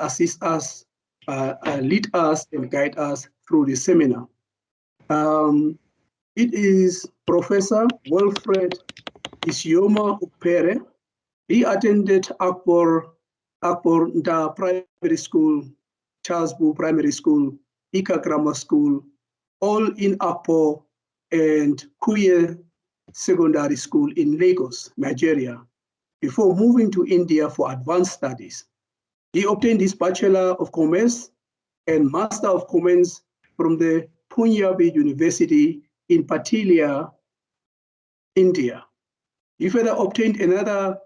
assist us, lead us, and guide us through the seminar. It is Professor Wilfred Ukpere. He attended Ukpere Primary School, Charles Boo Primary School, Ika Grammar School, all in Akpo, and Kuye Secondary School in Lagos, Nigeria, before moving to India for advanced studies. He obtained his Bachelor of Commerce and Master of Commerce from the Punjabi University in Patiala, India. He further obtained another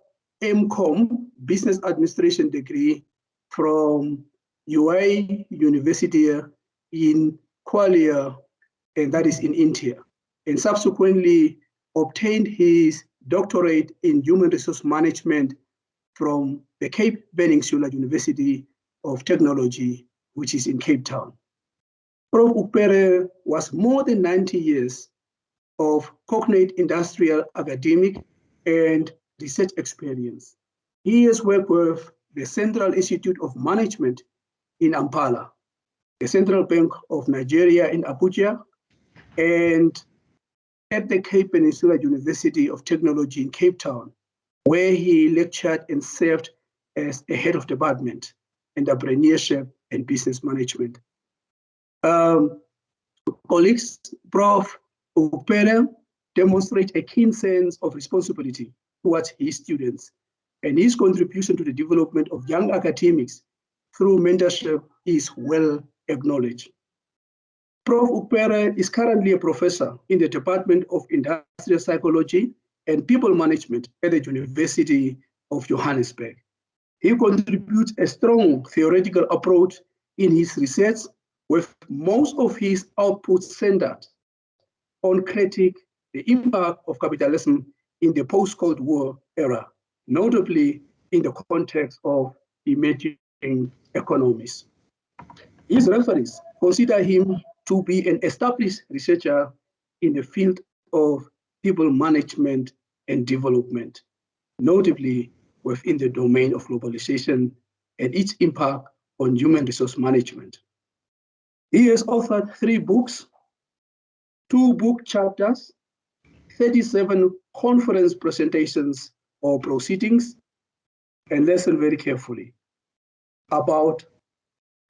MCom, Business Administration degree from UI University in Gwalior, and that is in India, and subsequently obtained his doctorate in Human Resource Management from the Cape Peninsula University of Technology, which is in Cape Town. Prof. Ukpere was more than 90 years of cognate industrial, academic, and research experience. He has worked with the Central Institute of Management in Kampala, the Central Bank of Nigeria in Abuja, and at the Cape Peninsula University of Technology in Cape Town, where he lectured and served as a head of department, entrepreneurship and business management. Colleagues, Prof. Ukpere demonstrates a keen sense of responsibility towards his students, and his contribution to the development of young academics through mentorship is well acknowledged. Prof. Ukpere is currently a professor in the Department of Industrial Psychology and People Management at the University of Johannesburg. He contributes a strong theoretical approach in his research, with most of his output centered on critique the impact of capitalism in the post-Cold War era, notably in the context of emerging economies. His referees consider him to be an established researcher in the field of people management and development, notably within the domain of globalization and its impact on human resource management. He has authored 3 books, 2 book chapters, 37 conference presentations or proceedings, and listen very carefully, about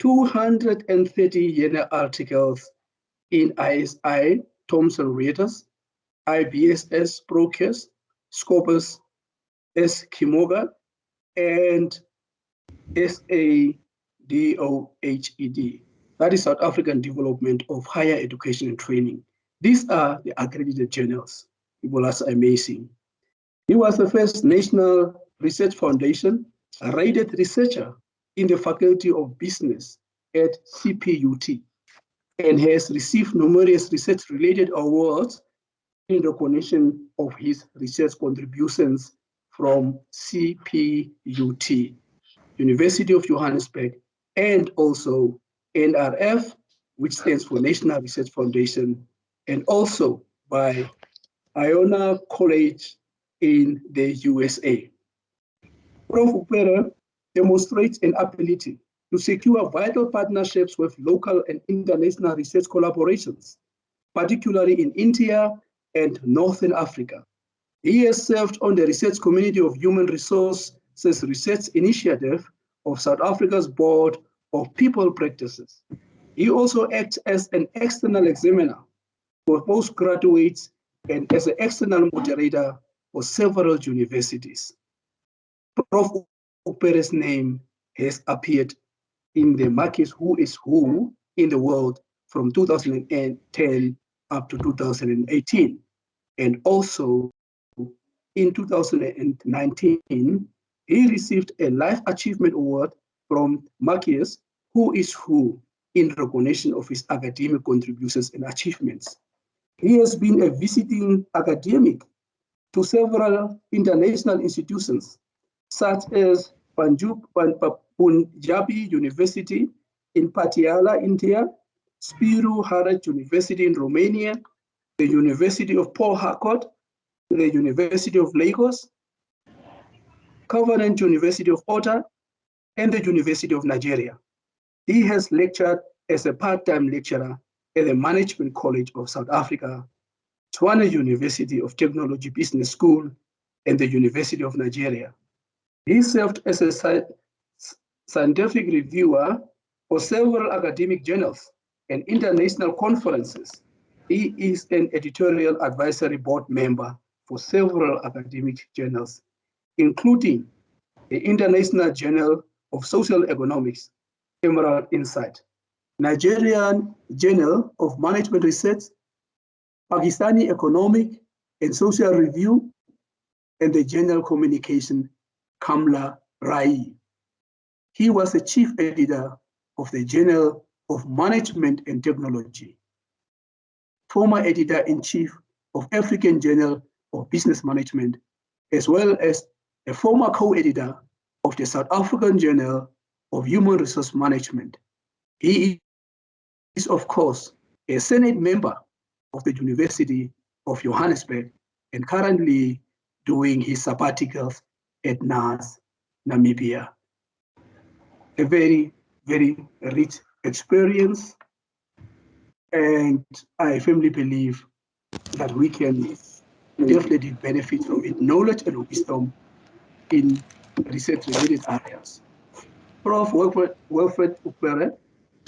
230 journal articles in ISI, Thomson Reuters, IBSS Brokers, Scopus, Kimoga, and SADOHED. That is South African Development of Higher Education and Training. These are the accredited journals. People are amazing. He was the first National Research Foundation rated researcher in the Faculty of Business at CPUT, and has received numerous research-related awards in recognition of his research contributions from CPUT, University of Johannesburg, and also NRF, which stands for National Research Foundation, and also by Iona College in the USA. Prof. Ukpere demonstrates an ability to secure vital partnerships with local and international research collaborations, particularly in India and Northern Africa. He has served on the Research Community of Human Resources Research Initiative of South Africa's Board of People Practices. He also acts as an external examiner for postgraduates and as an external moderator for several universities. Prof. Ukpere's name has appeared in the Marquis Who is Who in the World from 2010 up to 2018. And also in 2019, he received a Life Achievement Award from Marquis Who is Who in recognition of his academic contributions and achievements. He has been a visiting academic to several international institutions, such as Punjabi University in Patiala, India, Spiru Haraj University in Romania, the University of Port Harcourt, the University of Lagos, Covenant University of Ottawa, and the University of Nigeria. He has lectured as a part-time lecturer at the Management College of South Africa, Tshwane University of Technology Business School, and the University of Nigeria. He served as a scientific reviewer for several academic journals and international conferences. He is an editorial advisory board member for several academic journals, including the International Journal of Social Economics, Emerald Insight, Nigerian Journal of Management Research, Pakistani Economic and Social Review, and the Journal Communication, Kamla Rai. He was the chief editor of the Journal of Management and Technology, former editor-in-chief of African Journal of Business Management, as well as a former co-editor of the South African Journal of Human Resource Management. He is, of course, a Senate member of the University of Johannesburg and currently doing his sabbaticals at NUST, Namibia. A very, very rich experience, and I firmly believe that we can definitely benefit from its knowledge and wisdom in research-related areas. Prof. Wilfred Ukpere,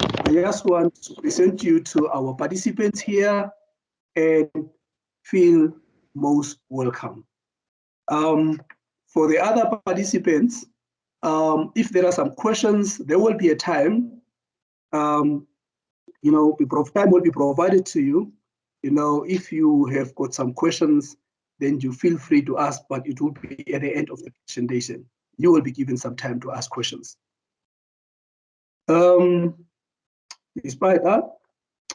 I just want to present you to our participants here and feel most welcome. For the other participants, if there are some questions, there will be a time, time will be provided to you. If you have got some questions, then you feel free to ask, but it will be at the end of the presentation. You will be given some time to ask questions. Despite that,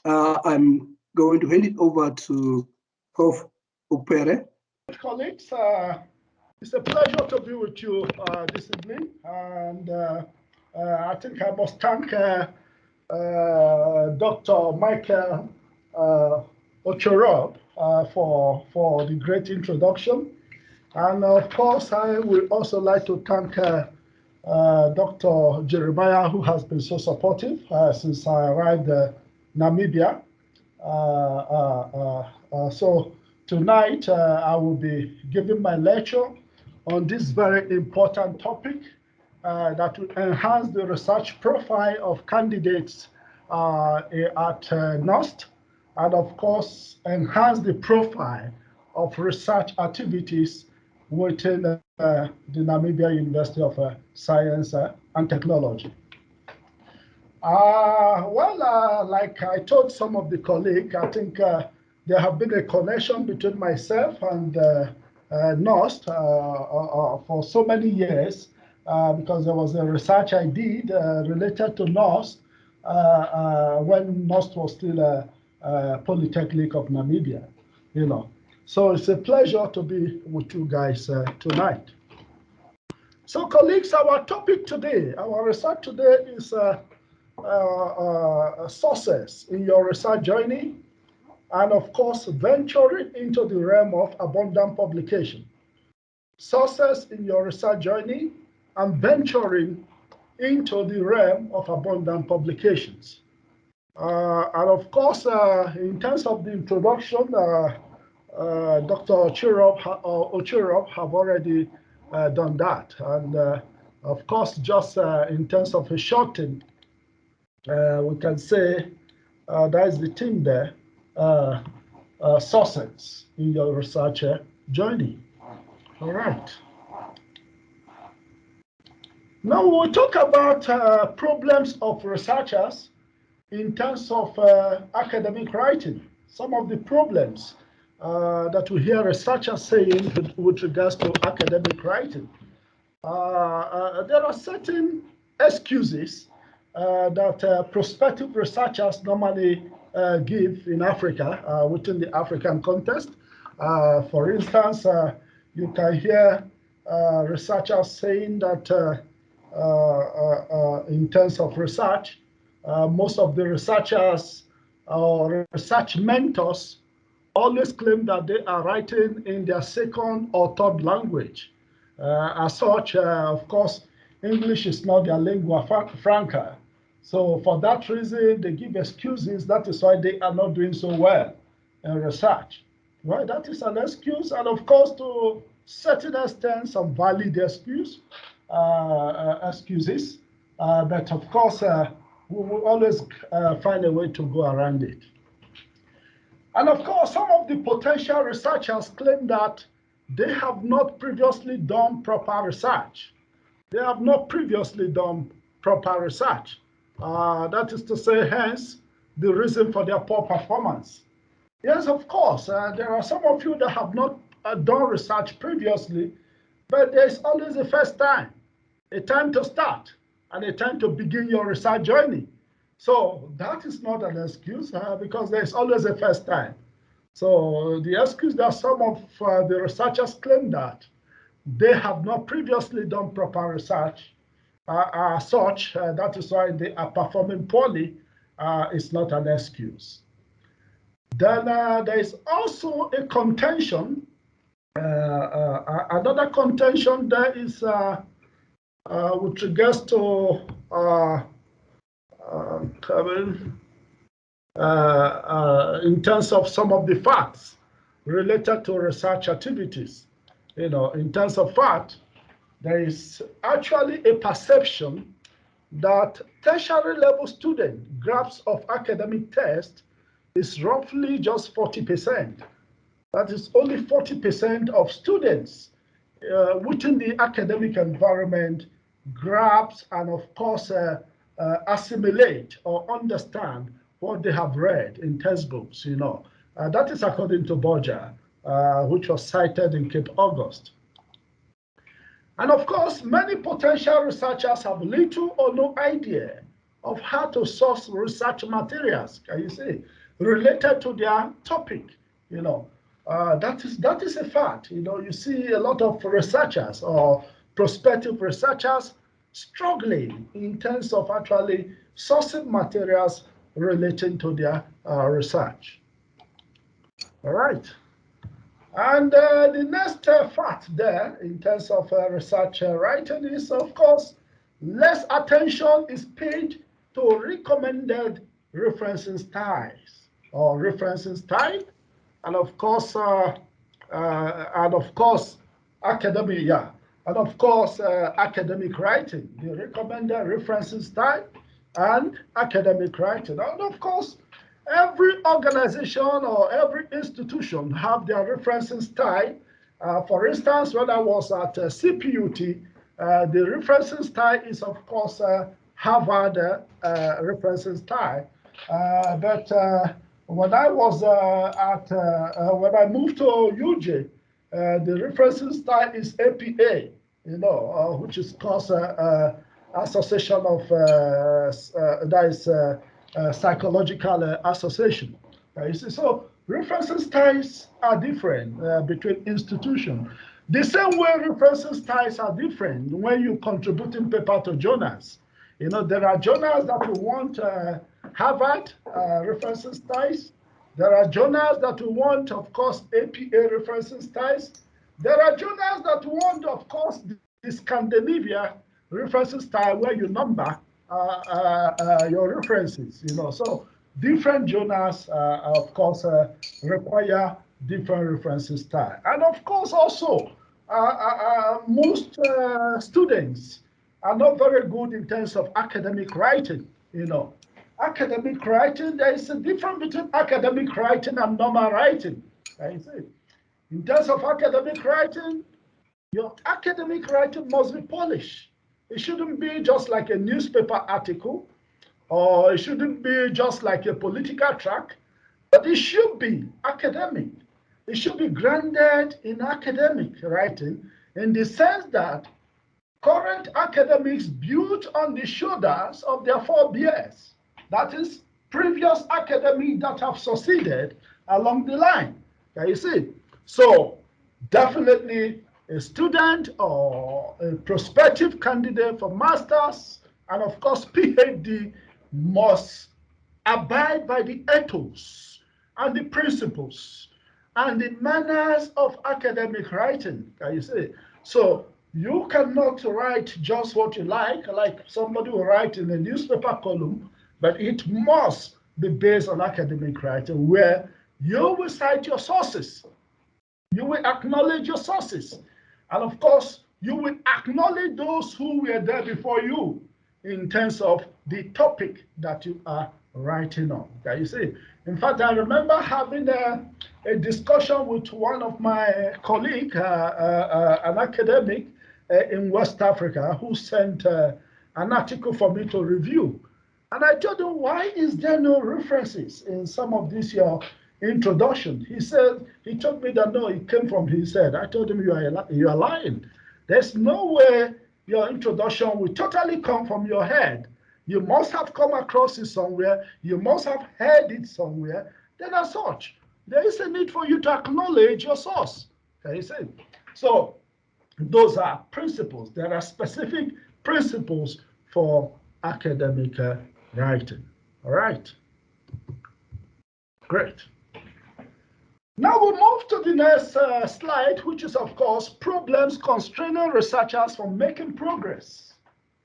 I'm going to hand it over to Prof. Ukpere. Colleagues, it's a pleasure to be with you this evening, and I think I must thank Dr. Michael Ukpere for the great introduction. And of course, I would also like to thank Dr. Jeremiah, who has been so supportive since I arrived in Namibia. So tonight, I will be giving my lecture on this very important topic that will enhance the research profile of candidates at NUST, and of course, enhance the profile of research activities within the Namibia University of Science and Technology. Like I told some of the colleagues, I think there have been a connection between myself and NUST for so many years because there was a research I did related to NUST when NUST was still a Polytechnic of Namibia, So it's a pleasure to be with you guys tonight. So colleagues, our topic today, our research today is sources in your research journey, and of course, venturing into the realm of abundant publication. Sources in your research journey and venturing into the realm of abundant publications. And of course, in terms of the introduction, Dr. Ukpere have already done that. And of course, just in terms of a shortened, we can say that is the theme there, sources in your research journey. All right. Now we'll talk about problems of researchers in terms of academic writing. Some of the problems that we hear researchers saying with regards to academic writing. There are certain excuses that prospective researchers normally give in Africa, within the African context. For instance, you can hear researchers saying that in terms of research, most of the researchers or research mentors always claim that they are writing in their second or third language. As such, of course, English is not their lingua franca. So for that reason, they give excuses. That is why they are not doing so well in research. Well, that is an excuse. And of course, to certain extent, some valid excuses. But of course, we will always find a way to go around it. And of course, some of the potential researchers claim that they have not previously done proper research. They have not previously done proper research. That is to say, hence, the reason for their poor performance. Yes, of course, there are some of you that have not done research previously, but there's always a first time, a time to start, and a time to begin your research journey. So that is not an excuse because there's always a first time. So the excuse that some of the researchers claim that they have not previously done proper research such, that is why they are performing poorly, is not an excuse. Then there is also a contention. Another contention there is with regards to in terms of some of the facts related to research activities. You know, in terms of fact, there is actually a perception that tertiary level student grasp of academic tests is roughly just 40%. That is only 40% of students within the academic environment grasp and of course assimilate or understand what they have read in textbooks, you know. That is according to Borja, which was cited in Cape August. And of course, many potential researchers have little or no idea of how to source research materials, can you see, related to their topic, you know. That is a fact. You know, you see a lot of researchers or prospective researchers struggling in terms of actually sourcing materials relating to their research. All right. And the next fact there in terms of research writing is, of course, less attention is paid to recommended referencing styles or referencing style, and of course, academic, academic writing, the recommended referencing style, and academic writing, and of course, every organization or every institution have their referencing style. For instance, when I was at CPUT, the referencing style is, of course, Harvard referencing style. But when I was when I moved to UJ, the referencing style is APA, you know, which is called Association of Psychological Association. You see, so referencing styles are different between institutions. The same way referencing styles are different when you contributing paper to journals. You know, there are journals that will want Harvard referencing styles. There are journals that will want, of course, APA referencing styles. There are journals that want, of course, the Scandinavia referencing style where you number your references, you know. So different journals, of course, require different referencing style. And of course, also, most students are not very good in terms of academic writing, you know. Academic writing, there is a difference between academic writing and normal writing. I see. In terms of academic writing, your academic writing must be polished. It shouldn't be just like a newspaper article, or it shouldn't be just like a political track, but it should be academic. It should be grounded in academic writing in the sense that current academics built on the shoulders of their forebears. That is, previous academics that have succeeded along the line. Can you see? So definitely a student or a prospective candidate for master's and of course PhD must abide by the ethos and the principles and the manners of academic writing. Can you see? So You cannot write just what you like somebody will write in a newspaper column, but it must be based on academic writing where you will cite your sources. You will acknowledge your sources. And of course, you will acknowledge those who were there before you in terms of the topic that you are writing on. Can you see? In fact, I remember having a discussion with one of my colleagues, an academic in West Africa, who sent an article for me to review. And I told him, why is there no references in some of these your introduction? He said, he told me that no, it came from his head. I told him, you are lying. There's no way your introduction will totally come from your head. You must have come across it somewhere. You must have heard it somewhere. Then as such, there is a need for you to acknowledge your source. Can you see? So those are principles. There are specific principles for academic writing. All right. Great. Now we'll move to the next slide, which is, of course, problems constraining researchers from making progress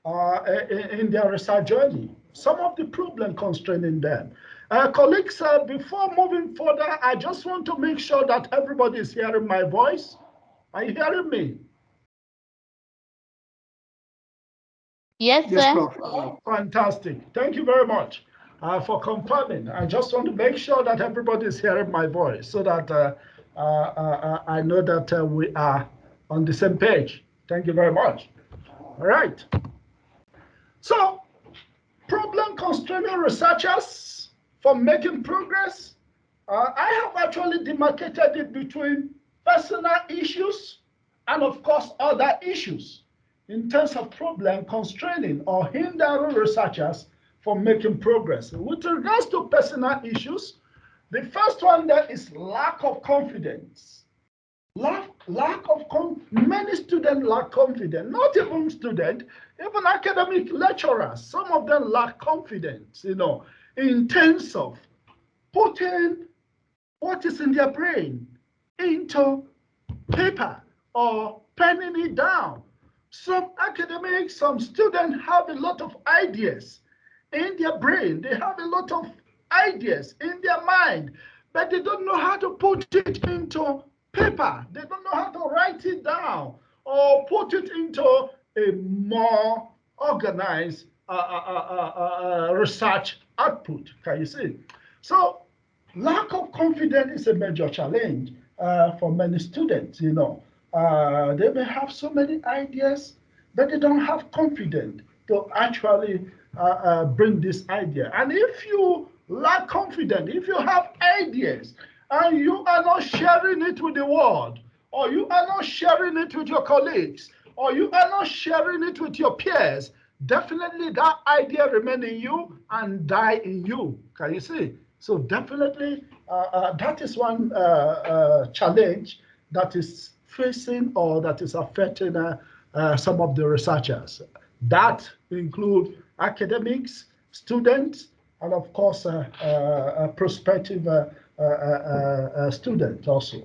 in their research journey. Some of the problems constraining them. Colleagues, before moving further, I just want to make sure that everybody is hearing my voice. Are you hearing me? Yes, Yes, sir. Prof. Fantastic. Thank you very much for confirming. I just want to make sure that everybody is hearing my voice so that I know that we are on the same page. Thank you very much. All right. So, problem constraining researchers from making progress. I have actually demarcated it between personal issues and, of course, other issues in terms of problem constraining or hindering researchers from making progress. With regards to personal issues, the first one there is lack of confidence. Many students lack confidence, not even students, even academic lecturers. Some of them lack confidence, in terms of putting what is in their brain into paper or penning it down. Some academics, some students have a lot of ideas in their brain. They have a lot of ideas in their mind, but they don't know how to put it into paper. They don't know how to write it down or put it into a more organized research output. Can you see? So lack of confidence is a major challenge for many students. They may have so many ideas, but they don't have confidence to actually bring this idea. And if you lack confidence, if you have ideas and you are not sharing it with the world, or you are not sharing it with your colleagues, or you are not sharing it with your peers, definitely that idea remain in you and die in you. Can you see? So definitely that is one challenge that is facing or that is affecting some of the researchers. That include academics, students, and of course prospective students also.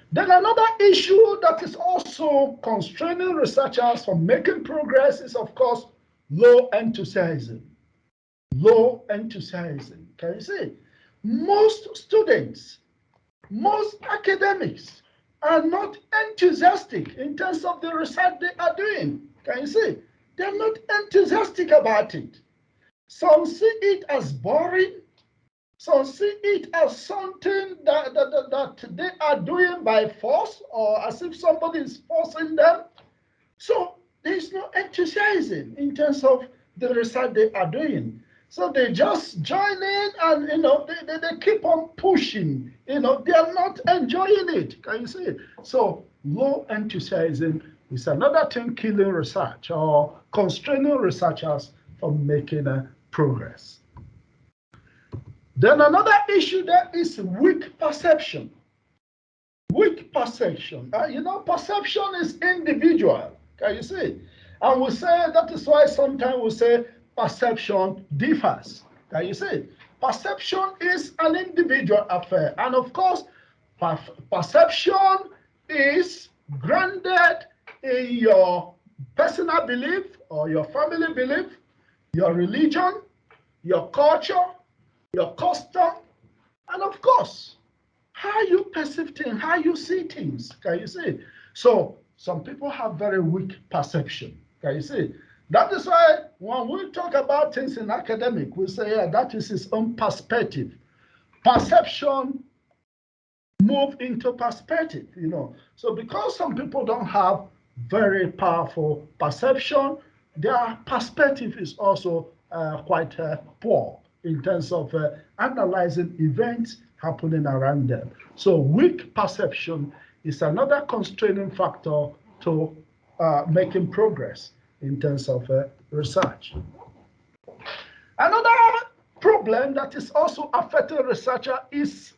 Then another issue that is also constraining researchers from making progress is, of course, low enthusiasm. Low enthusiasm. Can you see? Most students, most academics are not enthusiastic in terms of the research they are doing. Can you see? They're not enthusiastic about it. Some see it as boring. Some see it as something that they are doing by force or as if somebody is forcing them. So there's no enthusiasm in terms of the research they are doing. So they just join in and they keep on pushing. They are not enjoying it. Can you see it? So low enthusiasm is another thing killing research or constraining researchers from making progress. Then another issue there is weak perception. Weak perception. Perception is individual. Can you see? And we say that is why sometimes we say perception differs. Can you see? Perception is an individual affair. And of course, perception is grounded in your personal belief or your family belief, your religion, your culture, your custom, and of course, how you perceive things, how you see things. Can you see? So some people have very weak perception. Can you see? That is why when we talk about things in academic, we say, yeah, that is his own perspective. Perception move into perspective, you know. So because some people don't have very powerful perception, their perspective is also quite poor in terms of analyzing events happening around them. So weak perception is another constraining factor to making progress in terms of research. Another problem that is also affecting researcher is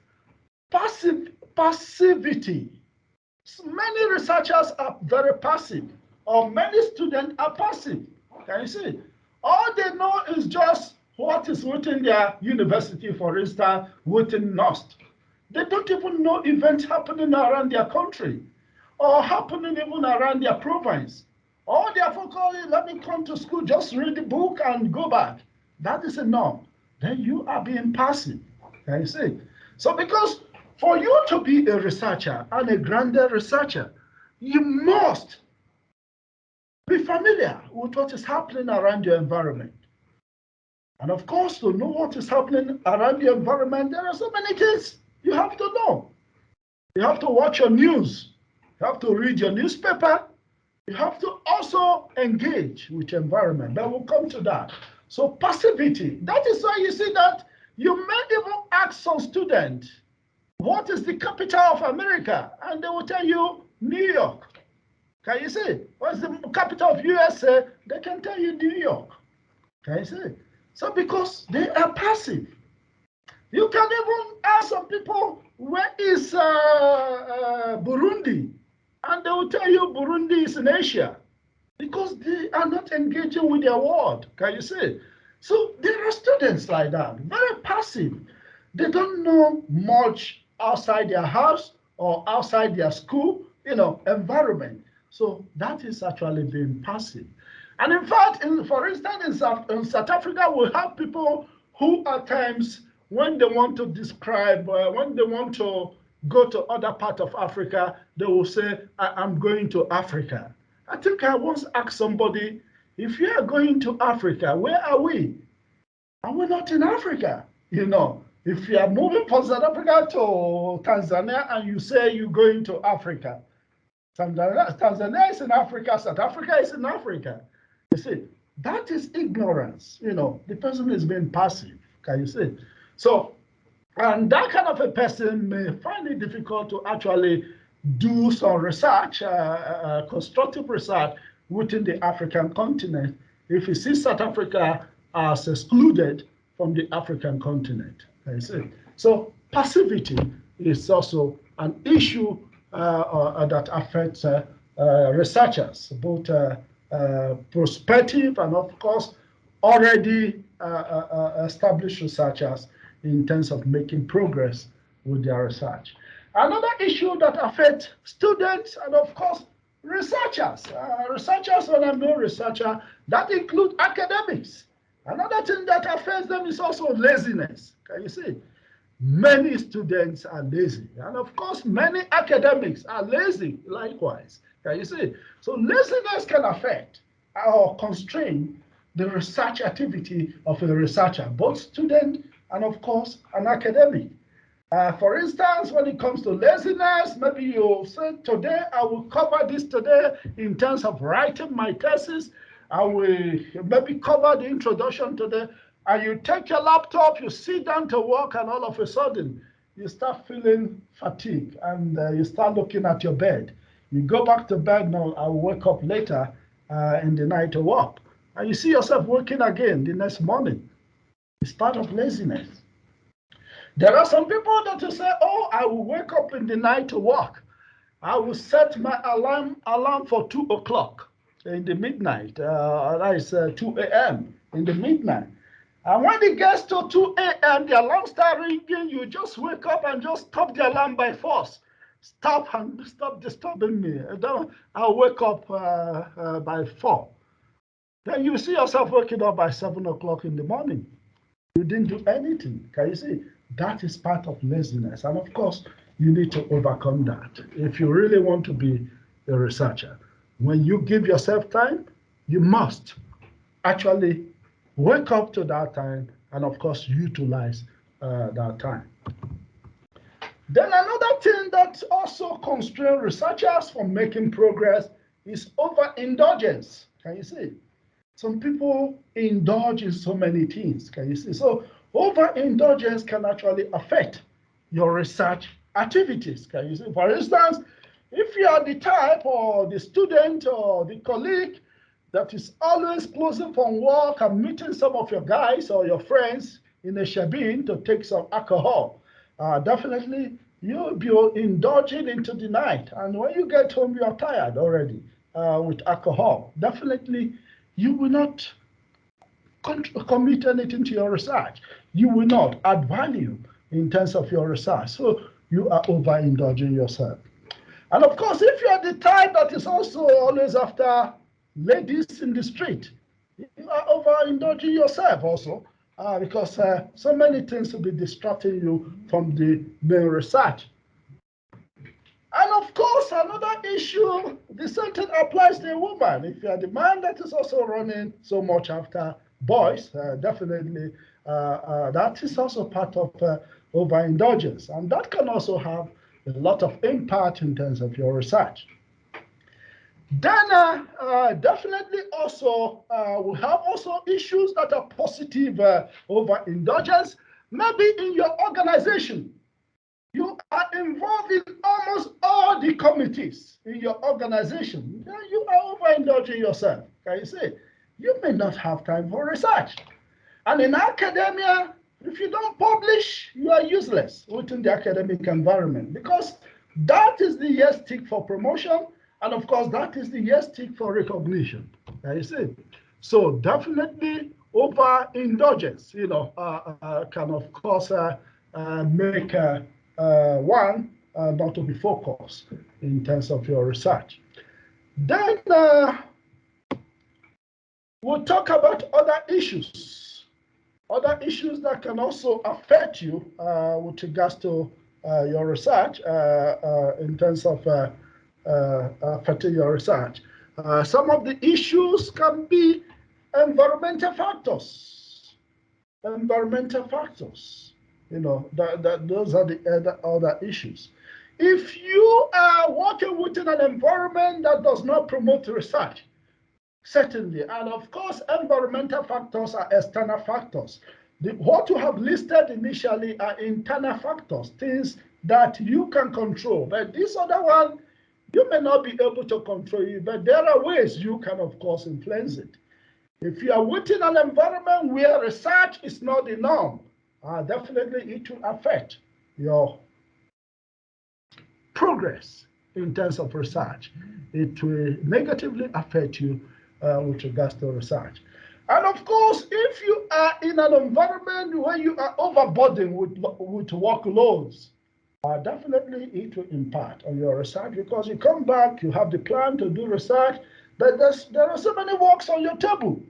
passivity. Many researchers are very passive, or many students are passive. Can you see? All they know is just what is within their university, for instance, within NUST. They don't even know events happening around their country or happening even around their province. All they are focused, let me come to school, just read the book and go back. That is enough. Then you are being passive. Can you see? So because for you to be a researcher and a grounded researcher, you must be familiar with what is happening around your environment. And of course, to know what is happening around your environment, there are so many things you have to know. You have to watch your news. You have to read your newspaper. You have to also engage with your environment. But we'll come to that. So passivity, that is why you see that you may even ask some students, what is the capital of America? And they will tell you New York. Can you see? What's the capital of USA? They can tell you New York. Can you see? So because they are passive. You can even ask some people, where is Burundi? And they will tell you Burundi is in Asia. Because they are not engaging with their world. Can you see? So there are students like that, very passive. They don't know much outside their house or outside their school, environment. So that is actually being passive. And in fact, for instance, in South Africa, we have people who at times, when they want to describe, when they want to go to other part of Africa, they will say, I'm going to Africa. I think I once asked somebody, if you are going to Africa, where are we? And we're not in Africa, If you are moving from South Africa to Tanzania and you say you're going to Africa, Tanzania is in Africa, South Africa is in Africa. You see, that is ignorance. The person is being passive. Can you see? So, and that kind of a person may find it difficult to actually do some research, constructive research within the African continent if he sees South Africa as excluded from the African continent. I see. So passivity is also an issue that affects researchers, both prospective and, of course, already established researchers in terms of making progress with their research. Another issue that affects students and, of course, researchers. Researchers, when I mean researcher, that includes academics. Another thing that affects them is also laziness. Can you see? Many students are lazy. And of course, many academics are lazy likewise. Can you see? So laziness can affect or constrain the research activity of a researcher, both student and, of course, an academic. For instance, when it comes to laziness, maybe you say, today I will cover this today in terms of writing my thesis. I will maybe cover the introduction today. And you take your laptop, you sit down to work, and all of a sudden, you start feeling fatigued, and you start looking at your bed. You go back to bed, now I'll wake up later in the night to work. And you see yourself working again the next morning. It's part of laziness. There are some people that will say, oh, I will wake up in the night to work. I will set my alarm for 2 o'clock in the midnight. That is 2 a.m. in the midnight. And when it gets to 2 a.m., the alarm starts ringing, you just wake up and just stop the alarm by force. stop disturbing me. I'll wake up by 4. Then you see yourself waking up by 7 o'clock in the morning. You didn't do anything. Can you see? That is part of laziness. And of course, you need to overcome that. If you really want to be a researcher, when you give yourself time, you must actually wake up to that time and of course utilize that time. Then another thing that also constrains researchers from making progress is overindulgence. Can you see? Some people indulge in so many things. Can you see? So overindulgence can actually affect your research activities. Can you see? For instance, if you are the type or the student or the colleague that is always closing from work and meeting some of your guys or your friends in a shebeen to take some alcohol, definitely you'll be indulging into the night. And when you get home, you're tired already with alcohol. Definitely, you will not commit anything to your research. You will not add value in terms of your research. So you are overindulging yourself. And of course, if you are the type that is also always after ladies in the street, you are overindulging yourself also, because so many things will be distracting you from the main research. And of course, another issue, the same thing applies to a woman. If you are the man that is also running so much after boys, definitely that is also part of overindulgence. And that can also have a lot of impact in terms of your research. Then definitely also we have also issues that are positive overindulgence. Maybe in your organization, you are involved in almost all the committees in your organization. Then you are overindulging yourself. Can you see? You may not have time for research. And in academia, if you don't publish, you are useless within the academic environment, because that is the yardstick for promotion, and of course, that is the yardstick for recognition. You see? So definitely overindulgence, can of course make one not to be focused in terms of your research. Then we'll talk about other issues that can also affect you with regards to your research in terms of affecting your research. Some of the issues can be environmental factors. Those are the other issues. If you are working within an environment that does not promote research, certainly, and of course, environmental factors are external factors. What you have listed initially are internal factors, things that you can control. But this other one, you may not be able to control it, but there are ways you can, of course, influence it. If you are within an environment where research is not the norm, definitely it will affect your progress in terms of research. It will negatively affect you with regards to research. And of course, if you are in an environment where you are overburdened with workloads, definitely it will impact on your research, because you come back, you have the plan to do research, but there are so many works on your table.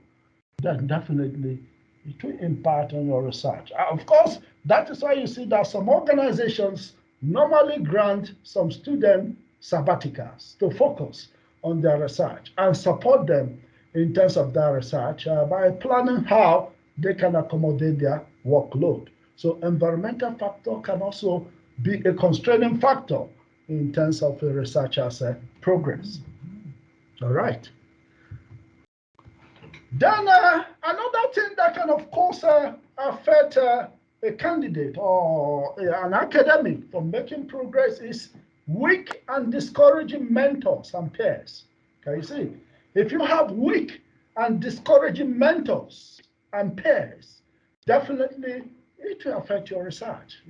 Then definitely it will impact on your research. Of course, that is why you see that some organizations normally grant some student sabbaticals to focus on their research and support them in terms of their research by planning how they can accommodate their workload. So environmental factor can also be a constraining factor in terms of a researcher's progress. All right. Then another thing that can, of course, affect a candidate or an academic from making progress is weak and discouraging mentors and peers. Can you see? If you have weak and discouraging mentors and peers, definitely it will affect your research.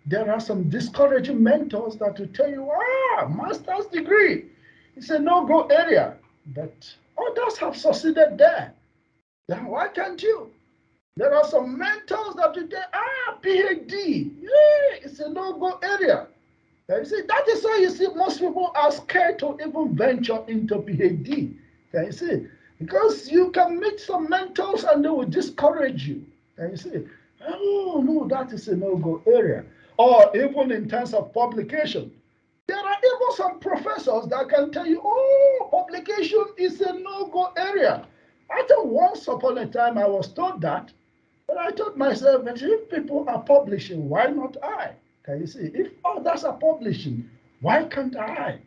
There are some discouraging mentors that will tell you, master's degree, it's a no-go area, but others have succeeded there. Then why can't you? There are some mentors that will say, PhD, yeah, it's a no-go area. You see, that is why you see most people are scared to even venture into PhD. Can you see? Because you can meet some mentors and they will discourage you. Can you see? Oh, no, that is a no-go area. Or even in terms of publication. There are even some professors that can tell you, oh, publication is a no-go area. I thought once upon a time I was told that, but I told myself that if people are publishing, why not I? Can you see? If others are publishing, why can't I?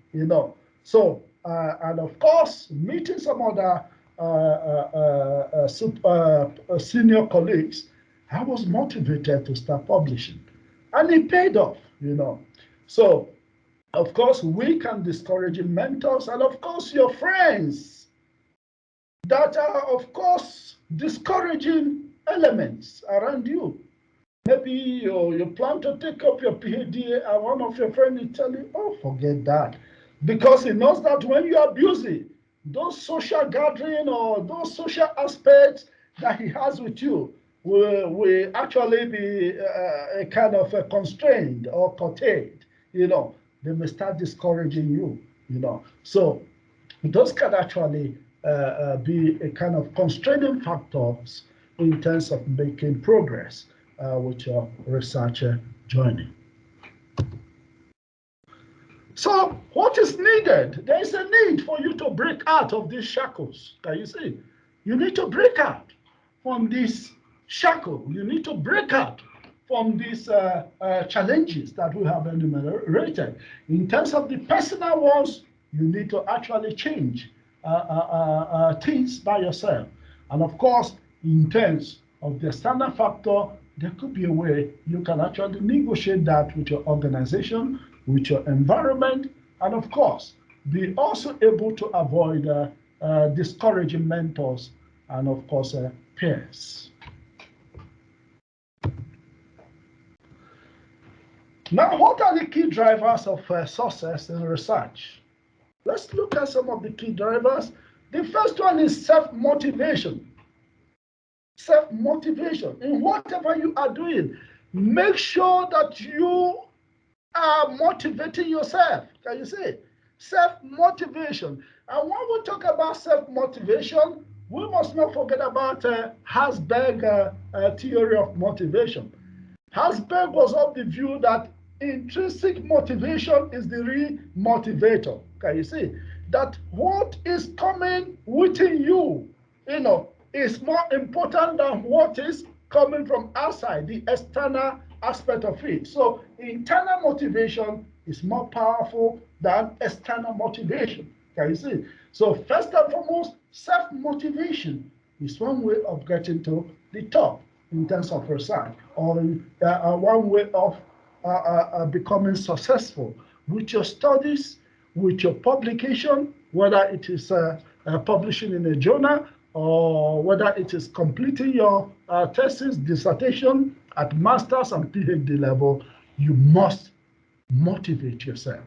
So, and of course, meeting some other senior colleagues, I was motivated to start publishing. And it paid off. So, of course, weak and discouraging mentors, and of course, your friends that are, of course, discouraging elements around you. Maybe you plan to take up your PhD and one of your friends is telling you, oh, forget that. Because he knows that when you are busy, those social gathering or those social aspects that he has with you will actually be a kind of a constrained or curtailed. They may start discouraging you. So those can actually be a kind of constraining factors in terms of making progress with your research journey. So what is needed? There is a need for you to break out of these shackles. Can you see? You need to break out from this shackle. You need to break out from these challenges that we have enumerated. In terms of the personal ones, you need to actually change things by yourself. And of course, in terms of the external factor, there could be a way you can actually negotiate that with your organization, with your environment, and of course, be also able to avoid discouraging mentors and of course peers. Now, what are the key drivers of success in research? Let's look at some of the key drivers. The first one is self-motivation. Self-motivation. In whatever you are doing, make sure that you are motivating yourself. Can you see? Self-motivation. And when we talk about self-motivation, we must not forget about Herzberg theory of motivation. Herzberg was of the view that intrinsic motivation is the real motivator. Can you see? That what is coming within you, is more important than what is coming from outside, the external aspect of it. So internal motivation is more powerful than external motivation. Can you see? So first and foremost, self-motivation is one way of getting to the top in terms of research, or one way of becoming successful with your studies, with your publication, whether it is publishing in a journal or whether it is completing your thesis, dissertation at master's and PhD level. You must motivate yourself.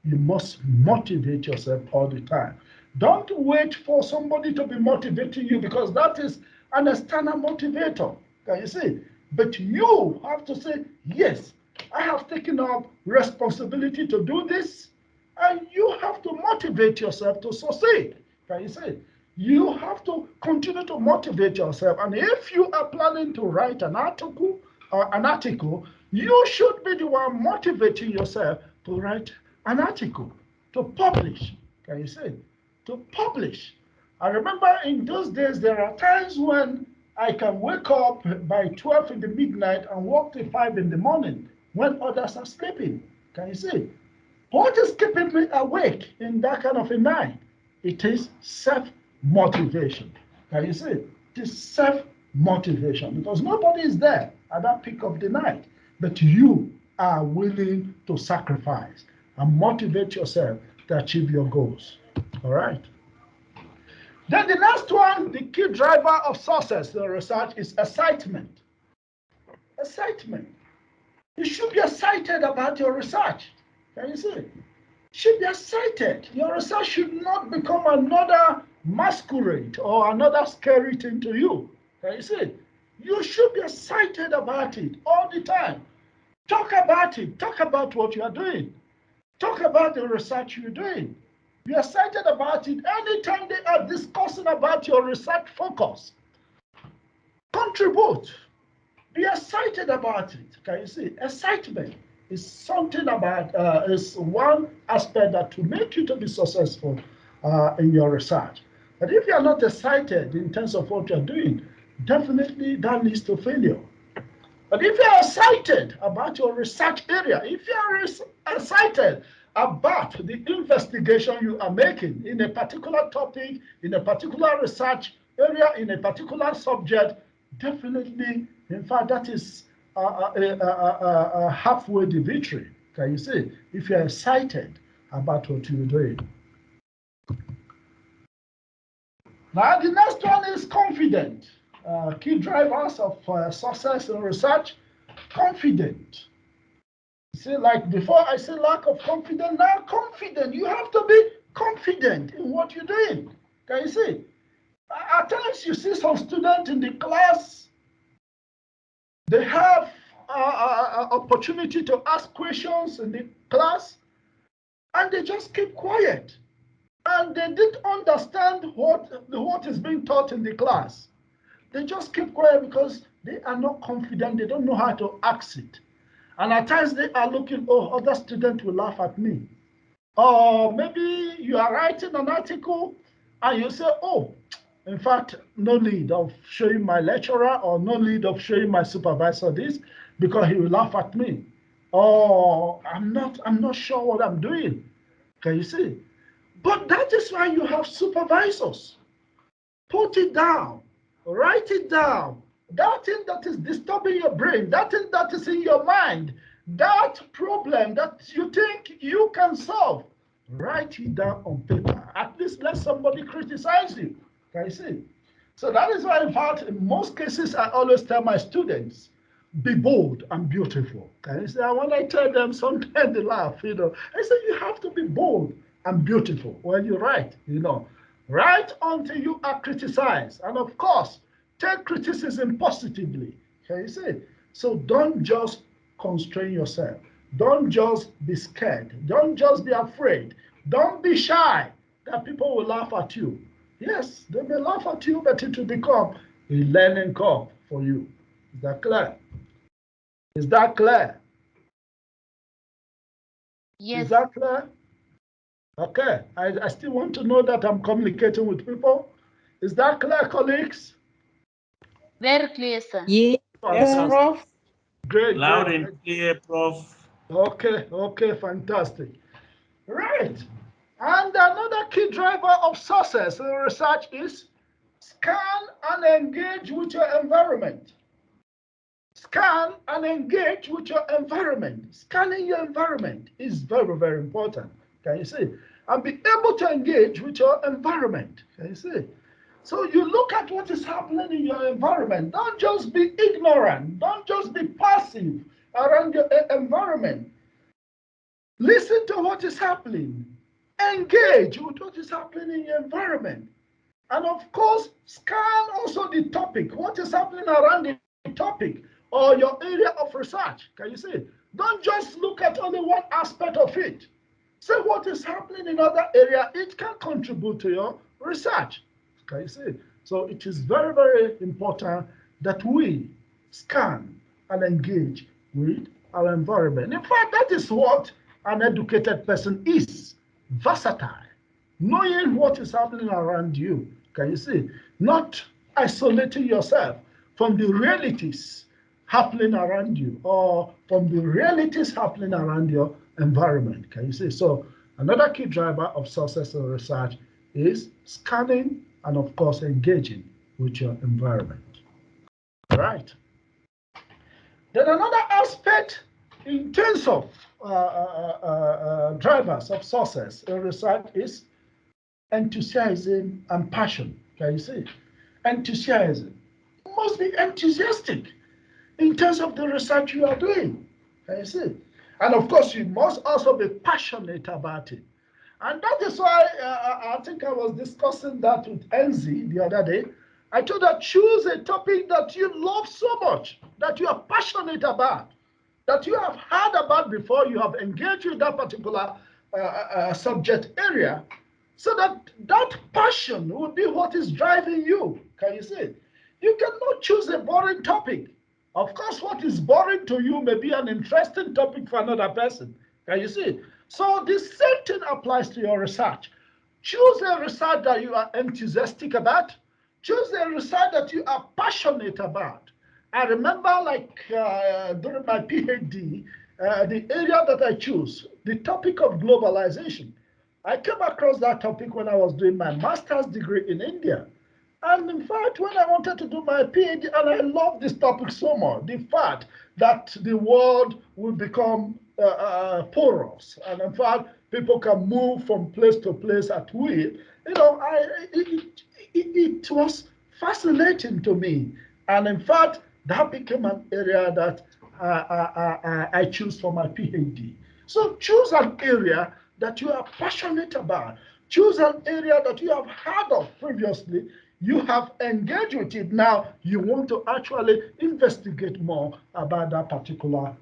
You must motivate yourself all the time. Don't wait for somebody to be motivating you, because that is an external motivator. Can you see? But you have to say, yes, I have taken up responsibility to do this, and you have to motivate yourself to succeed. Can you see? You have to continue to motivate yourself. And if you are planning to write an article, you should be the one motivating yourself to write an article, to publish. Can you see? To publish. I remember in those days, there are times when I can wake up by 12 in the midnight and work till 5 in the morning when others are sleeping. Can you see? What is keeping me awake in that kind of a night? It is self-motivation. Can you see? It is self-motivation, because nobody is there at that peak of the night, but you are willing to sacrifice and motivate yourself to achieve your goals. All right? Then the next one, the key driver of success in research, is excitement. Excitement. You should be excited about your research. Can you see? You should be excited. Your research should not become another masquerade or another scary thing to you. Can you see? You should be excited about it all the time. Talk about it. Talk about what you are doing. Talk about the research you're doing. Be excited about it. Anytime they are discussing about your research focus, contribute. Be excited about it. Can you see? Excitement is something about, is one aspect that will make you to be successful in your research. But if you are not excited in terms of what you're doing, definitely that leads to failure. But if you are excited about your research area, if you are excited about the investigation you are making in a particular topic, in a particular research area, in a particular subject, definitely, in fact, that is halfway the victory. Can you see? If you're excited about what you're doing. Now, the next one is confident. Key drivers of success in research, confident. See, like before I say lack of confidence, now confident. You have to be confident in what you're doing. Can you see? At times you see some students in the class, they have opportunity to ask questions in the class, and they just keep quiet. And they didn't understand what is being taught in the class. They just keep quiet because they are not confident. They don't know how to ask it. And at times they are looking, oh, other students will laugh at me. Or maybe you are writing an article and you say, oh, in fact, no need of showing my lecturer or no need of showing my supervisor this because he will laugh at me. Or I'm not sure what I'm doing. Can you see? But that is why you have supervisors. Put it down. Write it down. That thing that is disturbing your brain, that thing that is in your mind, that problem that you think you can solve, write it down on paper. At least let somebody criticize you. Can you see? So that is why, in fact, in most cases, I always tell my students, be bold and beautiful. Can you see? And when I tell them, sometimes they laugh, I say, you have to be bold and beautiful when you write, Write until you are criticized. And of course, take criticism positively. Can you see? So don't just constrain yourself. Don't just be scared. Don't just be afraid. Don't be shy that people will laugh at you. Yes, they may laugh at you, but it will become a learning curve for you. Is that clear? Is that clear? Yes. Is that clear? Okay, I still want to know that I'm communicating with people. Is that clear, colleagues? Very clear, sir. Yes, Prof. Great, Loud great. and clear, Prof. Okay, fantastic. Right. And another key driver of success in research is scan and engage with your environment. Scan and engage with your environment. Scanning your environment is very, very important. Can you see? And be able to engage with your environment. Can you see? So you look at what is happening in your environment. Don't just be ignorant. Don't just be passive around your environment. Listen to what is happening. Engage with what is happening in your environment. And of course, scan also the topic. What is happening around the topic or your area of research? Can you see? Don't just look at only one aspect of it. Say what is happening in other area. It can contribute to your research. Can you see? So it is very, very important that we scan and engage with our environment. In fact, that is what an educated person is. Versatile. Knowing what is happening around you. Can you see? Not isolating yourself from the realities happening around you or from the realities happening around your environment. Can you see? So another key driver of success in research is scanning and, of course, engaging with your environment. All right. Then another aspect in terms of drivers of success in research is enthusiasm and passion. Can you see? Enthusiasm. You must be enthusiastic in terms of the research you are doing. Can you see? And of course, you must also be passionate about it. And that is why I think I was discussing that with NZ the other day. I told her, choose a topic that you love so much, that you are passionate about, that you have heard about before, you have engaged with that particular subject area, so that that passion will be what is driving you. Can you see? You cannot choose a boring topic. Of course, what is boring to you may be an interesting topic for another person. Can you see? So the same thing applies to your research. Choose a research that you are enthusiastic about. Choose a research that you are passionate about. I remember, like during my PhD, the area that I chose, the topic of globalization. I came across that topic when I was doing my master's degree in India. And in fact, when I wanted to do my PhD, and I love this topic so much, the fact that the world will become porous, and in fact, people can move from place to place at will. You know, it was fascinating to me. And in fact, that became an area that I choose for my PhD. So choose an area that you are passionate about. Choose an area that you have heard of previously. You have engaged with it. Now you want to actually investigate more about that particular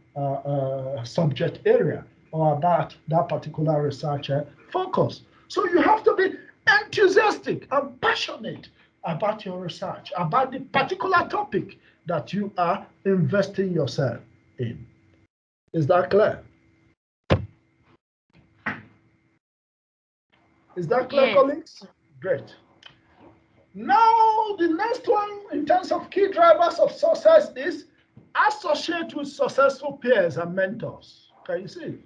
subject area or about that particular research focus. So you have to be enthusiastic and passionate about your research, about the particular topic that you are investing yourself in. Is that clear? Is that clear, Yes. colleagues? Great. Now, the next one in terms of key drivers of success is associate with successful peers and mentors. Can you see?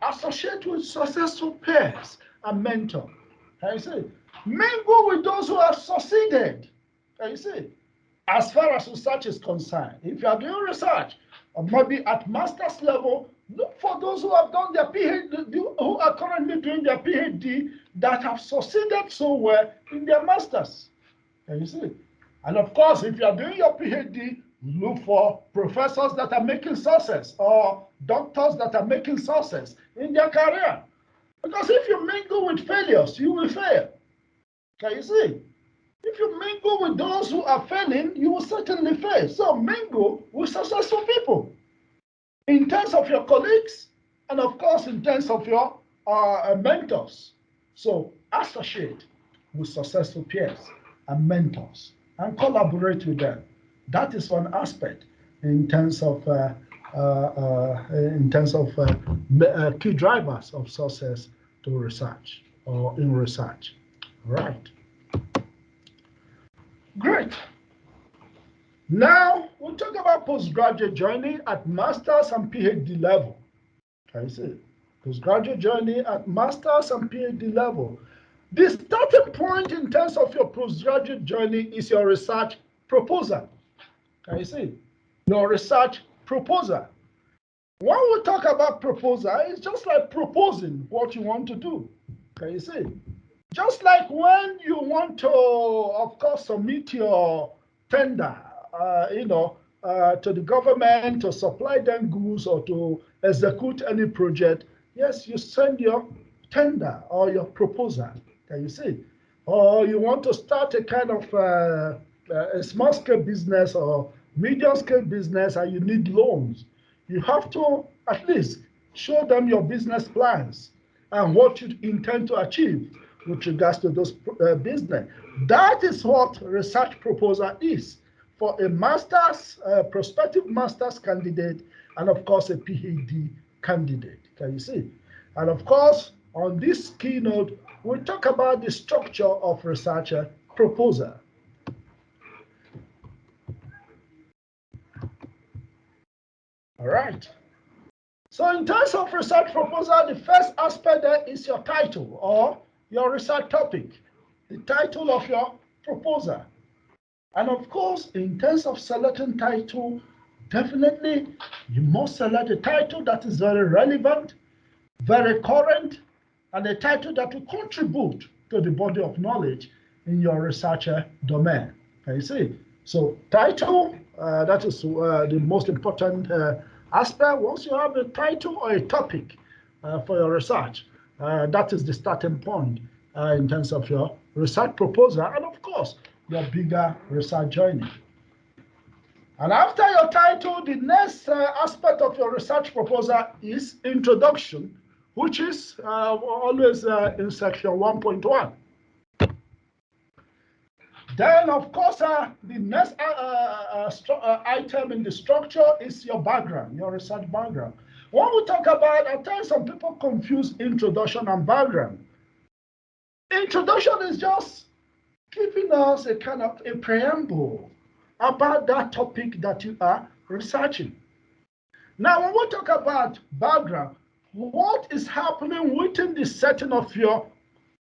Associate with successful peers and mentors. Can you see? Mingle with those who have succeeded. Can you see? As far as research is concerned, if you are doing research, or maybe at master's level, look for those who have done their PhD, who are currently doing their PhD that have succeeded so well in their masters. Can you see? And of course, if you are doing your PhD, look for professors that are making success or doctors that are making success in their career. Because if you mingle with failures, you will fail. Can you see? If you mingle with those who are failing, you will certainly fail. So mingle with successful people in terms of your colleagues and of course in terms of your mentors. So associate with successful peers and mentors and collaborate with them. That is one aspect in terms of key drivers of success to research or in research. All right. Great. Now we'll talk about postgraduate journey at master's and PhD level. Can you see? Postgraduate journey at master's and PhD level. The starting point in terms of your postgraduate journey is your research proposal. Can you see? Your research proposal. When we talk about proposal, it's just like proposing what you want to do. Can you see? Just like when you want to, of course, submit your tender, to the government to supply them goods or to execute any project, yes, you send your tender or your proposal. Can you see? Or you want to start a kind of a small scale business or medium scale business and you need loans. You have to at least show them your business plans and what you intend to achieve with regards to those business. That is what research proposal is for a master's, prospective master's candidate, and of course a PhD candidate. Can you see? And of course, on this keynote, we'll talk about the structure of research proposal. All right. So in terms of research proposal, the first aspect there is your title or your research topic, the title of your proposal. And of course, in terms of selecting title, definitely you must select a title that is very relevant, very current, and a title that will contribute to the body of knowledge in your research domain. Can you see? So title, that is the most important aspect. Once you have a title or a topic for your research, that is the starting point in terms of your research proposal, and of course, your bigger research journey. And after your title, the next aspect of your research proposal is introduction, which is always in section 1.1. Then, of course, the next item in the structure is your background, your research background. When we talk about, at times some people confuse introduction and background. Introduction is just giving us a kind of a preamble about that topic that you are researching. Now, when we talk about background, what is happening within the setting of your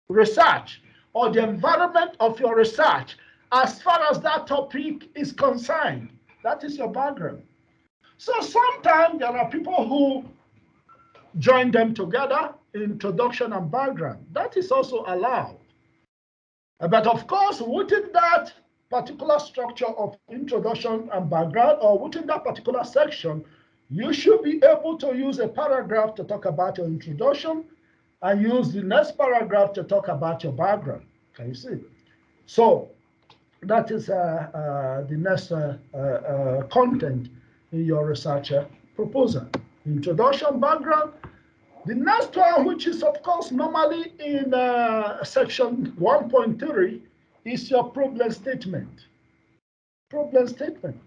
research or the environment of your research as far as that topic is concerned? That is your background. So sometimes there are people who join them together, introduction and background. That is also allowed. But of course, within that particular structure of introduction and background, or within that particular section, you should be able to use a paragraph to talk about your introduction and use the next paragraph to talk about your background. Can you see? So that is the next content in your research proposal. Introduction, background. The next one, which is of course normally in section 1.3, is your problem statement. Problem statement.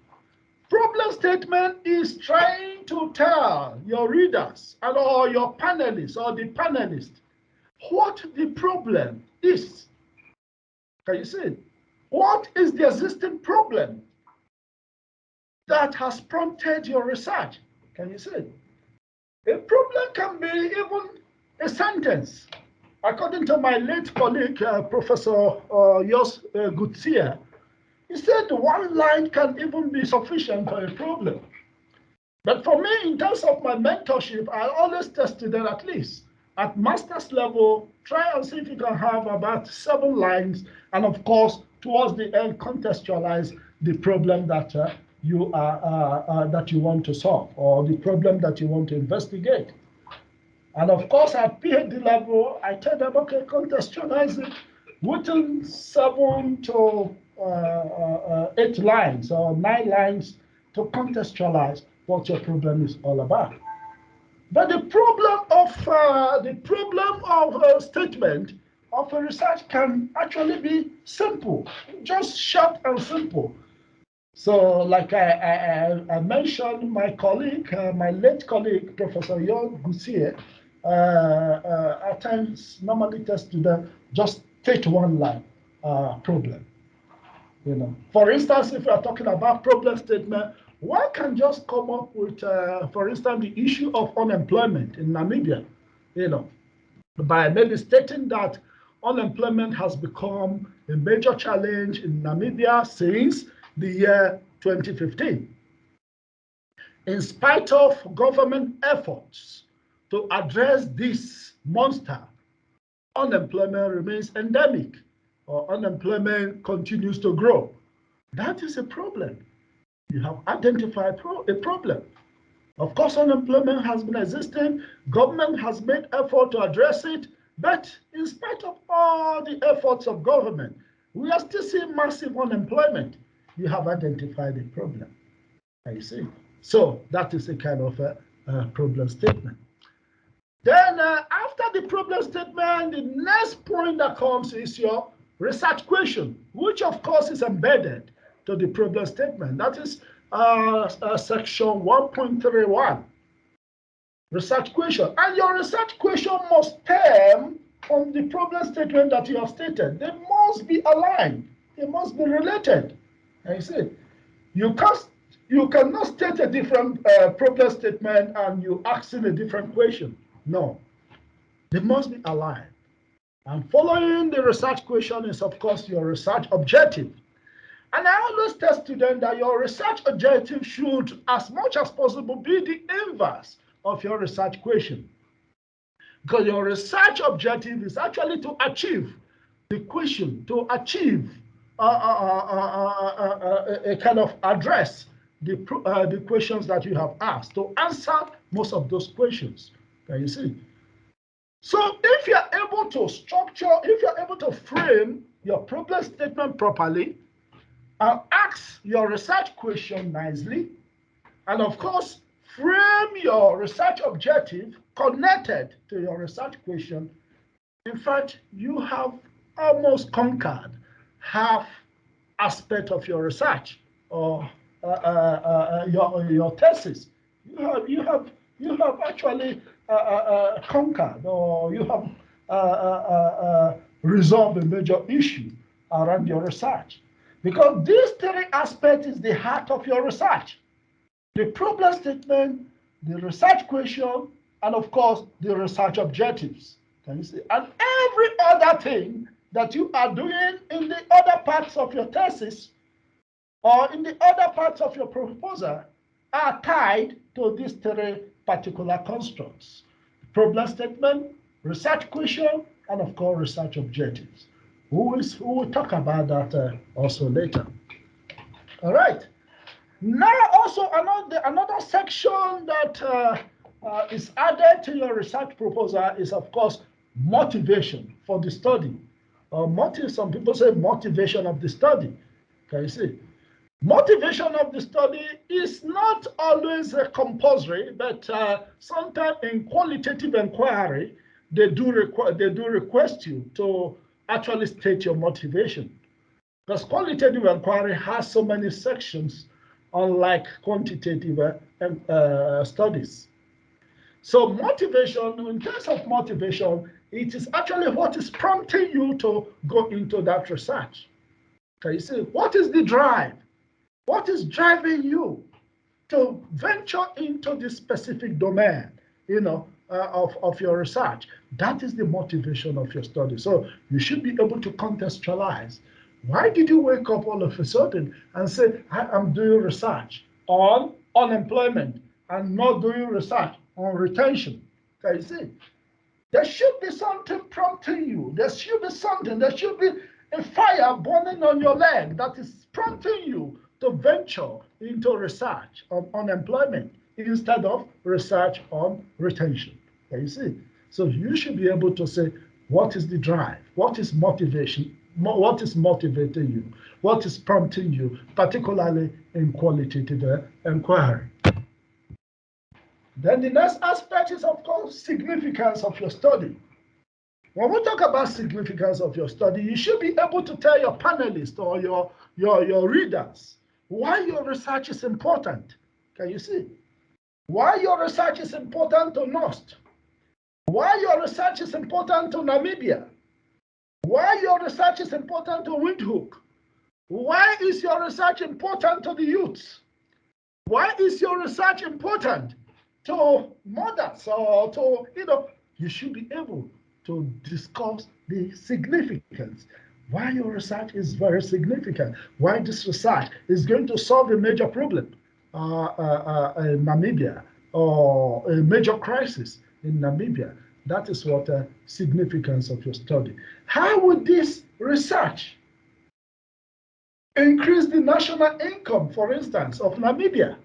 Problem statement is trying to tell your readers and or your panelists or the panelist what the problem is. Can you see it? What is the existing problem that has prompted your research? Can you see it? A problem can be even a sentence. According to my late colleague, Professor Ukpere, he said one line can even be sufficient for a problem. But for me, in terms of my mentorship, I always tell students at least at master's level, try and see if you can have about 7 lines, and of course, towards the end, contextualize the problem that you want to solve, or the problem that you want to investigate. And of course, at PhD level, I tell them, okay, contextualize it within 7 to 8 lines or 9 lines to contextualize what your problem is all about. But the problem of a statement of a research can actually be simple, just short and simple. So, like I mentioned, my colleague, my late colleague, Professor Ukpere, at times normally tells students just state one line problem. You know, for instance, if we are talking about problem statement, one can just come up with, for instance, the issue of unemployment in Namibia. You know, by maybe stating that unemployment has become a major challenge in Namibia since the year 2015. In spite of government efforts to address this monster, unemployment remains endemic, or unemployment continues to grow. That is a problem. You have identified a problem. Of course, unemployment has been existing. Government has made effort to address it, but in spite of all the efforts of government, we are still seeing massive unemployment. You have identified a problem. I see. So that is a kind of a problem statement. Then after the problem statement, the next point that comes is your research question, which of course is embedded to the problem statement. That is section 1.31, research question. And your research question must stem from the problem statement that you have stated. They must be aligned. They must be related. I see. You cannot state a different problem statement and you ask in a different question. No. They must be aligned. And following the research question is, of course, your research objective. And I always tell students that your research objective should, as much as possible, be the inverse of your research question. Because your research objective is actually to achieve the question, to achieve a kind of address the questions that you have asked, to answer most of those questions. Can you see? So if you are able to structure, if you are able to frame your problem statement properly, and ask your research question nicely, and of course, frame your research objective connected to your research question, in fact, you have almost conquered half aspect of your research or your thesis. You have actually conquered, or you have resolved a major issue around your research, because these three aspects is the heart of your research: the problem statement, the research question, and of course the research objectives. Can you see? And every other thing that you are doing in the other parts of your thesis or in the other parts of your proposal are tied to these three particular constructs: problem statement, research question, and of course research objectives. We will talk about that also later. All right. Now also another section that is added to your research proposal is, of course, motivation for the study. Some people say motivation of the study. Can you see? Motivation of the study is not always compulsory, but sometimes in qualitative inquiry, they do request you to actually state your motivation. Because qualitative inquiry has so many sections, unlike quantitative studies. So motivation, in terms of motivation, it is actually what is prompting you to go into that research. Okay, you see, what is the drive? What is driving you to venture into this specific domain, of your research? That is the motivation of your study. So you should be able to contextualize. Why did you wake up all of a sudden and say, I am doing research on unemployment and not doing research on retention? Can you see? There should be something prompting you. There should be something. There should be a fire burning on your leg that is prompting you to venture into research on unemployment instead of research on retention. Can you see? So you should be able to say, what is the drive? What is motivation? What is motivating you? What is prompting you, particularly in qualitative inquiry? Then the next aspect is, of course, significance of your study. When we talk about significance of your study, you should be able to tell your panelists or your readers why your research is important. Can you see? Why your research is important to NUST. Why your research is important to Namibia. Why your research is important to Windhoek. Why is your research important to the youths? Why is your research important to mothers or to, you should be able to discuss the significance. Why your research is very significant. Why this research is going to solve a major problem in Namibia or a major crisis in Namibia. That is what significance of your study. How would this research increase the national income, for instance, of Namibia?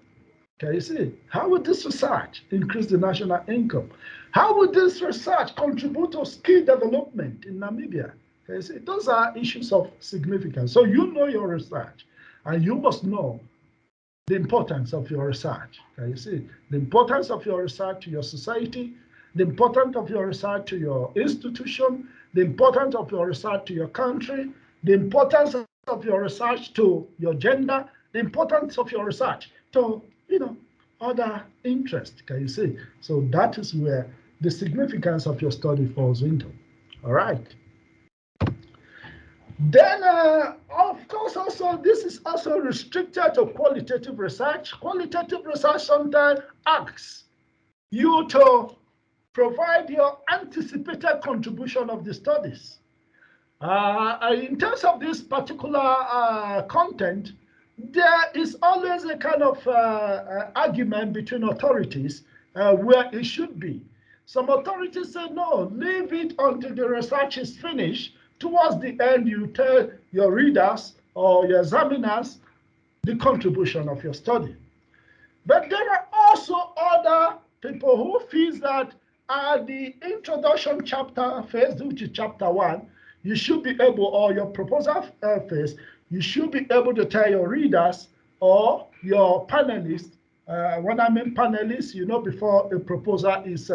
Can you see? How would this research increase the national income? How would this research contribute to skill development in Namibia? Can you see? Those are issues of significance. So you know your research, and you must know the importance of your research. Can you see? The importance of your research to your society, the importance of your research to your institution, the importance of your research to your country, the importance of your research to your gender, the importance of your research to, other interests. Can you see? So that is where the significance of your study falls into. All right. Then, of course, also, this is also restricted to qualitative research. Qualitative research sometimes asks you to provide your anticipated contribution of the studies. In terms of this particular content, there is always a kind of argument between authorities where it should be. Some authorities say, no, leave it until the research is finished. Towards the end, you tell your readers or your examiners the contribution of your study. But there are also other people who feel that at the introduction chapter phase, which is chapter 1, you should be able, or your proposal phase, you should be able to tell your readers or your panelists when I mean panelists, you know, before a proposal is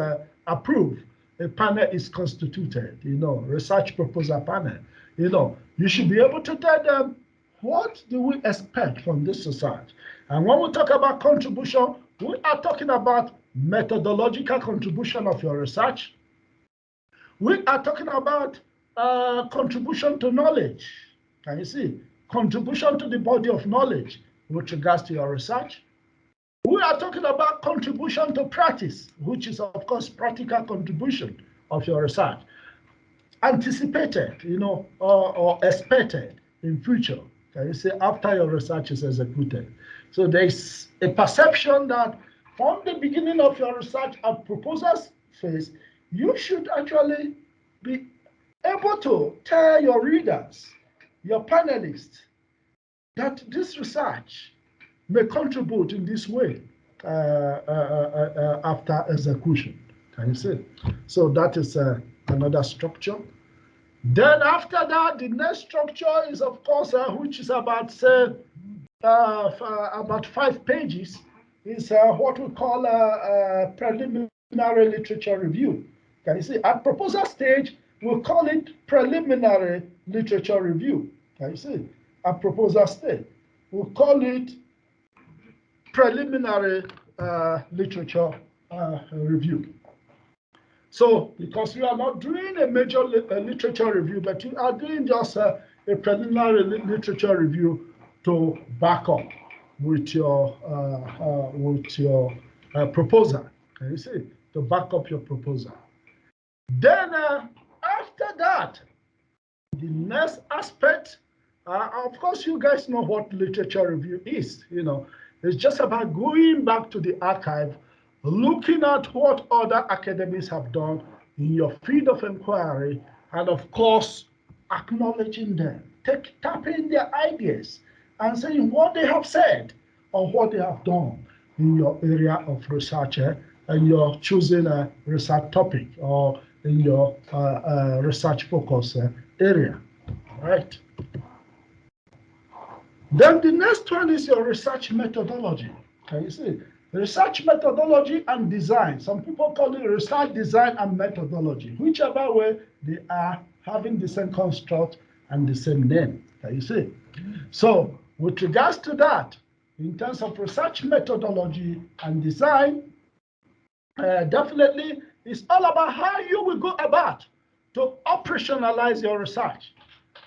approved, a panel is constituted, you know, research proposal panel. You know, you should be able to tell them, what do we expect from this research? And when we talk about contribution, we are talking about methodological contribution of your research. We are talking about contribution to knowledge. Can you see? Contribution to the body of knowledge with regards to your research. We are talking about contribution to practice, which is, of course, practical contribution of your research. Anticipated, you know, or expected in future. Can you say after your research is executed? So there's a perception that from the beginning of your research at proposals phase, you should actually be able to tell your readers, your panelists, that this research may contribute in this way after execution. Can you see? So that is another structure. Then after that, the next structure is, of course, which is about, say, about 5 pages, is what we call preliminary literature review. Can you see? At proposal stage, we'll call it preliminary literature review. Can you see? At proposal stage, we'll call it preliminary literature review. So, because you are not doing a major literature review, but you are doing just a preliminary literature review to back up with your proposal. Can you see? To back up your proposal. Then after that, the next aspect, of course, you guys know what literature review is. You know, it's just about going back to the archive, looking at what other academics have done in your field of inquiry, and of course, acknowledging them, tapping their ideas, and saying what they have said or what they have done in your area of research, and your choosing a research topic, or in your research focus area, right? Then the next one is your research methodology. Can you see? Research methodology and design. Some people call it research design and methodology. Whichever way, they are having the same construct and the same name. Can you see? So with regards to that, in terms of research methodology and design, definitely it's all about how you will go about to operationalize your research.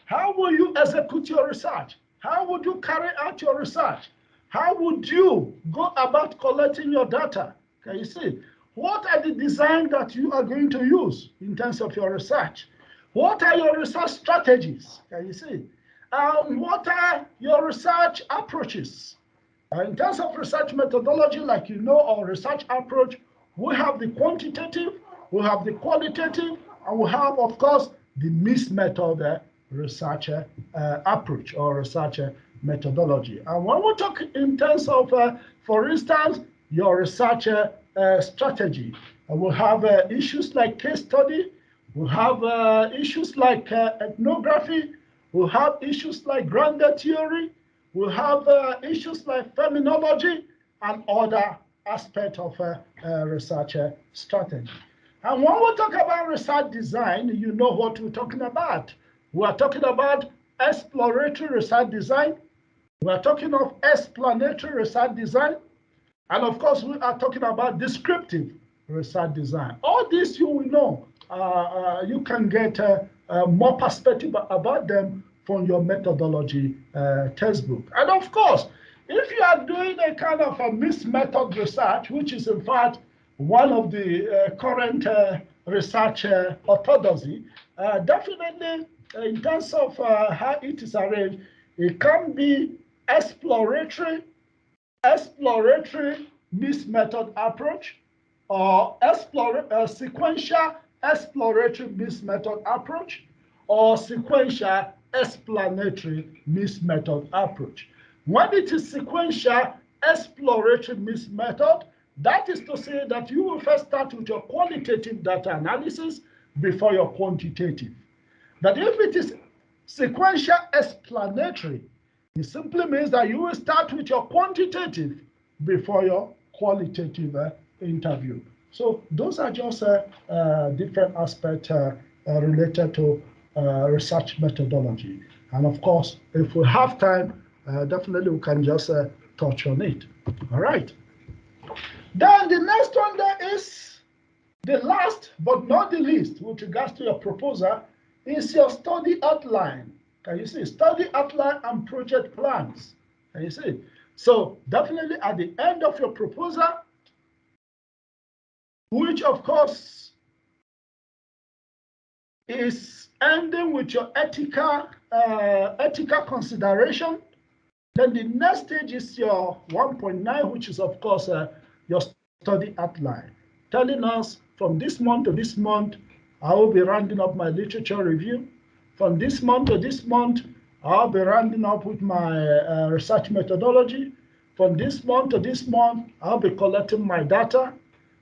How will you execute your research? How would you carry out your research? How would you go about collecting your data? Can you see? What are the designs that you are going to use in terms of your research? What are your research strategies? Can you see? What are your research approaches? In terms of research methodology, like you know, or research approach, we have the quantitative, we have the qualitative, and we have, of course, the mixed method research approach or research methodology. And when we talk in terms of, for instance, your research strategy, we'll have issues like case study, we'll have issues like ethnography, we'll have issues like grounded theory, we'll have issues like phenomenology and other aspects of research strategy. And when we talk about research design, you know what we're talking about. We are talking about exploratory research design. We are talking of explanatory research design. And of course, we are talking about descriptive research design. All these you will know. You can get more perspective about them from your methodology textbook. And of course, if you are doing a kind of a mixed method research, which is in fact one of the current research orthodoxy, definitely in terms of how it is arranged, it can be exploratory mixed method approach, or sequential exploratory mixed method approach, or sequential explanatory mixed method approach. When it is sequential exploratory mixed method, that is to say that you will first start with your qualitative data analysis before your quantitative. But if it is sequential explanatory, it simply means that you will start with your quantitative before your qualitative interview. So those are just different aspects related to research methodology. And of course, if we have time, definitely we can just touch on it. All right. Then the next one there is the last but not the least with regards to your proposal is your study outline. Can you see? Study outline and project plans. Can you see? So definitely at the end of your proposal, which of course is ending with your ethical consideration, then the next stage is your 1.9, which is of course your study outline, telling us from this month to this month, I will be rounding up my literature review. From this month to this month, I'll be rounding up with my research methodology. From this month to this month, I'll be collecting my data.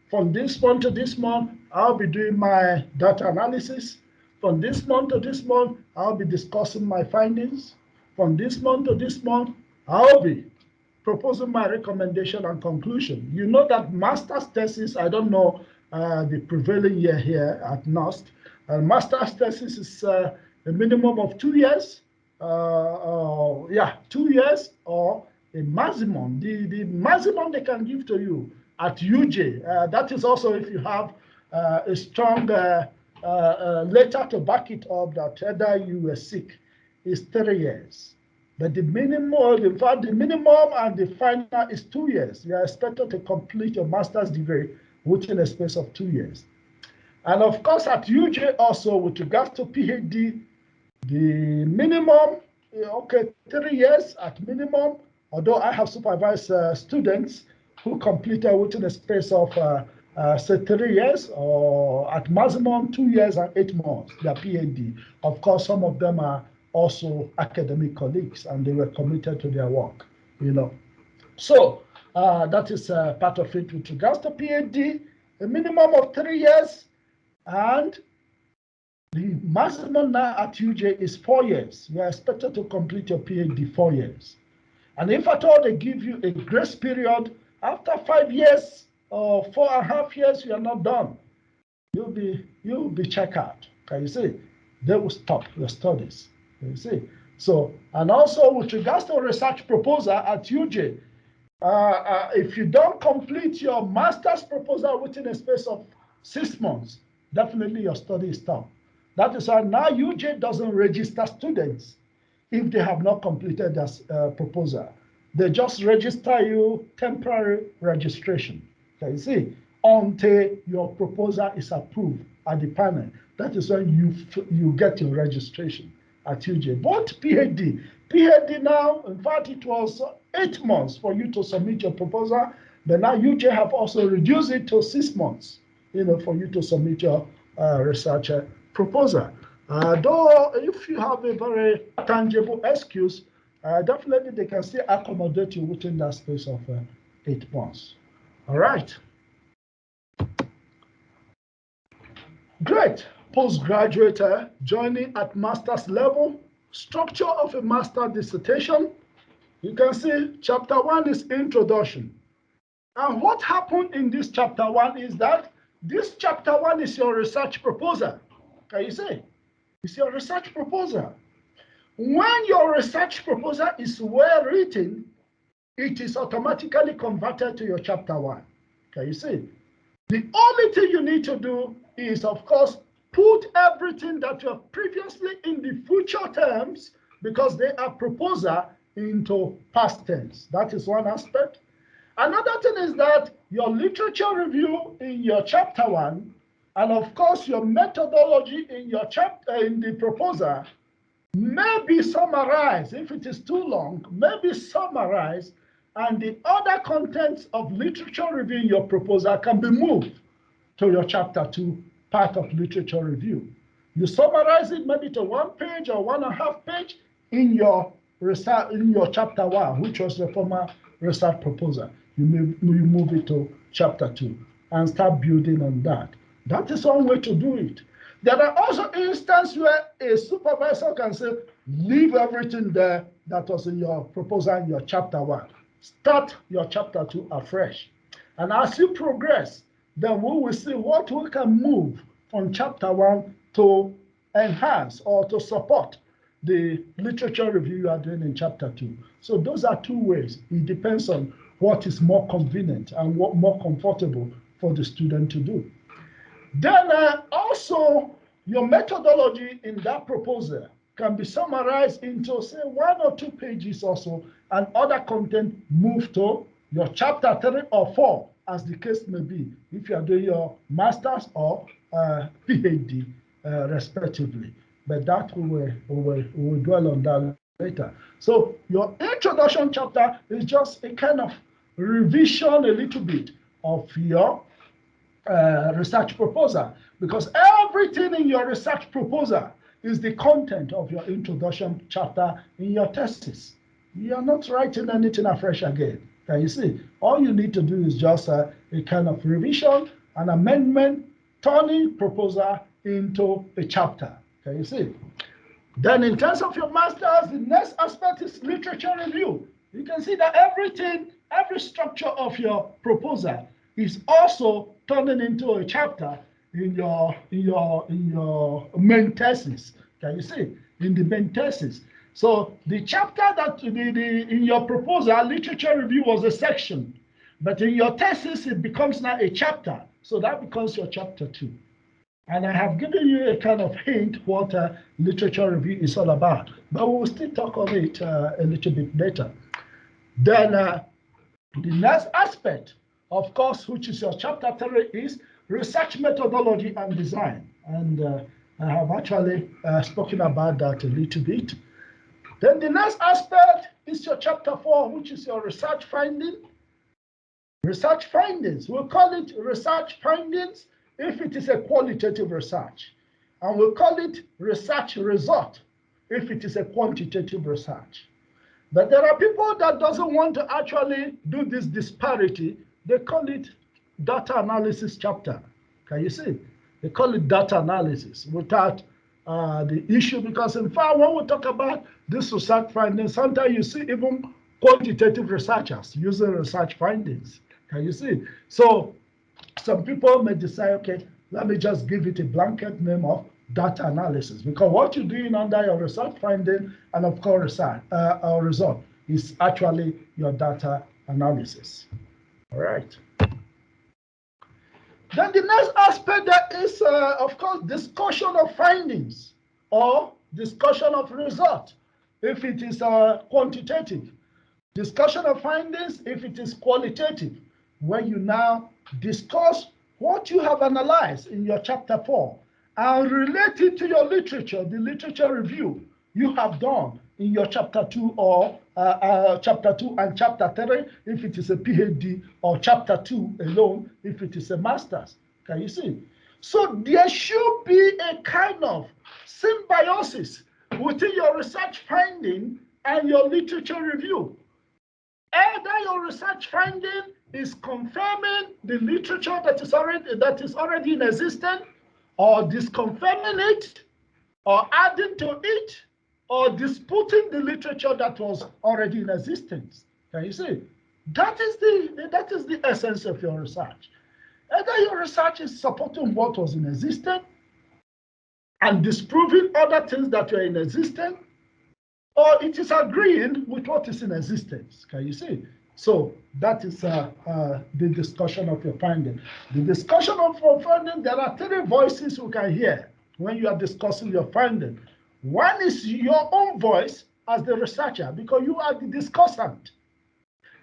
From this month to this month, I'll be doing my data analysis. From this month to this month, I'll be discussing my findings. From this month to this month, I'll be proposing my recommendation and conclusion. You know that master's thesis, I don't know the prevailing year here at NUST. Master's thesis is a minimum of 2 years. 2 years or a maximum. The maximum they can give to you at UJ, that is also if you have a strong letter to back it up that either you were sick, is 3 years. But the minimum, in fact, the minimum and the final is 2 years. You are expected to complete your master's degree within a space of 2 years. And of course, at UJ also, with regards to PhD, the minimum, 3 years at minimum, although I have supervised students who completed within a space of, say, 3 years, or at maximum 2 years and 8 months, their PhD. Of course, some of them are also academic colleagues, and they were committed to their work, you know. So that is part of it with regards to PhD, a minimum of 3 years, and the maximum now at UJ is 4 years. You are expected to complete your PhD 4 years. And if at all they give you a grace period, after 5 years or 4.5 years, you are not done, you'll be checked out. Can you see? They will stop your studies. You see? So, and also with regards to research proposal at UJ, if you don't complete your master's proposal within a space of 6 months, definitely your study is stopped. That is why now UJ doesn't register students if they have not completed their proposal. They just register you temporary registration. Can you see? Until your proposal is approved at the panel. That is when you get your registration at UJ. But PhD now, in fact, it was 8 months for you to submit your proposal, but now UJ have also reduced it to 6 months, for you to submit your research proposal. Though if you have a very tangible excuse, definitely they can still accommodate you within that space of 8 months. All right. Great. Postgraduate joining at master's level, structure of a master dissertation. You can see chapter 1 is introduction. And what happened in this chapter 1 is that this chapter 1 is your research proposal. Can you see? It's your research proposal. When your research proposal is well written, it is automatically converted to your chapter 1. Can you see? The only thing you need to do is, of course, put everything that you have previously in the future terms, because they are proposal, into past tense. That is one aspect. Another thing is that your literature review in your chapter 1, and of course your methodology in your in the proposal, may be summarized. If it is too long, may be summarized, and the other contents of literature review in your proposal can be moved to your chapter 2 part of literature review. You summarize it maybe to 1 page or 1.5 page in your research, in your chapter 1, which was the former research proposal. You move it to chapter 2 and start building on that. That is one way to do it. There are also instances where a supervisor can say, leave everything there that was in your proposal in your chapter 1. Start your chapter 2 afresh. And as you progress, then we will see what we can move from chapter 1 to enhance or to support the literature review you are doing in chapter 2. So those are two ways. It depends on what is more convenient and what more comfortable for the student to do. Then also your methodology in that proposal can be summarized into say 1 or 2 pages or so, and other content move to your chapter 3 or 4, as the case may be, if you are doing your master's or PhD respectively. But that we will dwell on that later. So your introduction chapter is just a kind of revision a little bit of your research proposal, because everything in your research proposal is the content of your introduction chapter in your thesis. You are not writing anything afresh again. Can you see? All you need to do is just a kind of revision, an amendment, turning proposal into a chapter. Can you see? Then in terms of your master's, the next aspect is literature review. You can see that everything, every structure of your proposal is also turning into a chapter in your main thesis. Can you see? In the main thesis. So the chapter that in your proposal, literature review was a section, but in your thesis it becomes now a chapter. So that becomes your chapter 2. And I have given you a kind of hint what literature review is all about, but we will still talk on it a little bit later. Then the next aspect, of course, which is your chapter 3, is research methodology and design. And I have actually spoken about that a little bit. Then the next aspect is your chapter 4, which is your research finding. Research findings, we'll call it research findings if it is a qualitative research. And we'll call it research result if it is a quantitative research. But there are people that doesn't want to actually do this disparity. They call it data analysis chapter. Can you see? They call it data analysis without the issue, because in fact, when we talk about this research findings, sometimes you see even quantitative researchers using research findings. Can you see? So some people may decide, okay, let me just give it a blanket name of data analysis, because what you're doing under your research finding and of course research result is actually your data analysis. All right. Then the next aspect that is, of course, discussion of findings or discussion of result if it is quantitative. Discussion of findings if it is qualitative, where you now discuss what you have analyzed in your chapter 4 and relate it to your literature, the literature review you have done in your chapter 2 or chapter 2 and chapter 3 if it is a PhD, or chapter 2 alone if it is a master's. Can you see? So there should be a kind of symbiosis within your research finding and your literature review. Either your research finding is confirming the literature that is already in existence, or disconfirming it, or adding to it, or disputing the literature that was already in existence. Can you see? That is the essence of your research. Either your research is supporting what was in existence and disproving other things that were in existence, or it is agreeing with what is in existence. Can you see? So that is the discussion of your finding. The discussion of your finding, there are 3 voices you can hear when you are discussing your finding. One is your own voice as the researcher, because you are the discussant.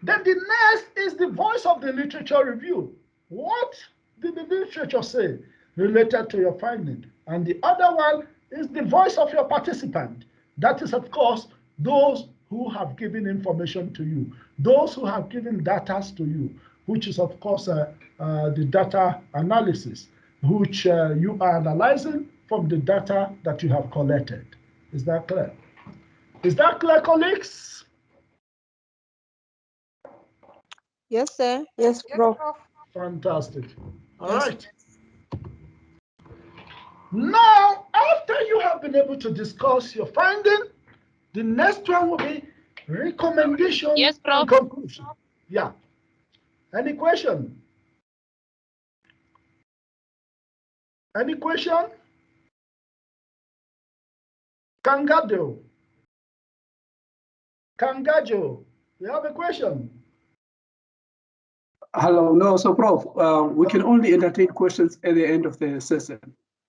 Then the next is the voice of the literature review. What did the literature say related to your finding? And the other one is the voice of your participant. That is, of course, those who have given information to you, those who have given data to you, which is, of course, the data analysis, which you are analyzing from the data that you have collected. Is that clear? Is that clear, colleagues? Yes, sir. Yes, Prof. Fantastic. All Yes. right. Now, after you have been able to discuss your finding, the next one will be recommendation Yes, and Prof. conclusion. Yeah. Any question? Any question? Kangajo, you have a question? Hello, no, so Prof, we can only entertain questions at the end of the session.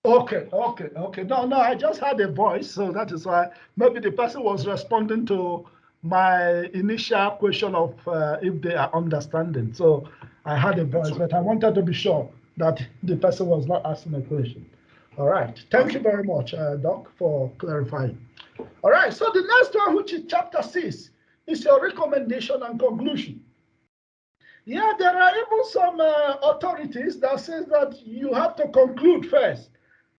Okay. No, I just had a voice, so that is why maybe the person was responding to my initial question of if they are understanding. So I had a voice, but I wanted to be sure that the person was not asking a question. All right. Thank you very much, Doc, for clarifying. All right. So the next one, which is chapter 6, is your recommendation and conclusion. Yeah, there are even some authorities that says that you have to conclude first.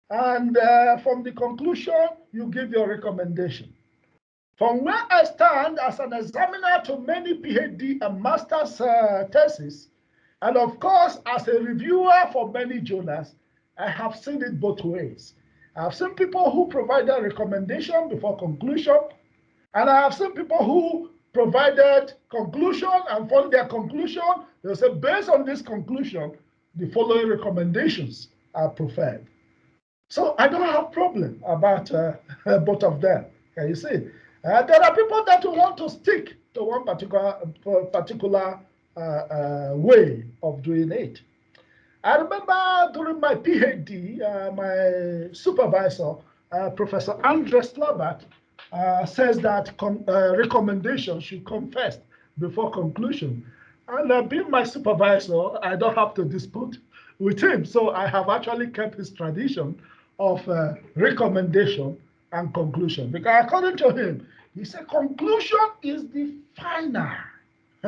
And from the conclusion, you give your recommendation. From where I stand as an examiner to many PhD and master's theses, and of course, as a reviewer for many journals, I have seen it both ways. I have seen people who provided recommendation before conclusion, and I have seen people who provided conclusion, and from their conclusion, they say, based on this conclusion, the following recommendations are preferred. So I don't have problem about both of them. Can you see? There are people that want to stick to one particular way of doing it. I remember during my PhD, my supervisor, Professor Andres Labert, says that recommendation should come first before conclusion. And being my supervisor, I don't have to dispute with him. So I have actually kept his tradition of recommendation and conclusion. Because according to him, he said conclusion is the final.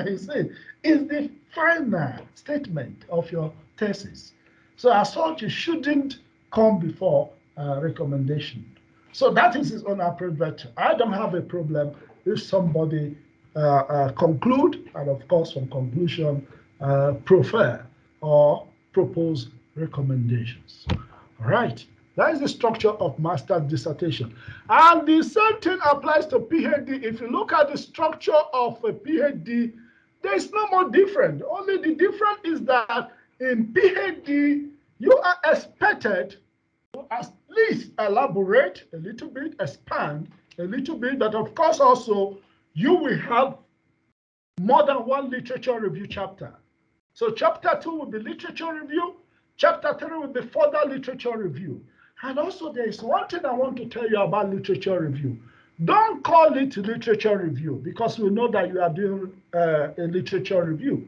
He said, is the final statement of your thesis. So as such, you shouldn't come before recommendation. So that is his own approach, but I don't have a problem if somebody conclude, and of course from conclusion, prefer or propose recommendations. All right, that is the structure of master's dissertation. And the same thing applies to PhD. If you look at the structure of a PhD, there is no more different. Only the difference is that in PhD, you are expected to at least elaborate a little bit, expand a little bit, but of course also you will have more than one literature review chapter. So chapter 2 will be literature review, chapter 3 will be further literature review. And also there is one thing I want to tell you about literature review. Don't call it literature review because we know that you are doing a literature review.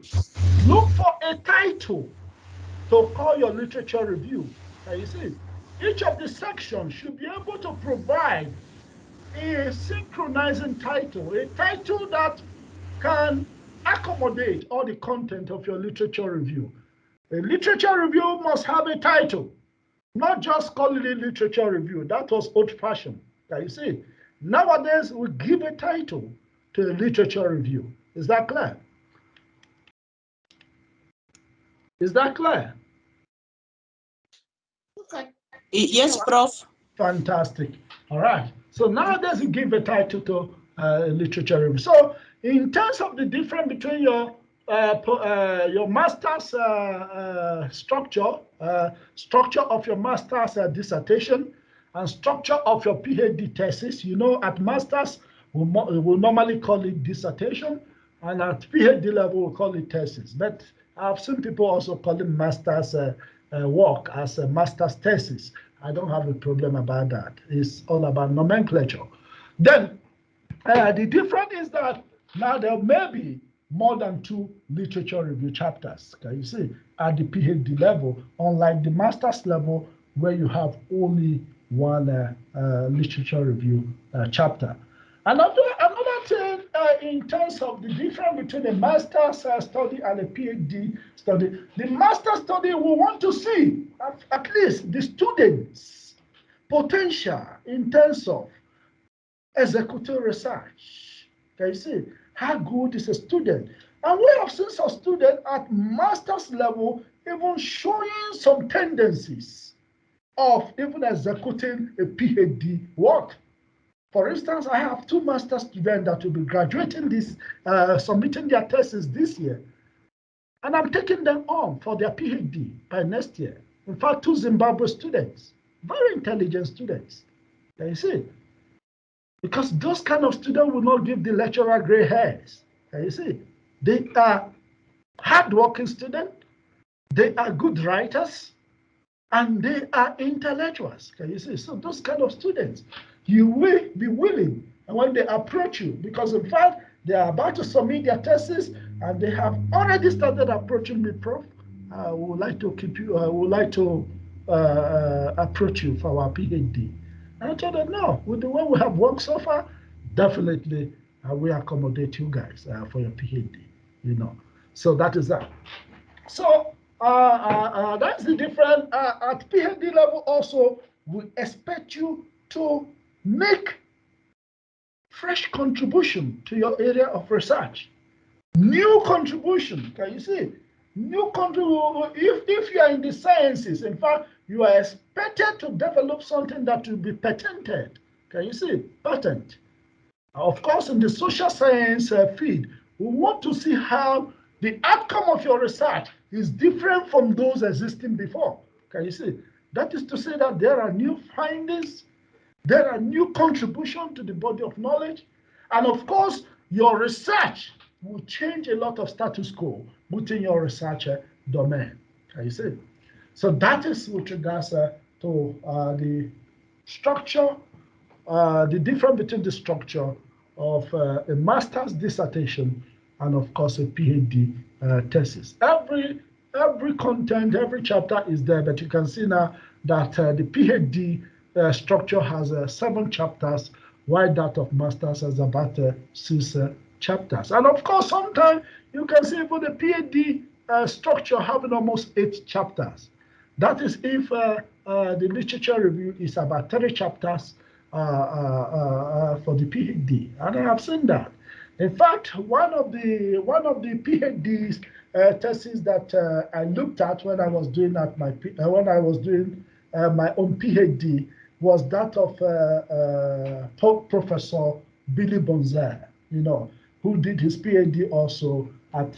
Look for a title to call your literature review. You see, each of the sections should be able to provide a synchronizing title, a title that can accommodate all the content of your literature review. A literature review must have a title, not just call it a literature review. That was old-fashioned. You see, nowadays we give a title to a literature review. Is that clear? Is that clear? Yes, Prof. Fantastic. All right. So nowadays you give a title to literature review. So in terms of the difference between your master's structure of your master's dissertation and structure of your PhD thesis, you know, at master's we'll normally call it dissertation, and at PhD level we'll call it thesis. But I've seen people also calling master's work as a master's thesis. I don't have a problem about that. It's all about nomenclature. Then the difference is that now there may be more than 2 literature review chapters. Can you see at the PhD level, unlike the master's level where you have only one literature review chapter. Another thing in terms of the difference between a master's study and a PhD study, the master's study we want to see at least the students' potential in terms of executive research. Can you see how good is a student? And we have seen some students at master's level even showing some tendencies of even executing a PhD work. For instance, I have 2 master's students that will be graduating this, submitting their thesis this year. And I'm taking them on for their PhD by next year. In fact, 2 Zimbabwe students, very intelligent students. Can you see? Because those kind of students will not give the lecturer gray hairs. Can you see? They are hardworking students, they are good writers, and they are intellectuals. Can you see? So those kind of students, you will be willing, and when they approach you, because in fact, they are about to submit their thesis, and they have already started approaching me, Prof. I would like to keep you, I would like to approach you for our PhD. And I told them, no, with the way we have worked so far, definitely we accommodate you guys for your PhD, you know. So that is that. So that's the difference. At PhD level also, we expect you to make fresh contribution to your area of research. New contribution, can you see? New contribution, if you are in the sciences, in fact, you are expected to develop something that will be patented. Can you see? Patent. Of course, in the social science field, we want to see how the outcome of your research is different from those existing before. Can you see? That is to say that there are new findings, there are new contributions to the body of knowledge, and of course, your research will change a lot of status quo within your research domain. Can you see? So that is with regards to the structure, the difference between the structure of a master's dissertation and, of course, a PhD thesis. Every content, every chapter is there, but you can see now that the PhD structure has 7 chapters, while that of master's has about 6 chapters. And of course, sometimes you can see for the PhD structure having almost 8 chapters. That is if the literature review is about 30 chapters for the PhD, and I have seen that. In fact, one of the PhD theses that I looked at when I was doing my own PhD was that of Professor Billy Bonzer, you know, who did his PhD also at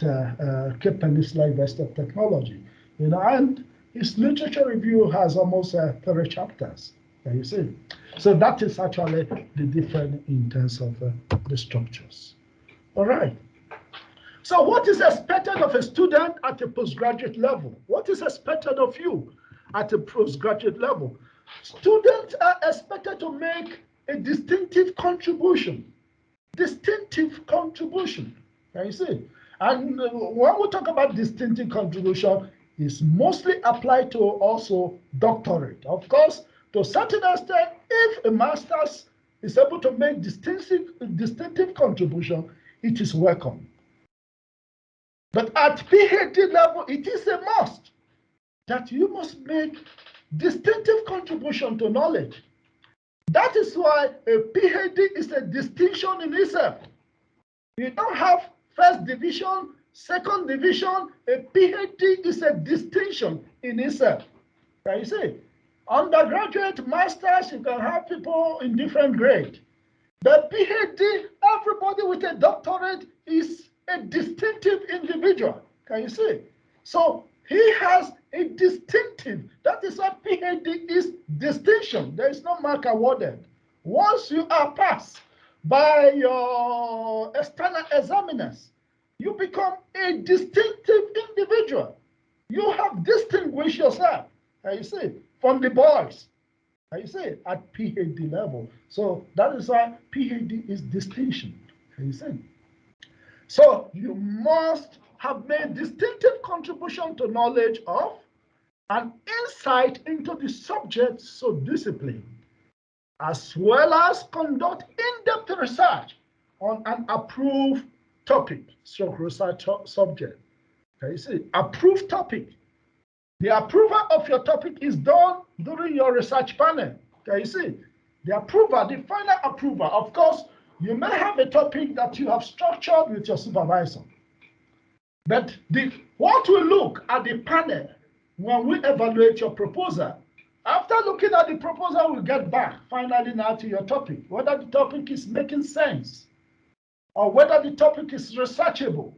Cape Peninsula University of Technology, you know, and his literature review has almost 30 chapters. Can you see? So that is actually the difference in terms of the structures. All right. So what is expected of a student at a postgraduate level? What is expected of you at a postgraduate level? Students are expected to make a distinctive contribution. Distinctive contribution. Can you see? And when we talk about distinctive contribution, it's mostly applied to also doctorate. Of course, to a certain extent, if a master's is able to make distinctive contribution, it is welcome. But at PhD level, it is a must that you must make distinctive contribution to knowledge. That is why a PhD is a distinction in itself. You don't have first division, second division. A PhD is a distinction in itself. Can you see? Undergraduate, masters, you can have people in different grades. The PhD, everybody with a doctorate is a distinctive individual. Can you see? So he has a distinctive, that is why PhD is distinction. There is no mark awarded. Once you are passed by your external examiners, you become a distinctive individual. You have distinguished yourself, you see, from the boys, you see, at PhD level. So that is why PhD is distinction, you see. So you must have made distinctive contribution to knowledge of and insight into the subject so discipline, as well as conduct in-depth research on an approved topic, so research subject. Can you see? Approved topic. The approval of your topic is done during your research panel. Can you see? The approval, the final approval. Of course, you may have a topic that you have structured with your supervisor. But what we look at the panel when we evaluate your proposal, after looking at the proposal, we get back finally now to your topic, whether the topic is making sense, or whether the topic is researchable,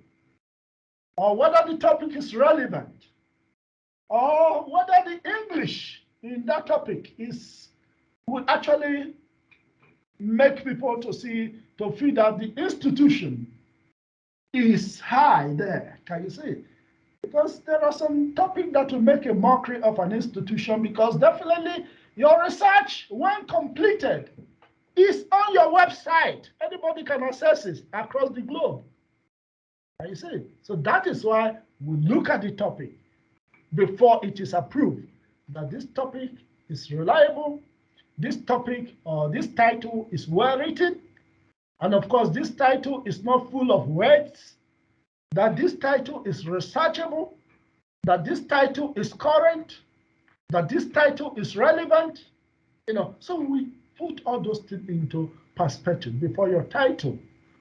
or whether the topic is relevant, or whether the English in that topic would actually make people to feel that the institution is high there. Can you see? Because there are some topics that will make a mockery of an institution, because definitely your research, when completed, is on your website. Anybody can access it across the globe. Can you see? So that is why we look at the topic before it is approved, that this topic is reliable, this topic or this title is well written, and of course this title is not full of words, that this title is researchable, that this title is current, that this title is relevant, so we put all those things into perspective before your title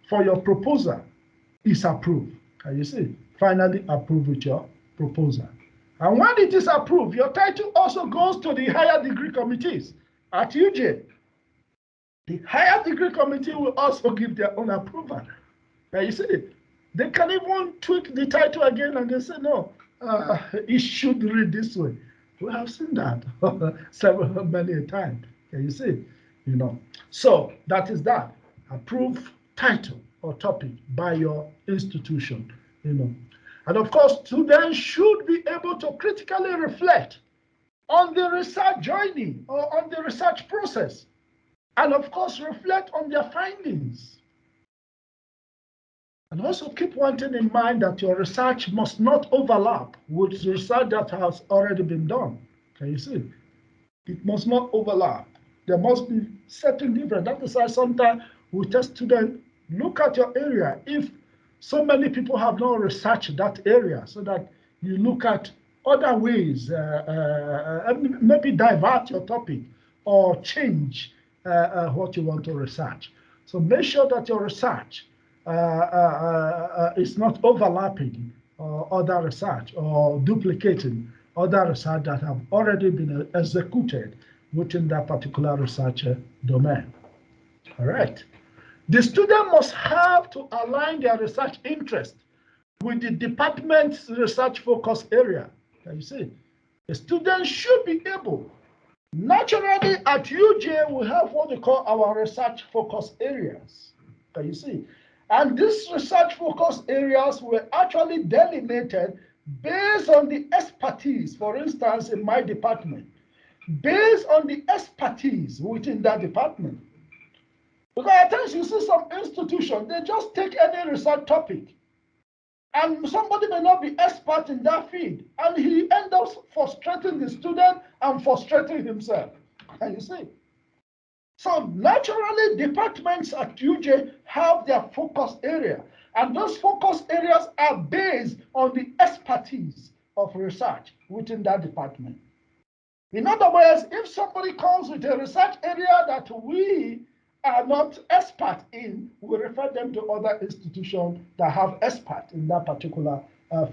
for your proposal is approved. Can you see? Finally approve with your proposal. And when it is approved, your title also goes to the higher degree committees at UJ. The higher degree committee will also give their own approval. Can you see? They can even tweak the title again and they say, no, it should read this way. We have seen that many times. Can you see? So that is that. Approved title or topic by your institution. And of course, students should be able to critically reflect on the research journey or on the research process, and of course, reflect on their findings. And also keep one thing in mind, that your research must not overlap with research that has already been done. Can you see? It must not overlap. There must be certain difference. That is why sometimes we tell students, look at your area. If so many people have not researched that area, so that you look at other ways, maybe divert your topic or change what you want to research. So make sure that your research is not overlapping other research or duplicating other research that have already been executed within that particular research domain. All right. The student must have to align their research interest with the department's research focus area. Can you see? The student should be able. Naturally, at UJ, we have what we call our research focus areas. Can you see? And these research focus areas were actually delineated based on the expertise, for instance, in my department, based on the expertise within that department. Because at times you see some institutions, they just take any research topic, and somebody may not be expert in that field, and he ends up frustrating the student and frustrating himself. Can you see? So naturally, departments at UJ have their focus area, and those focus areas are based on the expertise of research within that department. In other words, if somebody comes with a research area that we are not expert in, we refer them to other institutions that have expert in that particular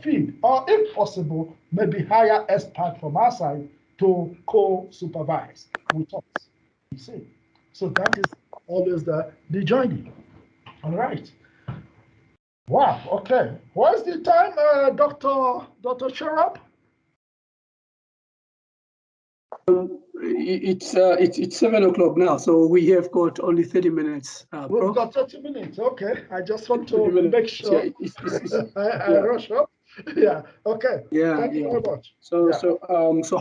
field, or if possible, maybe hire expert from our side to co-supervise with us. You see, so that is always the journey. All right. Wow. Okay. What's the time, Dr. Sharap? It's 7 o'clock now, so we have got only 30 minutes. We've got 30 minutes. Okay, I just want to make sure I rush up. Yeah. Okay. Yeah. Thank you very much. So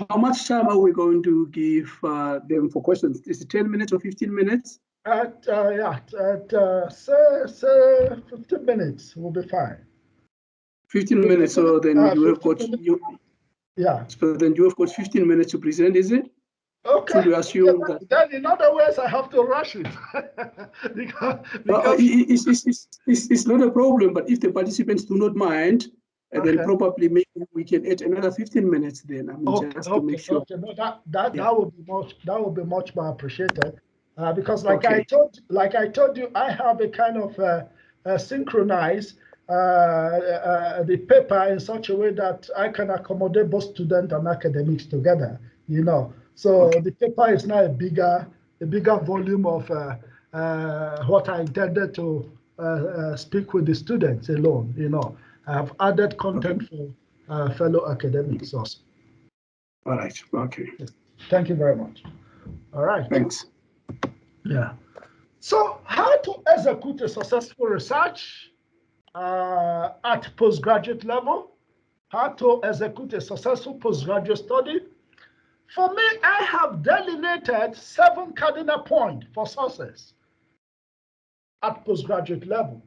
how much time are we going to give them for questions? Is it 10 minutes or 15 minutes? Say 15 minutes will be fine. 15 minutes. So then you have got Yeah. So then you have got 15 minutes to present, is it? Okay. Should we assume that? Then in other words, I have to rush it because it's not a problem. But if the participants do not mind, then probably maybe we can add another 15 minutes. Then just to make sure. Okay. No, that would be much more appreciated because, like I told you, I have a kind of synchronize the paper in such a way that I can accommodate both students and academics together. So the paper is now a bigger volume of what I intended to speak with the students alone. I have added content for fellow academics also. All right. Okay. Thank you very much. All right. Thanks. Yeah. So how to execute a successful research at postgraduate level? How to execute a successful postgraduate study? For me, I have delineated 7 cardinal points for success at postgraduate level.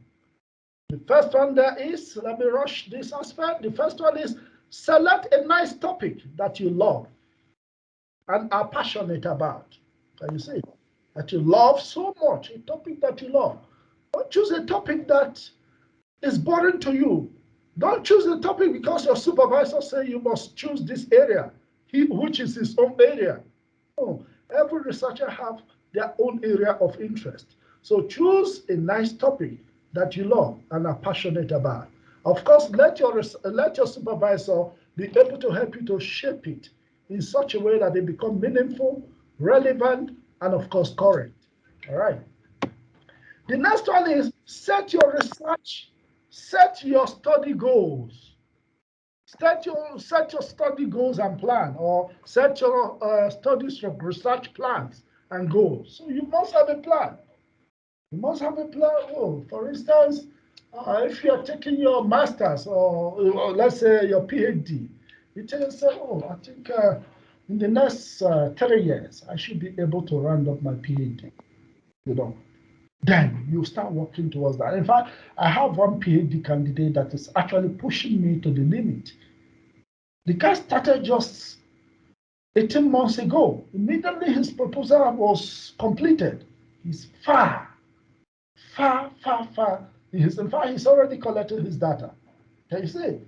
The first one there is, let me rush this aspect. The first one is select a nice topic that you love and are passionate about. Can you see? That you love so much, a topic that you love. Don't choose a topic that is boring to you. Don't choose a topic because your supervisor says you must choose this area, which is his own area. No, every researcher have their own area of interest. So choose a nice topic that you love and are passionate about. Of course, let your supervisor be able to help you to shape it in such a way that they become meaningful, relevant, and of course, correct. All right. The next one is set your study goals. Set your study goals and plan, or set your research plans and goals. So you must have a plan. You must have a plan. Oh, for instance, if you are taking your master's or let's say your PhD, you tell yourself, oh, I think in the next 3 years, I should be able to round up my PhD. You know, then you start working towards that. In fact, I have one PhD candidate that is actually pushing me to the limit. The guy started just 18 months ago. Immediately his proposal was completed. He's far. In fact, he's already collected his data. Can you see?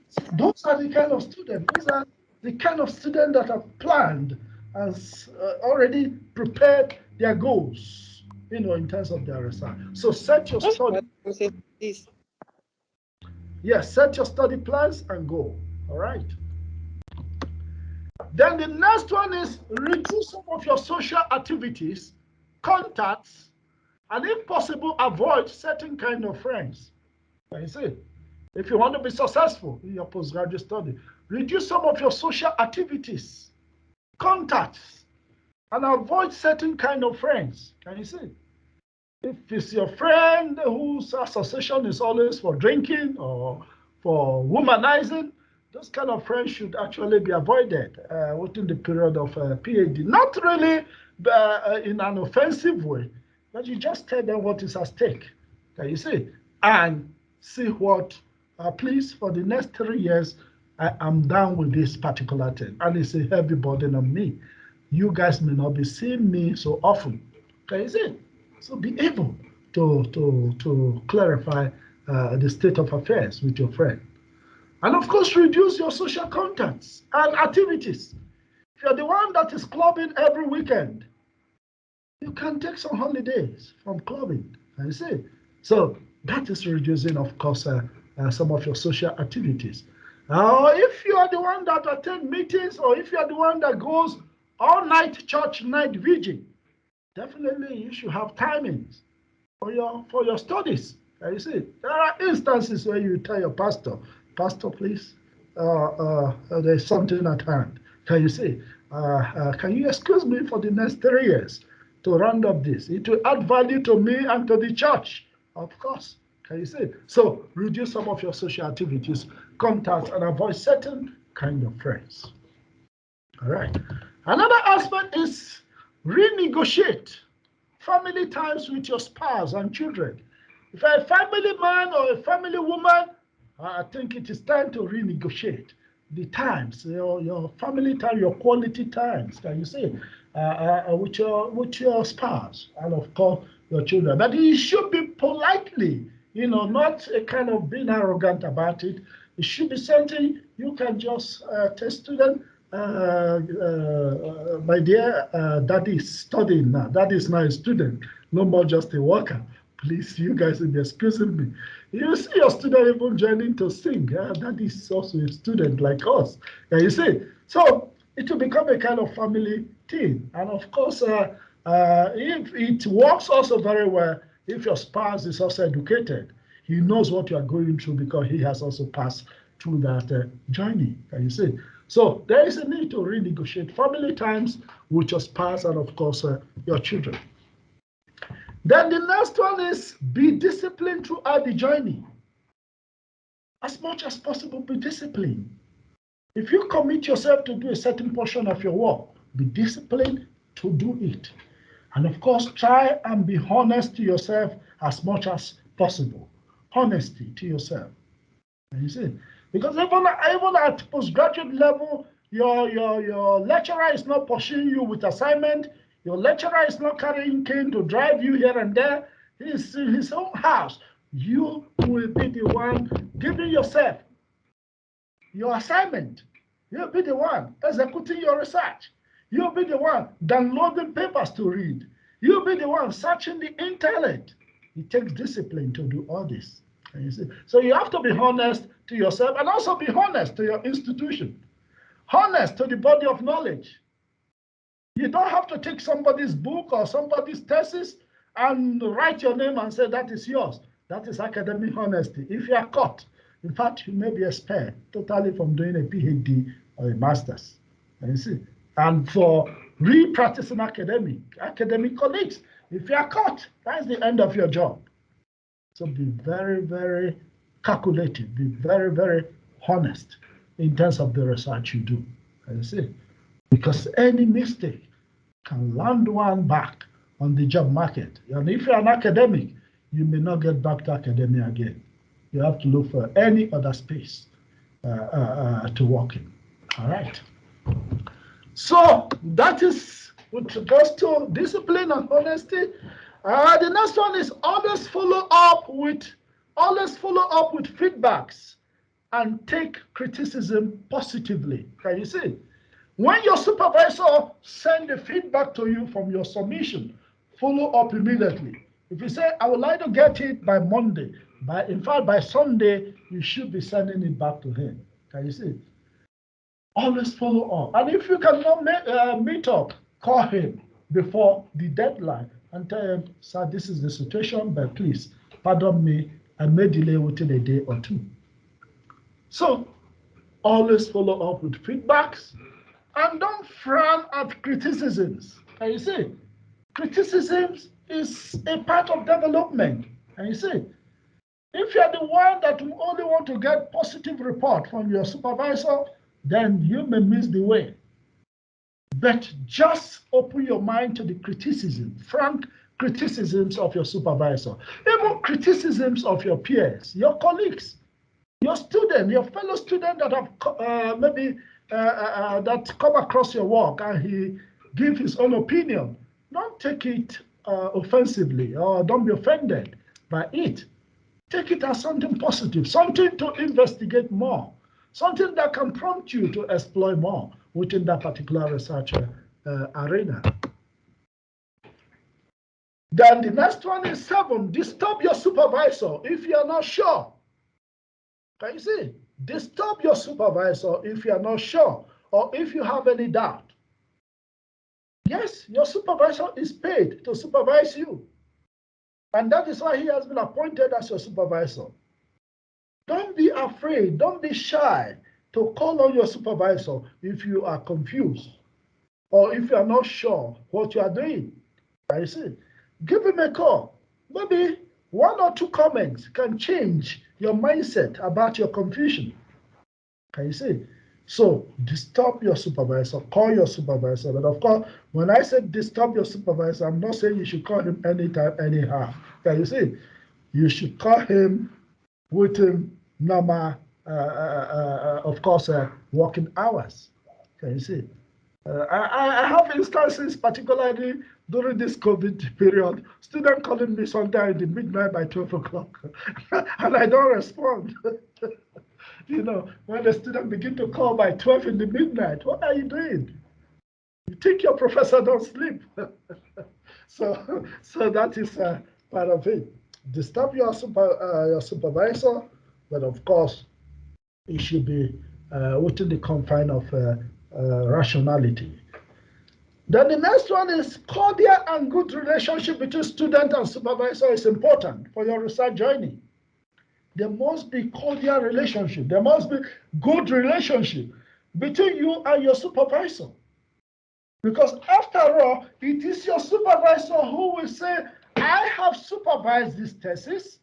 So those are the kind of students. Those are the kind of students that have planned and already prepared their goals, in terms of their research. So set your study. Yes, set your study plans and go. All right. Then the next one is reduce some of your social activities, contacts, and if possible, avoid certain kind of friends. Can you see? If you want to be successful in your postgraduate study, reduce some of your social activities, contacts, and avoid certain kind of friends. Can you see? If it's your friend whose association is always for drinking or for womanizing, those kind of friends should actually be avoided within the period of PhD. Not really in an offensive way, but you just tell them what is at stake. Can you see? And see what, please, for the next 3 years, I am done with this particular thing. And it's a heavy burden on me. You guys may not be seeing me so often. Can you see? So be able to clarify the state of affairs with your friend. And of course, reduce your social contacts and activities. If you're the one that is clubbing every weekend, you can take some holidays from clubbing, I see. So that is reducing, of course, some of your social activities. If you are the one that attend meetings, or if you are the one that goes all night church, night vigil, definitely you should have timings for your studies. You see, there are instances where you tell your pastor, please, there's something at hand. Can you see? Can you excuse me for the next 3 years to round up this? It will add value to me and to the church, of course. Can you see? So reduce some of your social activities, contacts, and avoid certain kind of friends. All right. Another aspect is renegotiate family times with your spouse and children. If you're a family man or a family woman, I think it is time to renegotiate the times, your family time, your quality times, can you see, with your spouse and of course your children. But it should be politely, not a kind of being arrogant about it. It should be something you can just tell student, my dear, daddy is studying now. Daddy is now a student, no more just a worker. Please, you guys will be excusing me. You see your student even joining to sing. Daddy is also a student like us. You see, so it will become a kind of family thing. And of course, if it works also very well, if your spouse is also educated, he knows what you are going through because he has also passed through that journey. Can you see? So there is a need to renegotiate family times with your spouse and, of course, your children. Then the next one is be disciplined throughout the journey. As much as possible, be disciplined. If you commit yourself to do a certain portion of your work, be disciplined to do it. And of course, try and be honest to yourself as much as possible. Honesty to yourself. You see, because even at postgraduate level, your lecturer is not pursuing you with assignment. Your lecturer is not carrying cane to drive you here and there. He's in his own house. You will be the one giving yourself your assignment. You'll be the one executing your research. You'll be the one downloading papers to read. You'll be the one searching the internet. It takes discipline to do all this. You see? So you have to be honest to yourself and also be honest to your institution. Honest to the body of knowledge. You don't have to take somebody's book or somebody's thesis and write your name and say that is yours. That is academic honesty. If you are caught, in fact, you may be expelled totally from doing a PhD or a master's. You see? And for re-practicing academic colleagues, if you are caught, that's the end of your job. So be very, very calculated, be very, very honest in terms of the research you do. You see? Because any mistake can land one back on the job market. And if you're an academic, you may not get back to academia again. You have to look for any other space to work in. All right. So that is with regards to discipline and honesty. The next one is always follow up with feedbacks and take criticism positively. Can you see? When your supervisor sends the feedback to you from your submission, follow up immediately. If you say, I would like to get it by Monday, in fact, by Sunday, you should be sending it back to him. Can you see? Always follow up. And if you cannot meet up, call him before the deadline and tell him, sir, this is the situation, but please, pardon me, I may delay within a day or two. So, always follow up with feedbacks and don't frown at criticisms. Can you see? Criticisms is a part of development. Can you see? If you're the one that only want to get positive report from your supervisor, then you may miss the way. But just open your mind to the criticism, frank criticisms of your supervisor, even criticisms of your peers, your colleagues, your student, your fellow student that have that come across your work and he give his own opinion. Don't take it offensively or don't be offended by it. Take it as something positive, something to investigate more, something that can prompt you to explore more within that particular research arena. Then the next one is 7, disturb your supervisor if you are not sure. Can you see? Disturb your supervisor if you are not sure or if you have any doubt. Yes, your supervisor is paid to supervise you. And that is why he has been appointed as your supervisor. Don't be afraid, don't be shy to call on your supervisor if you are confused or if you are not sure what you are doing. I see. Give him a call. Maybe 1 or 2 comments can change your mindset about your confusion. Can you see? So disturb your supervisor, call your supervisor. But of course, when I say disturb your supervisor, I'm not saying you should call him anytime, anyhow. Can you see? You should call him within normal, of course, working hours. Can you see? I have instances, particularly during this COVID period, students calling me sometime in the midnight by 12 o'clock, and I don't respond. You know, when the student begin to call by 12 in the midnight, what are you doing? You think your professor don't sleep. So that is part of it. Disturb your supervisor, but of course, it should be within the confine of rationality. Then the next one is cordial and good relationship between student and supervisor is important for your research journey. There must be cordial relationship. There must be good relationship. between you and your supervisor. Because after all, it is your supervisor who will say, I have supervised this thesis,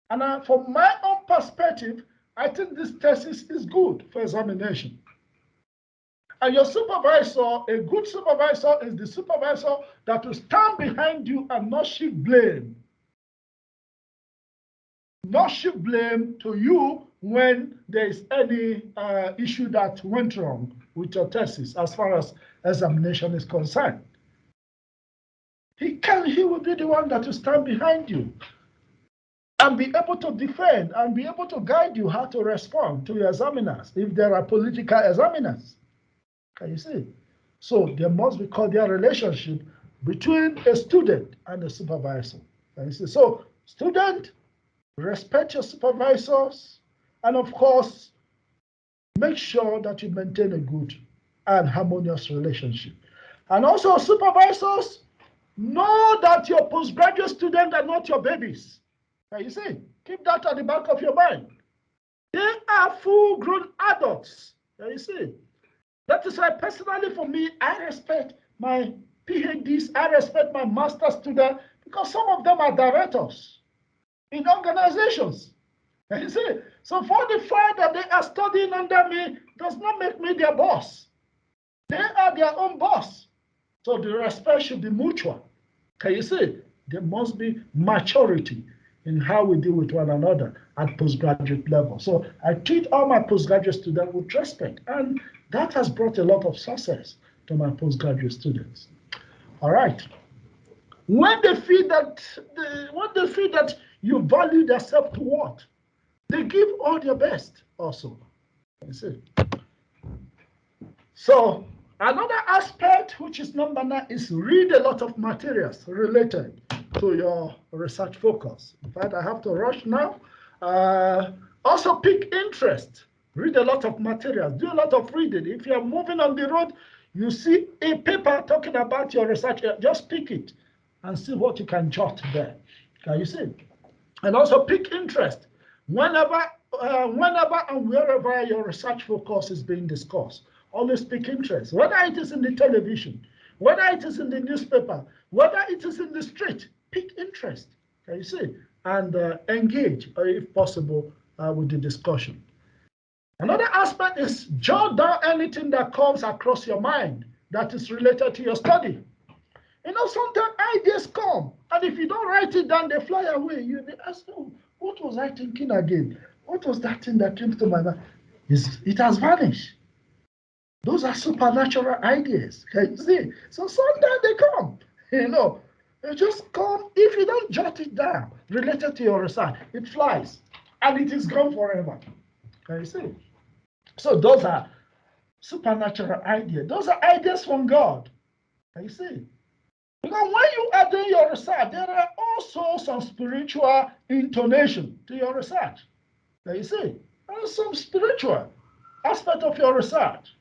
and from my own perspective, I think this thesis is good for examination. And your supervisor, a good supervisor, is the supervisor that will stand behind you and not shift blame. Not shift blame to you when there is any issue that went wrong with your thesis as far as examination is concerned. He will be the one that will stand behind you and be able to defend and be able to guide you how to respond to your examiners if there are political examiners. Can you see? So there must be cordial relationship between a student and a supervisor. Can you see? So student, respect your supervisors, and of course, make sure that you maintain a good and harmonious relationship. And also supervisors, know that your postgraduate students are not your babies. Can you see? Keep that at the back of your mind. They are full-grown adults. Can you see? That is why personally for me, I respect my PhDs, I respect my master's students, because some of them are directors in organizations. Can you see? So for the fact that they are studying under me does not make me their boss. They are their own boss. So the respect should be mutual. Can you see? There must be maturity in how we deal with one another at postgraduate level. So I treat all my postgraduate students with respect, and that has brought a lot of success to my postgraduate students. All right. When they feel that you value their self-worth, they give all their best also. You see. So another aspect, which is number 9, is read a lot of materials related to your research focus. In fact, I have to rush now. Also pick interest. Read a lot of materials. Do a lot of reading. If you're moving on the road, you see a paper talking about your research, just pick it and see what you can jot there. Can you see? And also pick interest. Whenever and wherever your research focus is being discussed, always pick interest. Whether it is in the television, whether it is in the newspaper, whether it is in the street, pick interest. Can you see? And engage, if possible, with the discussion. Another aspect is jot down anything that comes across your mind that is related to your study. You know, sometimes ideas come, and if you don't write it down, they fly away. You'll be asking, oh, what was I thinking again? What was that thing that came to my mind? It has vanished. Those are supernatural ideas. Can you see? So sometimes they come, you know. They just come. If you don't jot it down related to your research, it flies, and it is gone forever. Can you see? So those are supernatural ideas. Those are ideas from God. Can you see? Because when you are doing your research, there are also some spiritual intonation to your research. Can you see? There's some spiritual aspect of your research.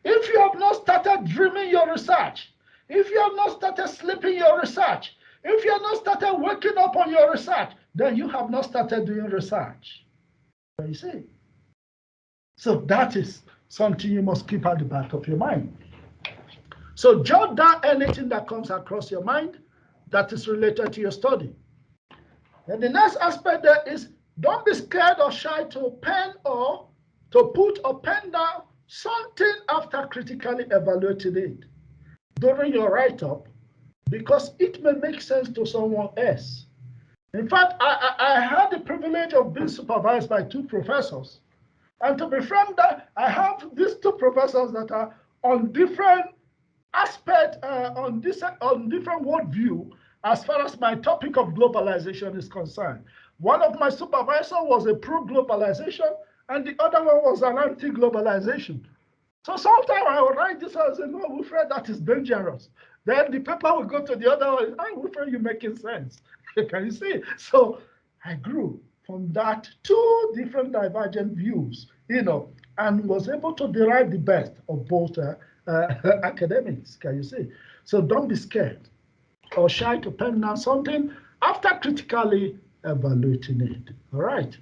If you have not started dreaming your research, if you have not started sleeping your research, if you have not started waking up on your research, then you have not started doing research. Can you see? So that is something you must keep at the back of your mind. So jot down anything that comes across your mind that is related to your study. And the next aspect there is, don't be scared or shy to pen or to put or pen down something after critically evaluating it during your write-up, because it may make sense to someone else. In fact, I had the privilege of being supervised by 2 professors. And to be frank, I have these 2 professors that are on different aspects, on different worldview as far as my topic of globalization is concerned. One of my supervisors was a pro-globalization, and the other one was an anti-globalization. So sometimes I will write this and say, no, Wilfred, that is dangerous. Then the paper will go to the other one. Oh, Wilfred, you're making sense. Can you see? So I grew from that 2 different divergent views, you know, and was able to derive the best of both academics. Can you see? So don't be scared or shy to pen down something after critically evaluating it. All right.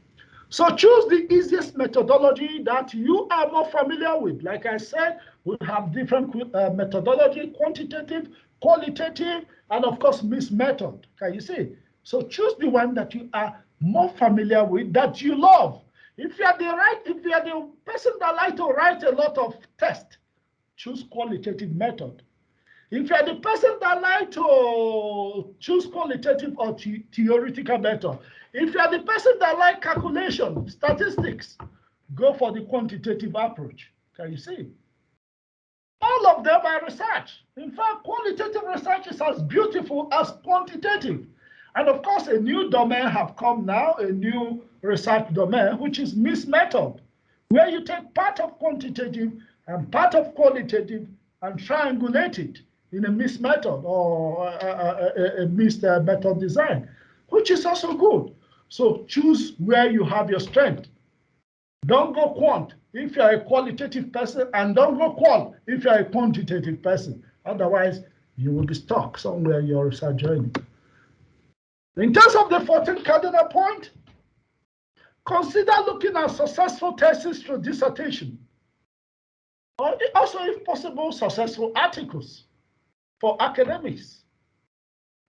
So choose the easiest methodology that you are more familiar with. Like I said, we have different methodology, quantitative, qualitative, and of course, mixed method. Can you see? So choose the one that you are more familiar with, that you love. If you are the person that like to write a lot of tests, choose qualitative method. If you're the person that like to choose qualitative or theoretical method, if you're the person that like calculation, statistics, go for the quantitative approach. Can you see? All of them are research. In fact, qualitative research is as beautiful as quantitative. And of course, a new domain have come now, a new research domain, which is mixed method, where you take part of quantitative and part of qualitative and triangulate it in a mixed method or a mixed method design, which is also good. So choose where you have your strength. Don't go quant if you're a qualitative person, and don't go quant if you're a quantitative person. Otherwise, you will be stuck somewhere in your research journey. In terms of the 14th cardinal point, consider looking at successful thesis through dissertation, or also, if possible, successful articles for academics,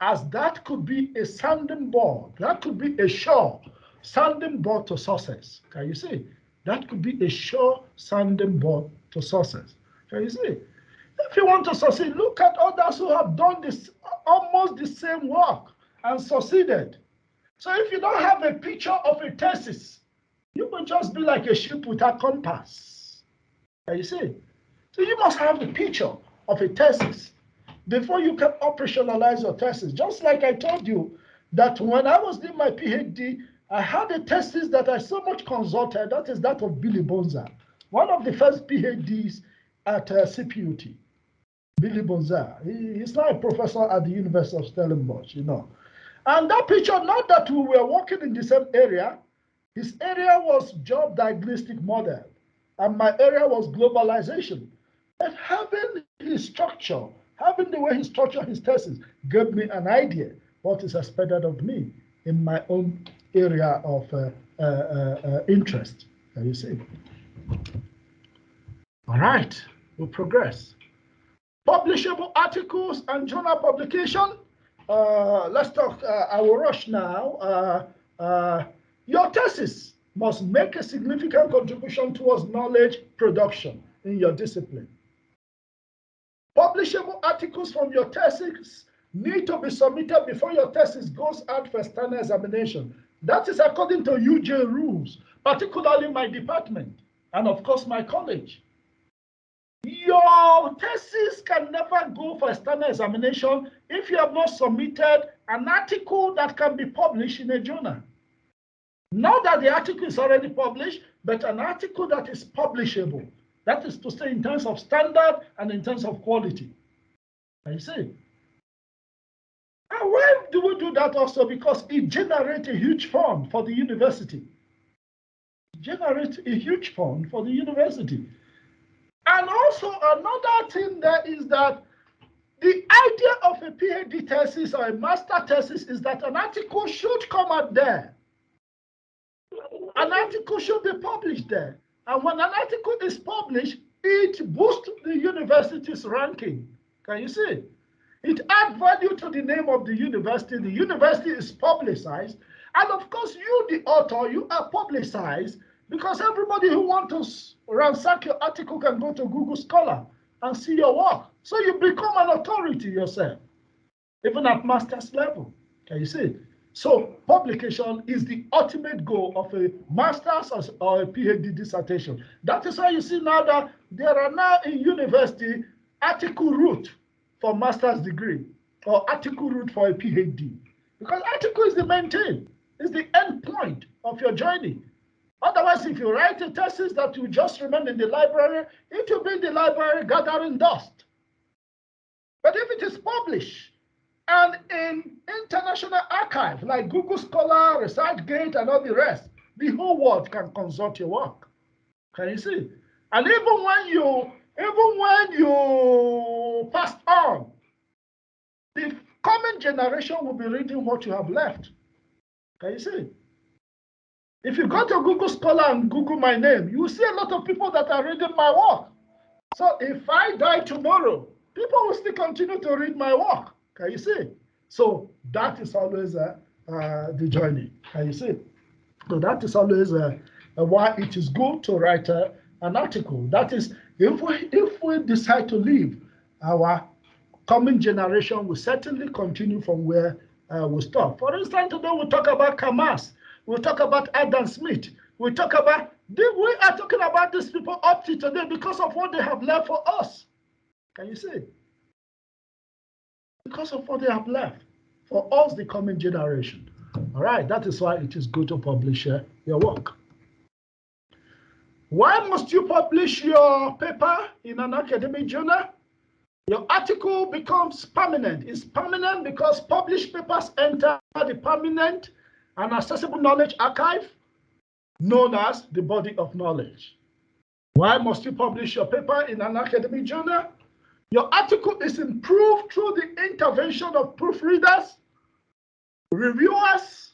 as that could be a sounding board. That could be a sure sounding board to success. Can you see? That could be a sure sounding board to success. Can you see? If you want to succeed, look at others who have done this almost the same work and succeeded. So if you don't have a picture of a thesis, you will just be like a ship without compass. Can you see? So you must have a picture of a thesis before you can operationalize your thesis. Just like I told you that when I was doing my PhD, I had a thesis that I so much consulted, that is that of Billy Bonza, one of the first PhDs at CPUT. Billy Bonza, he's now a professor at the University of Stellenbosch, you know. And that picture, not that we were working in the same area, his area was job diagnostic model, and my area was globalization. And having his structure, having the way he structured his thesis, gave me an idea what is expected of me in my own area of interest. Can you see? All right, we'll progress. Publishable articles and journal publication. Let's talk, I will rush now. Your thesis must make a significant contribution towards knowledge production in your discipline. Publishable articles from your thesis need to be submitted before your thesis goes out for external examination. That is according to UJ rules, particularly my department, and of course my college. Your thesis can never go for external examination if you have not submitted an article that can be published in a journal. Not that the article is already published, but an article that is publishable. That is to say, in terms of standard and in terms of quality. I see. And why do we do that also? Because it generates a huge fund for the university. It generates a huge fund for the university. And also another thing there is that the idea of a PhD thesis or a master thesis is that an article should come out there. An article should be published there. And when an article is published, it boosts the university's ranking. Can you see? It adds value to the name of the university. The university is publicized. And of course, you, the author, you are publicized because everybody who wants to ransack your article can go to Google Scholar and see your work. So you become an authority yourself, even at master's level. Can you see? So publication is the ultimate goal of a master's or a PhD dissertation. That is why you see now that there are now in university article route for master's degree or article route for a PhD. Because article is the main thing, it's the end point of your journey. Otherwise, if you write a thesis that will just remain in the library, it will be in the library gathering dust. But if it is published, and in international archive like Google Scholar, ResearchGate, and all the rest, the whole world can consult your work. Can you see? And even when you pass on, the coming generation will be reading what you have left. Can you see? If you go to Google Scholar and Google my name, you will see a lot of people that are reading my work. So if I die tomorrow, people will still continue to read my work. Can you see? So that is always the journey. Can you see? So that is always why it is good to write an article. That is, if we decide to leave, our coming generation will certainly continue from where we stop. For instance, today we'll talk about Kamas. We'll talk about Adam Smith. We'll talk about, we are talking about these people up to today because of what they have left for us. Can you see? Because of what they have left for us, the coming generation. All right, that is why it is good to publish your work. Why must you publish your paper in an academic journal? Your article becomes permanent. It's permanent because published papers enter the permanent and accessible knowledge archive known as the body of knowledge. Why must you publish your paper in an academic journal? Your article is improved through the intervention of proofreaders, reviewers,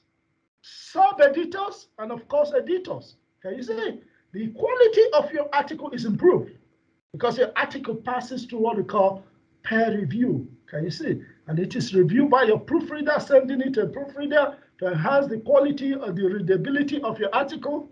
sub-editors, and of course, editors. Can you see? The quality of your article is improved because your article passes through what we call peer review. Can you see? And it is reviewed by your proofreader, sending it to a proofreader to enhance the quality or the readability of your article.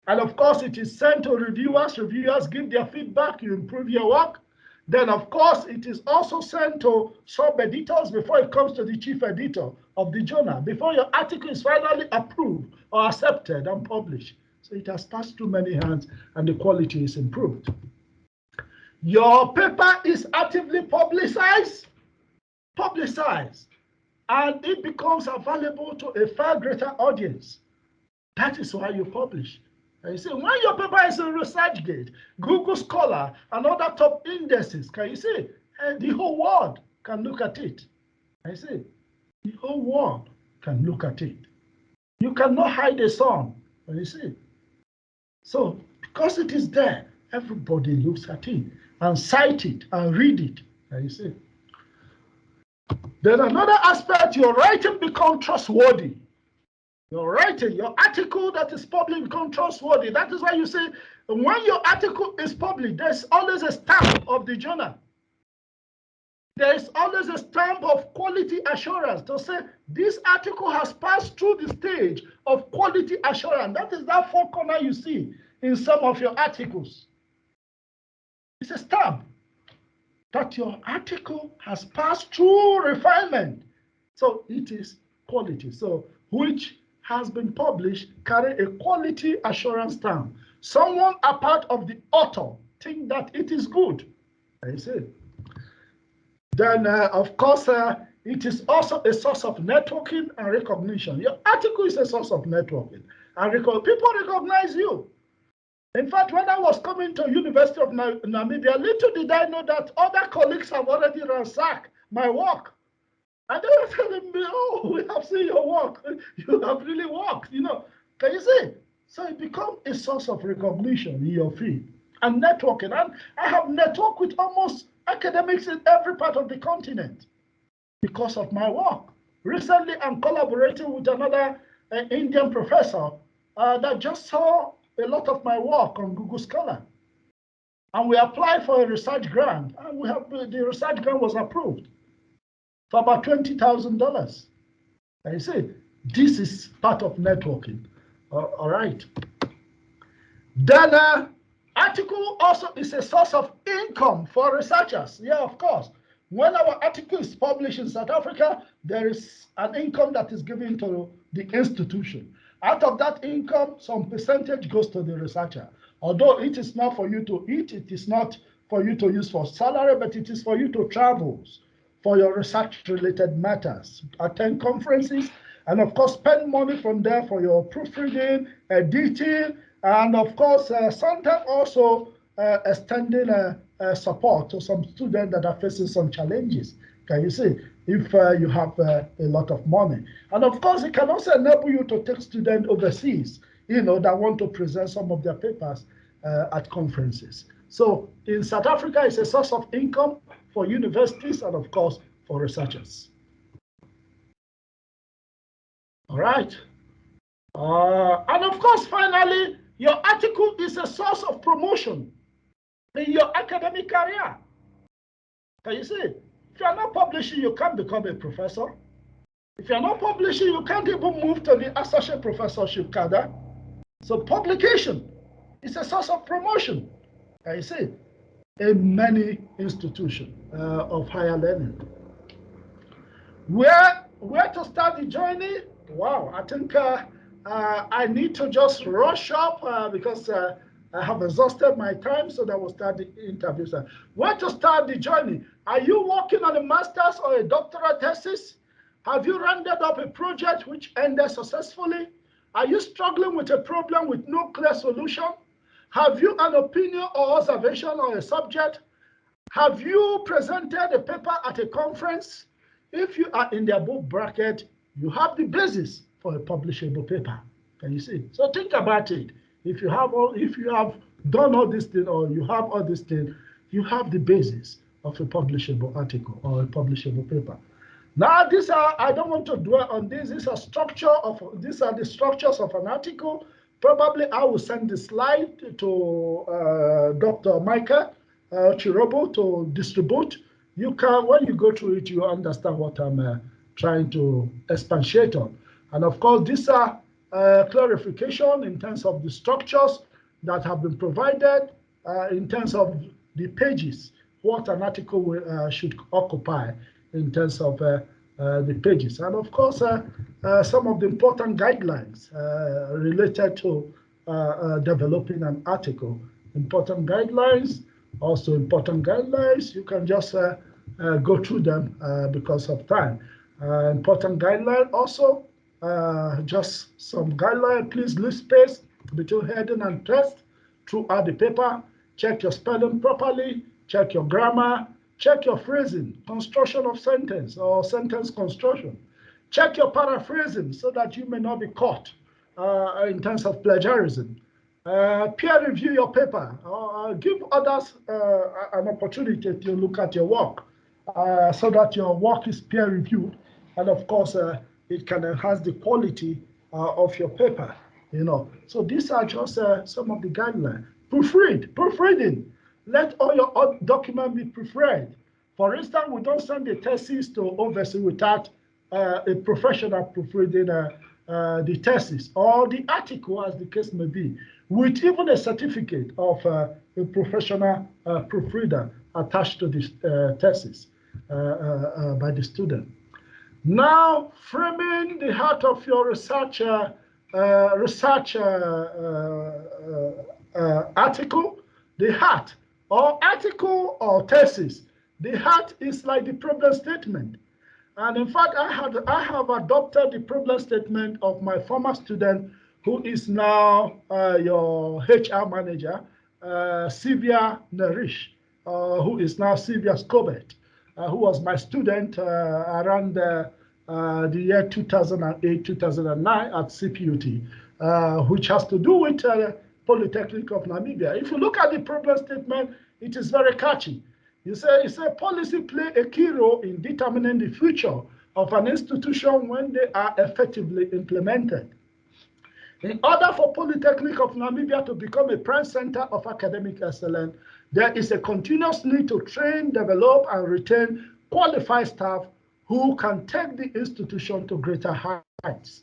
And of course, it is sent to reviewers. Reviewers give their feedback, you improve your work. Then, of course, it is also sent to sub-editors before it comes to the chief editor of the journal, before your article is finally approved or accepted and published. So it has passed through many hands and the quality is improved. Your paper is actively publicized, and it becomes available to a far greater audience. That is why you publish. And you see, when your paper is in ResearchGate, Google Scholar, and other top indices, can you see, the whole world can look at it. I see, the whole world can look at it. You cannot hide a song, can you see? So, because it is there, everybody looks at it and cite it and read it, can you see? Then another aspect, your writing becomes trustworthy. Your writing, your article that is published becomes trustworthy. That is why you say when your article is published, there's always a stamp of the journal. There is always a stamp of quality assurance to say this article has passed through the stage of quality assurance. That is that four corner you see in some of your articles. It's a stamp that your article has passed through refinement. So it is quality. So which has been published carry a quality assurance stamp. Someone apart of the author think that it is good. I say. Then, of course, it is also a source of networking and recognition. Your article is a source of networking and people recognize you. In fact, when I was coming to University of Namibia, little did I know that other colleagues have already ransacked my work. And they were telling me, oh, we have seen your work. You have really worked, you know. Can you see? So it becomes a source of recognition in your field and networking. And I have networked with almost academics in every part of the continent because of my work. Recently, I'm collaborating with another Indian professor that just saw a lot of my work on Google Scholar. And we applied for a research grant, and the research grant was approved for about $20,000. And you see, this is part of networking. All right. Then article also is a source of income for researchers. Yeah, of course. When our article is published in South Africa, there is an income that is given to the institution. Out of that income, some percentage goes to the researcher. Although it is not for you to eat, it is not for you to use for salary, but it is for you to travel for your research-related matters, attend conferences, and of course, spend money from there for your proofreading, editing, and of course, sometimes also extending support to some students that are facing some challenges. Can you see? If you have a lot of money. And of course, it can also enable you to take students overseas, you know, that want to present some of their papers at conferences. So in South Africa, it's a source of income for universities and of course for researchers. All right. And of course, finally, your article is a source of promotion in your academic career. Can you see? If you're not publishing, you can't become a professor. If you're not publishing, you can't even move to the associate professorship cadre. So publication is a source of promotion, can you see, in many institutions of higher learning. Where to start the journey? Wow, I think I need to just rush up because I have exhausted my time, so that we'll start the interviews. Where to start the journey? Are you working on a master's or a doctoral thesis? Have you rounded up a project which ended successfully? Are you struggling with a problem with no clear solution? Have you an opinion or observation on a subject? Have you presented a paper at a conference? If you are in the above bracket, you have the basis for a publishable paper. Can you see? So think about it. If you have done all these things, or you have all these things, you have the basis of a publishable article or a publishable paper. Now, I don't want to dwell on this. These are the structures of an article. Probably I will send the slide to Dr. Micah Chirobo to distribute. You can, when you go through it, you understand what I'm trying to expatiate on. And of course, these are clarification in terms of the structures that have been provided, in terms of the pages, what an article should occupy in terms of the pages. And of course, some of the important guidelines related to developing an article. Important guidelines, also important guidelines. You can just go through them because of time. Important guideline also, just some guideline. Please leave space between heading and text throughout the paper. Check your spelling properly. Check your grammar. Check your phrasing, construction of sentence or sentence construction. Check your paraphrasing so that you may not be caught in terms of plagiarism. Peer review your paper. Give others an opportunity to look at your work so that your work is peer reviewed. And of course, it can enhance the quality of your paper. So these are just some of the guidelines. Proofreading. Let all your documents be proofread. For instance, we don't send the thesis to oversee without a professional proofreading the thesis or the article, as the case may be, with even a certificate of a professional proofreader attached to this thesis by the student. Now, framing the heart of your research article, the heart, or article or thesis. The heart is like the problem statement. And in fact, I have adopted the problem statement of my former student, who is now your HR manager, Sylvia Narish, who is now Sylvia Scobert, who was my student around the year 2008, 2009 at CPUT, which has to do with Polytechnic of Namibia. If you look at the problem statement, it is very catchy. You say policy play a key role in determining the future of an institution when they are effectively implemented. In order for Polytechnic of Namibia to become a prime center of academic excellence, there is a continuous need to train, develop, and retain qualified staff who can take the institution to greater heights.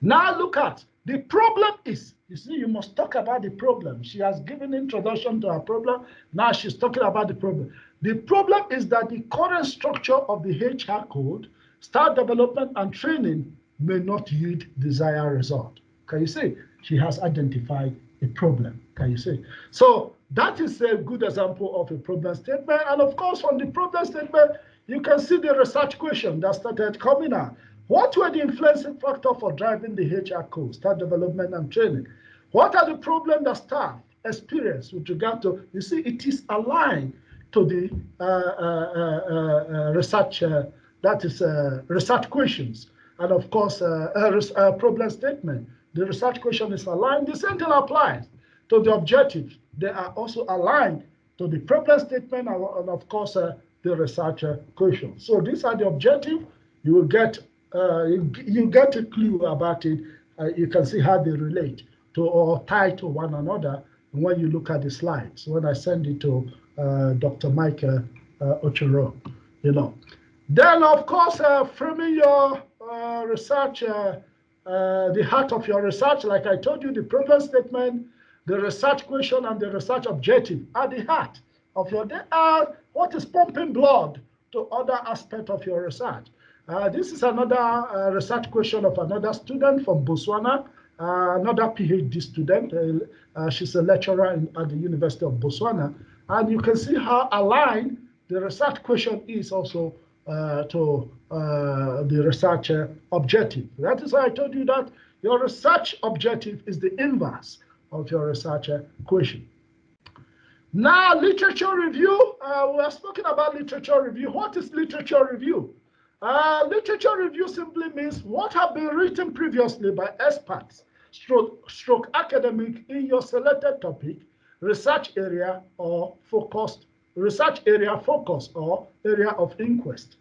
Now look at the problem is, you see, you must talk about the problem. She has given introduction to her problem. Now she's talking about the problem. The problem is that the current structure of the HR code, staff development and training may not yield desired result. Can you see? She has identified a problem. Can you see? So that is a good example of a problem statement. And of course, from the problem statement, you can see the research question that started coming out. What were the influencing factors for driving the HR code, staff development and training? What are the problems that staff experience with regard to, you see, it is aligned to the research, that is research questions. And of course, problem statement. The research question is aligned. The same thing applies to the objectives. They are also aligned to the problem statement and of course, the research question. So these are the objectives. You will get you get a clue about it you can see how they relate to or tie to one another when you look at the slides. When I send it to Dr. Mike Ochero, you know. Then, of course, framing your research, the heart of your research, like I told you, the problem statement, the research question, and the research objective are the heart of your, they are what is pumping blood to other aspects of your research. This is another research question of another student from Botswana, another PhD student. She's a lecturer at the University of Botswana. And you can see how aligned the research question is also to the research objective. That is why I told you that your research objective is the inverse of your research question. Now, literature review. We have spoken about literature review. What is literature review? Literature review simply means what have been written previously by experts, stroke academic in your selected topic, research area or focused, research area focus or area of inquest.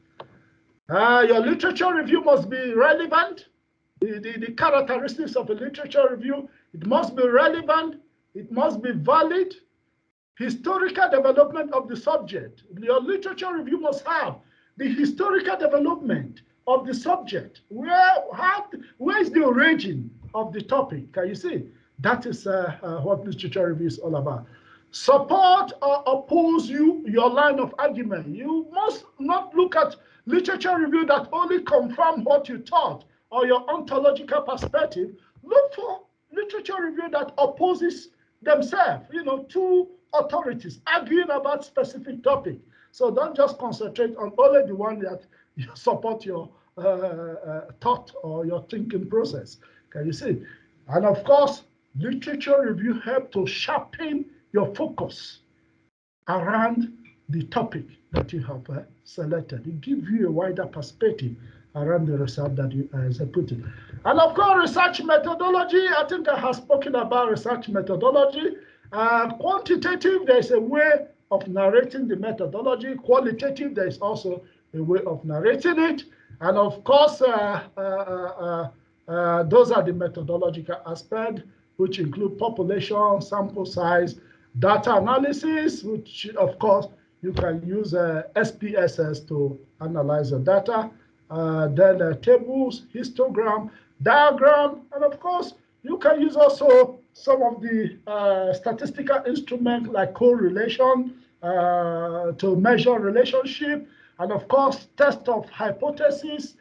Your literature review must be relevant. The characteristics of a literature review, it must be relevant, it must be valid, historical development of the subject. Your literature review must have the historical development of the subject. Where is the origin of the topic? Can you see? That is what literature review is all about. Support or oppose your line of argument. You must not look at literature review that only confirm what you thought or your ontological perspective. Look for literature review that opposes themselves, you know, two authorities arguing about specific topic. So don't just concentrate on only the one that you support your thought or your thinking process. Can you see? And of course, literature review help to sharpen your focus around the topic that you have selected. It gives you a wider perspective around the research that you are executing. And of course, research methodology. I think I have spoken about research methodology. Quantitative, there is a way of narrating the methodology. Qualitative, there is also a way of narrating it. And of course, those are the methodological aspects, which include population, sample size, data analysis, which of course you can use SPSS to analyze the data. Then tables, histogram, diagram, and of course you can use also some of the statistical instruments like correlation to measure relationship, and of course test of hypothesis,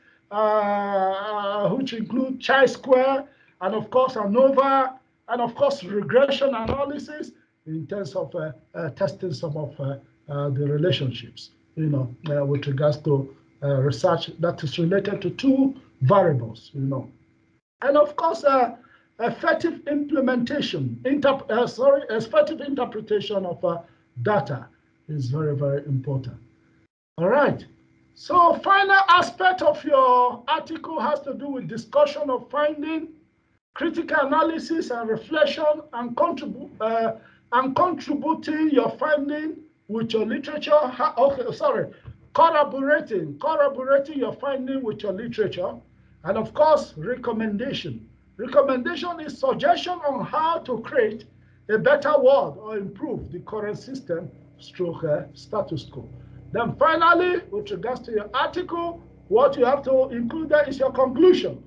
which include chi-square, and of course ANOVA, and of course regression analysis in terms of testing some of the relationships, you know, with regards to research that is related to two variables, you know. And of course, effective implementation, effective interpretation of data is very, very important. All right. So final aspect of your article has to do with discussion of finding, critical analysis and reflection, and contributing your finding with your literature. Corroborating your finding with your literature. And of course, recommendation. Recommendation is suggestion on how to create a better world or improve the current system stroke status quo. Then finally, with regards to your article, what you have to include there is your conclusion.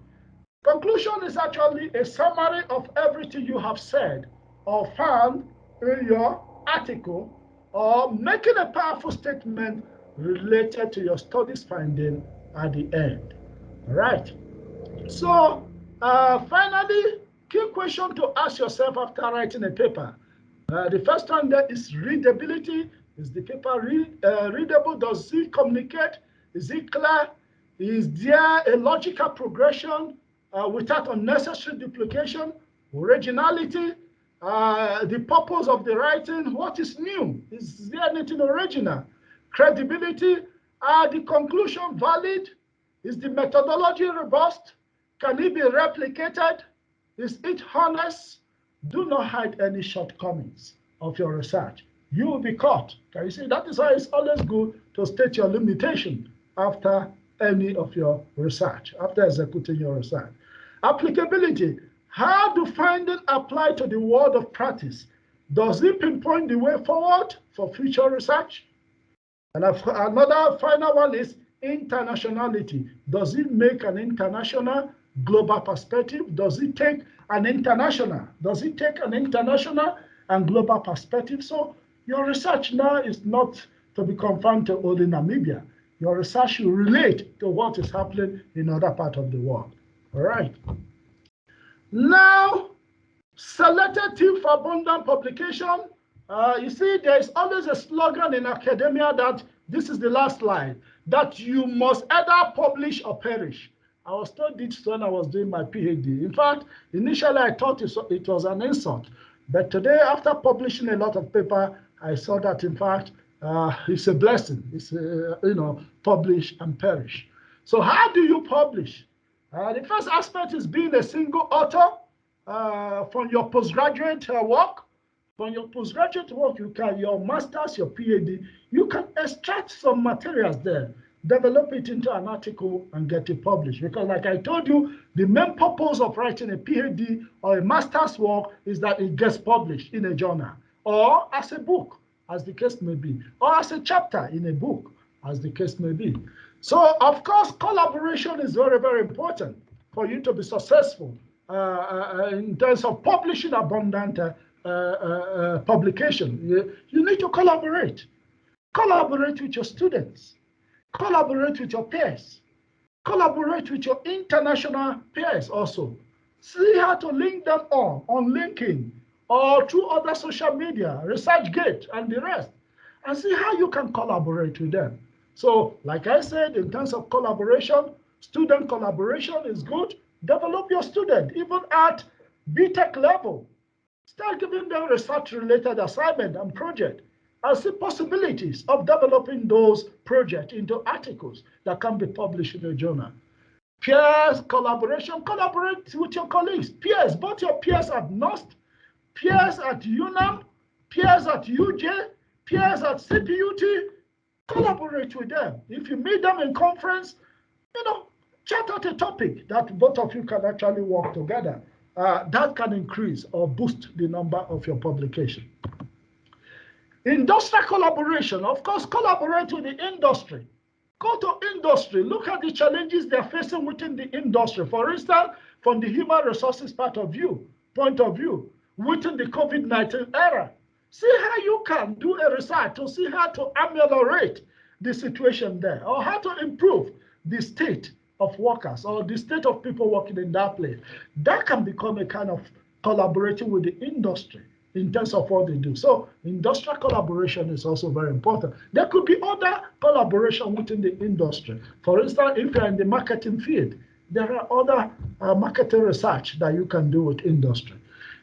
Conclusion is actually a summary of everything you have said or found in your article, or making a powerful statement related to your studies finding at the end. All right. So finally, key question to ask yourself after writing a paper. The first one there is readability. Is the paper readable? Does it communicate? Is it clear? Is there a logical progression without unnecessary duplication? Originality? The purpose of the writing? What is new? Is there anything original? Credibility? Are the conclusion valid? Is the methodology robust? Can it be replicated? Is it honest? Do not hide any shortcomings of your research. You will be caught. Can you see? That is why it's always good to state your limitation after any of your research, after executing your research. Applicability. How do findings apply to the world of practice? Does it pinpoint the way forward for future research? And another final one is internationality. Does it make an international global perspective? Does it take an international and global perspective? So your research now is not to be confined to only Namibia. Your research should relate to what is happening in other parts of the world. All right. Now, selected theme for abundant publication. You see, there is always a slogan in academia that this is the last slide, that you must either publish or perish. I was told this when I was doing my PhD. In fact, initially I thought it was an insult, but today, after publishing a lot of paper, I saw that in fact it's a blessing. It's publish and perish. So how do you publish? The first aspect is being a single author. From your postgraduate work. From your postgraduate work, you can, your master's, your PhD, you can extract some materials there, develop it into an article and get it published. Because like I told you, the main purpose of writing a PhD or a master's work is that it gets published in a journal or as a book, as the case may be, or as a chapter in a book, as the case may be. So of course, collaboration is very, very important for you to be successful in terms of publishing abundant publication. You need to collaborate. Collaborate with your students. Collaborate with your peers. Collaborate with your international peers also. See how to link them on LinkedIn or through other social media, ResearchGate and the rest, and see how you can collaborate with them. So, like I said, in terms of collaboration, student collaboration is good. Develop your student, even at BTech level. Start giving them research-related assignment and project, and see possibilities of developing those projects into articles that can be published in a journal. Peers, collaboration, collaborate with your colleagues, peers, both your peers at NUST, peers at UNAM, peers at UJ, peers at CPUT, collaborate with them. If you meet them in conference, chat out a topic that both of you can actually work together. That can increase or boost the number of your publication. Industrial collaboration, of course, collaborate with the industry. Go to industry, look at the challenges they're facing within the industry. For instance, from the human resources point of view, within the COVID-19 era. See how you can do a research to see how to ameliorate the situation there, or how to improve the state of workers or the state of people working in that place. That can become a kind of collaborating with the industry in terms of what they do. So industrial collaboration is also very important. There could be other collaboration within the industry. For instance, if you're in the marketing field, there are other marketing research that you can do with industry.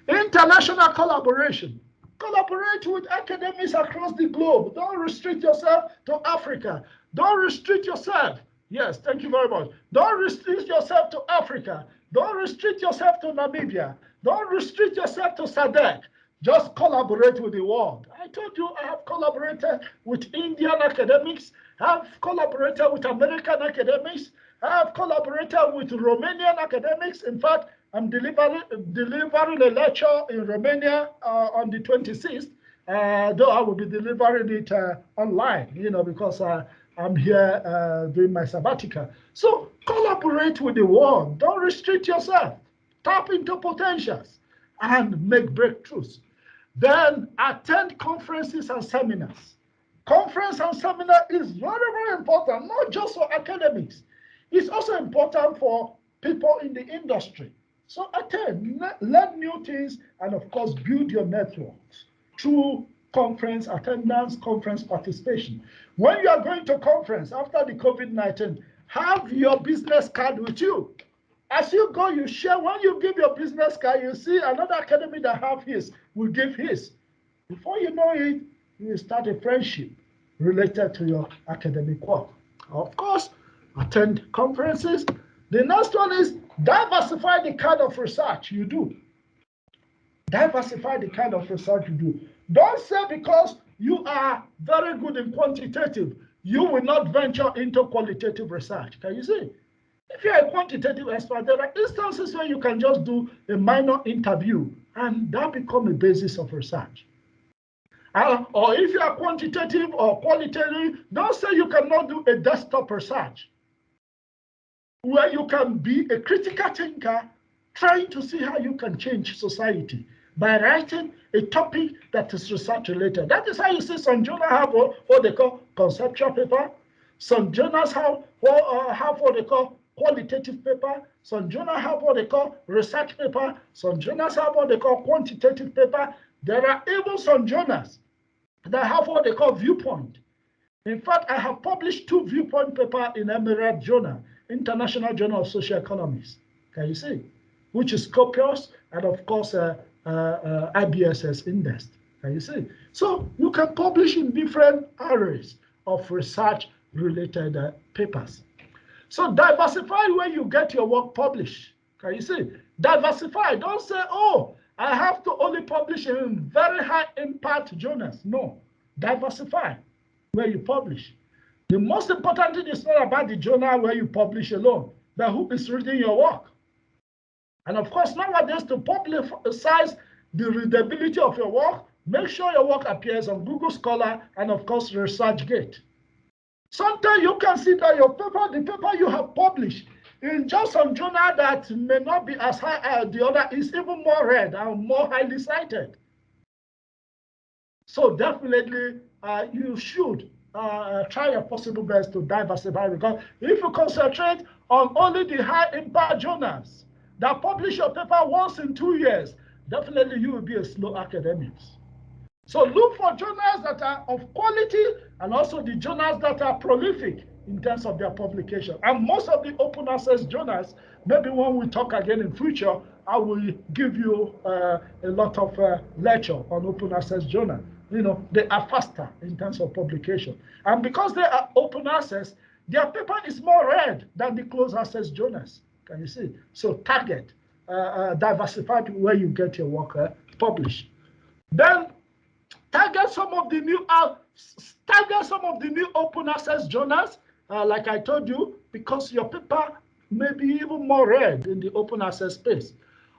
International collaboration. Collaborate with academics across the globe. Don't restrict yourself to Africa. Don't restrict yourself. Yes, thank you very much. Don't restrict yourself to Africa. Don't restrict yourself to Namibia. Don't restrict yourself to SADC. Just collaborate with the world. I told you I have collaborated with Indian academics. I have collaborated with American academics. I have collaborated with Romanian academics. In fact, I'm delivering a lecture in Romania on the 26th, though I will be delivering it online, because I'm here doing my sabbatical. So collaborate with the world. Don't restrict yourself. Tap into potentials and make breakthroughs. Then attend conferences and seminars. Conference and seminar is very, very important, not just for academics. It's also important for people in the industry. So attend, learn new things, and of course, build your networks through conference attendance, conference participation. When you are going to conference after the COVID-19, have your business card with you. As you go, you share. When you give your business card, you see another academic that have his will give his. Before you know it, you start a friendship related to your academic work. Of course, attend conferences. The next one is diversify the kind of research you do. Diversify the kind of research you do. Don't say because you are very good in quantitative, you will not venture into qualitative research. Can you see? If you're a quantitative expert, there are instances where you can just do a minor interview and that becomes a basis of research. Or if you are quantitative or qualitative, don't say you cannot do a desktop research where you can be a critical thinker trying to see how you can change society by writing a topic that is research related. That is how you see some journals have what they call conceptual paper. Some journals have what they call qualitative paper. Some journals have what they call research paper. Some journals have what they call quantitative paper. There are even some journals that have what they call viewpoint. In fact, I have published 2 viewpoint papers in Emirate Journal, International Journal of Social Economics. Can you see? Which is copious and of course IBSS indexed. Can you see? So you can publish in different areas of research-related papers. So diversify where you get your work published. Can you see? Diversify. Don't say, oh, I have to only publish in very high impact journals. No, diversify where you publish. The most important thing is not about the journal where you publish alone, but who is reading your work. And of course, nowadays to publicize the readability of your work, make sure your work appears on Google Scholar and of course ResearchGate. Sometimes you can see that your paper, the paper you have published in just some journal that may not be as high as the other, is even more read and more highly cited. So definitely you should try your possible best to diversify, because if you concentrate on only the high impact journals that publish your paper once in 2 years, definitely you will be a slow academic. So look for journals that are of quality and also the journals that are prolific in terms of their publication. And most of the open access journals, maybe when we talk again in future, I will give you a lot of lecture on open access journal. You know, they are faster in terms of publication. And because they are open access, their paper is more read than the closed access journals. Can you see? So target, diversify where you get your work published. Then target some of the new open access journals, like I told you, because your paper may be even more read in the open access space.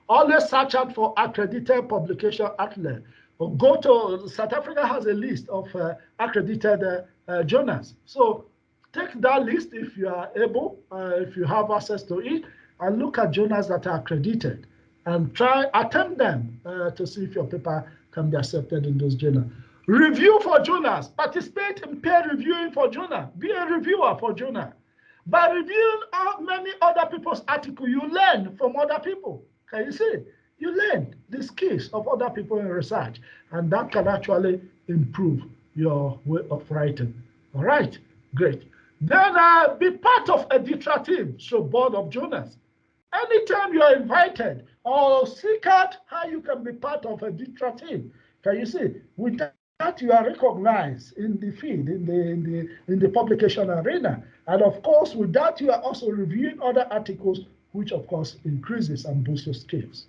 Always search out for accredited publication outlet. Or go to South Africa has a list of accredited journals. So take that list if you are able, if you have access to it, and look at journals that are accredited and attempt them to see if your paper can be accepted in those journals. Review for journals. Participate in peer reviewing for journal. Be a reviewer for journal. By reviewing many other people's articles, you learn from other people. Can you see? You learn the skills of other people in research, and that can actually improve your way of writing. All right, great. Then be part of editorial team, so board of journals. Anytime you are invited, or seek out how you can be part of a editorial team. Can you see? With that, you are recognized in the field, in the publication arena. And of course, with that, you are also reviewing other articles, which of course increases and boosts your skills.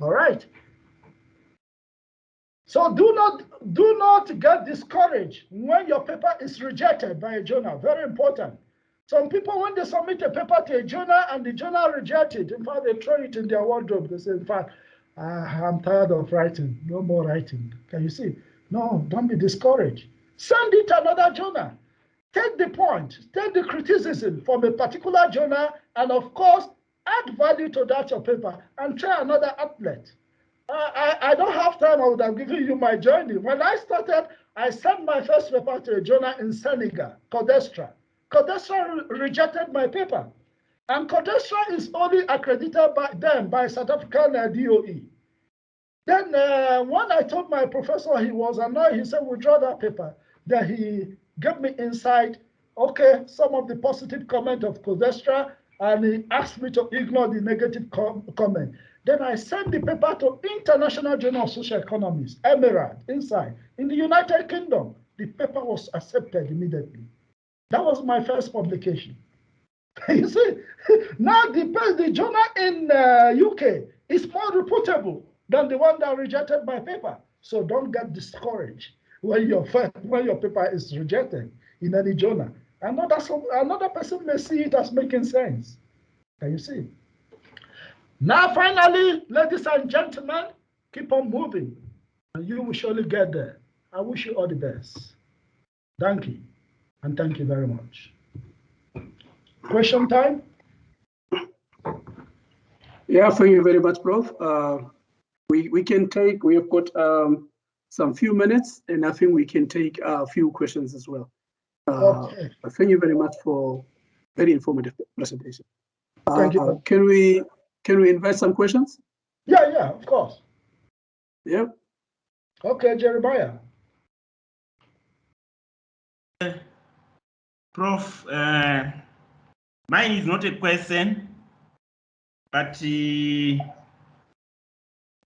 All right. So do not get discouraged when your paper is rejected by a journal. Very important. Some people, when they submit a paper to a journal and the journal rejects it, in fact, they throw it in their wardrobe. They say, in fact, I'm tired of writing. No more writing. Can you see? No, don't be discouraged. Send it to another journal. Take the point, take the criticism from a particular journal, and of course, add value to that your paper and try another outlet. I don't have time. I would have given you my journey. When I started, I sent my first paper to a journal in Senegal, Codestra. Codestra rejected my paper. And Codestra is only accredited by them, by South African DOE. Then when I told my professor, he was annoyed. He said, withdraw that paper. Then he gave me insight, okay, some of the positive comment of Codestra, and he asked me to ignore the negative comment. Then I sent the paper to International Journal of Social Economics, Emirate, inside, in the United Kingdom. The paper was accepted immediately. That was my first publication. You see, now the journal in UK is more reputable than the one that rejected my paper. So don't get discouraged when your paper is rejected in any journal. Another person may see it as making sense. Can you see? Now, finally, ladies and gentlemen, keep on moving, and you will surely get there. I wish you all the best. Thank you, and thank you very much. Question time? Yeah, thank you very much, Prof. We can take, we have got some few minutes, and I think we can take a few questions as well. Okay. Thank you very much for very informative presentation. Thank you. Can we invite some questions? Yeah, of course. Yeah. Okay, Jeremiah. Prof, mine is not a question, but I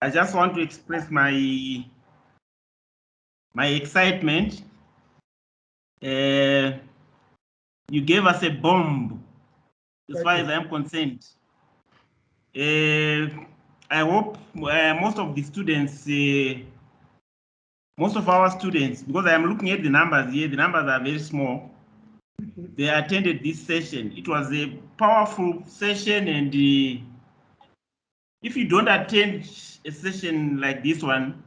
just want to express my excitement. You gave us a bomb, as far as I'm concerned. I hope most of the students, most of our students, because I'm looking at the numbers here, the numbers are very small. They attended this session. It was a powerful session, and if you don't attend a session like this one,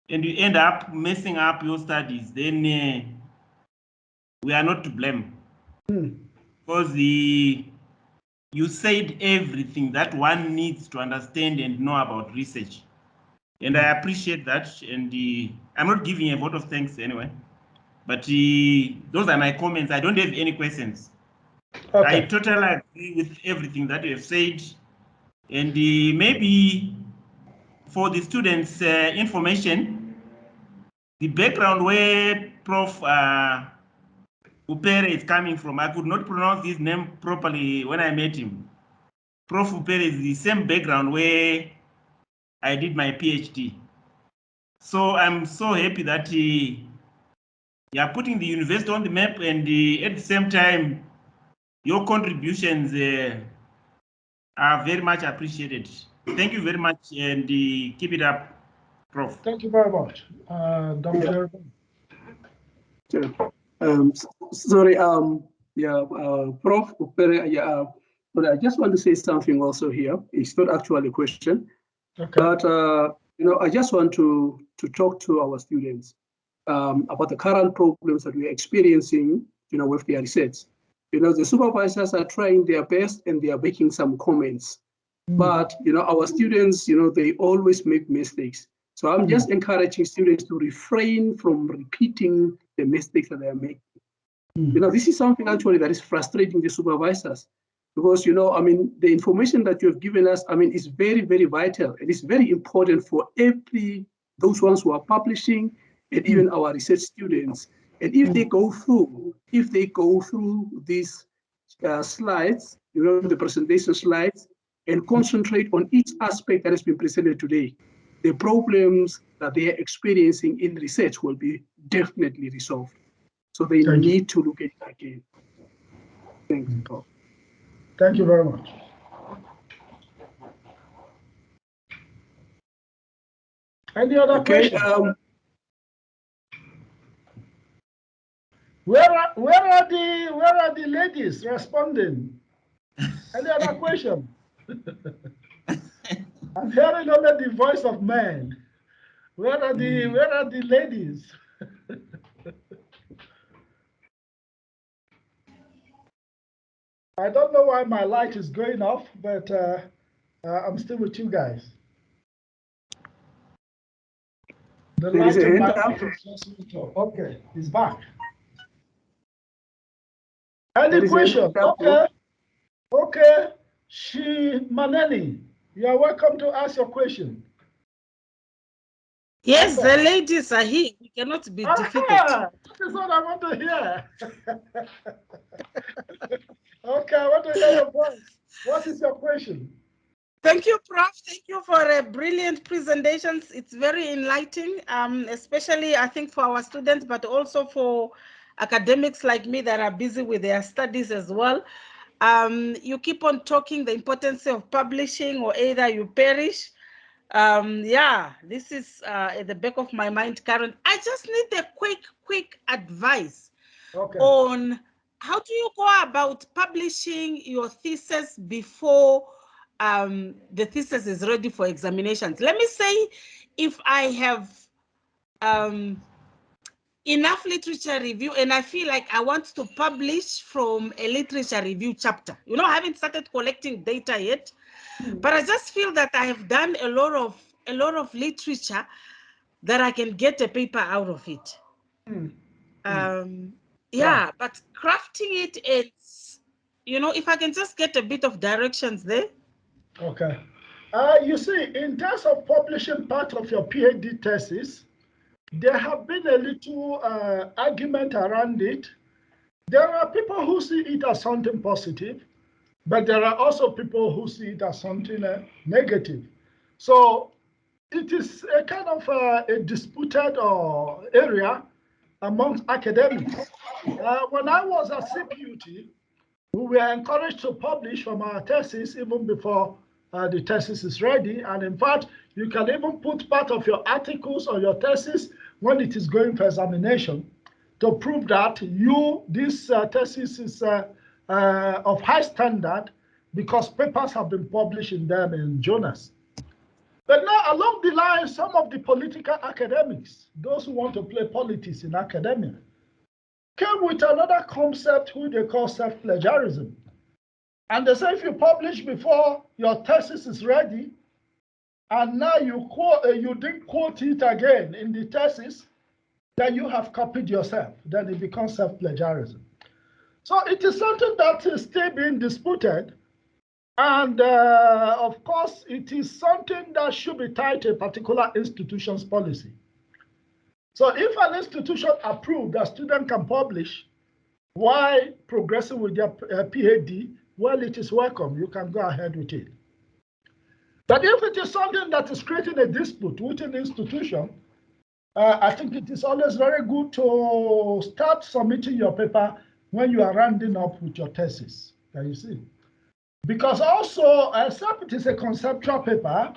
and you end up messing up your studies, then we are not to blame. Because you said everything that one needs to understand and know about research. And I appreciate that. And I'm not giving a vote of thanks anyway. But those are my comments. I don't have any questions. Okay. I totally agree with everything that you have said. And maybe for the students' information, the background where Prof. Ukpere is coming from, I could not pronounce his name properly when I met him. Prof. Ukpere is the same background where I did my PhD. So I'm so happy that you are putting the university on the map, and at the same time, your contributions are very much appreciated. Thank you very much, and keep it up, Prof. Thank you very much, Dr. Sure. Sorry, Prof. Ukpere, but I just want to say something also here. It's not actually a question, but I just want to talk to our students about the current problems that we're experiencing, with their research. The supervisors are trying their best and they are making some comments, but our students, they always make mistakes. So I'm just encouraging students to refrain from repeating the mistakes that they are making. This is something actually that is frustrating the supervisors, because, the information that you have given us, is very, very vital. It is very important for those ones who are publishing and even our research students. And if they go through these slides, the presentation slides, and concentrate on each aspect that has been presented today, the problems that they are experiencing in research will be definitely resolved. So they need to look at it again. Thank you, Prof. Thank you very much. Any other questions? Where are the ladies responding? Any other question? I'm hearing only the voice of men. Where are the ladies? I don't know why my light is going off, but I'm still with you guys. The light in my office just went off. Okay, it's back. Any question? Okay. Maneni, you are welcome to ask your question. Yes, the ladies are here. We cannot be defeated. That is what I want to hear. Okay, I want to hear your voice. What is your question? Thank you, Prof. Thank you for brilliant presentations. It's very enlightening, especially I think for our students, but also for academics like me that are busy with their studies as well. You keep on talking the importance of publishing, or either you perish. This is at the back of my mind current. I just need a quick advice on how do you go about publishing your thesis before the thesis is ready for examinations? Let me say, if I have enough literature review and I feel like I want to publish from a literature review chapter. You know, I haven't started collecting data yet, but I just feel that I have done a lot of literature that I can get a paper out of it. Yeah, but crafting it, it's, you know, if I can just get a bit of directions there. Okay. You see, in terms of publishing part of your PhD thesis, there have been a little argument around it. There are people who see it as something positive, but there are also people who see it as something negative. So it is a kind of a disputed area amongst academics. When I was at CPUT, we were encouraged to publish from our thesis even before the thesis is ready. And in fact, you can even put part of your articles or your thesis when it is going for examination to prove that this thesis is of high standard because papers have been published in them in journals. But now along the line, some of the political academics, those who want to play politics in academia, came with another concept which they call self-plagiarism. And they say if you publish before your thesis is ready, and now you didn't quote it again in the thesis, then you have copied yourself. Then it becomes self-plagiarism. So it is something that is still being disputed. And of course, it is something that should be tied to a particular institution's policy. So if an institution approves that students can publish while progressing with their PhD, well, it is welcome. You can go ahead with it. But if it is something that is creating a dispute within the institution, I think it is always very good to start submitting your paper when you are rounding up with your thesis. Can you see? Because also, except it is a conceptual paper,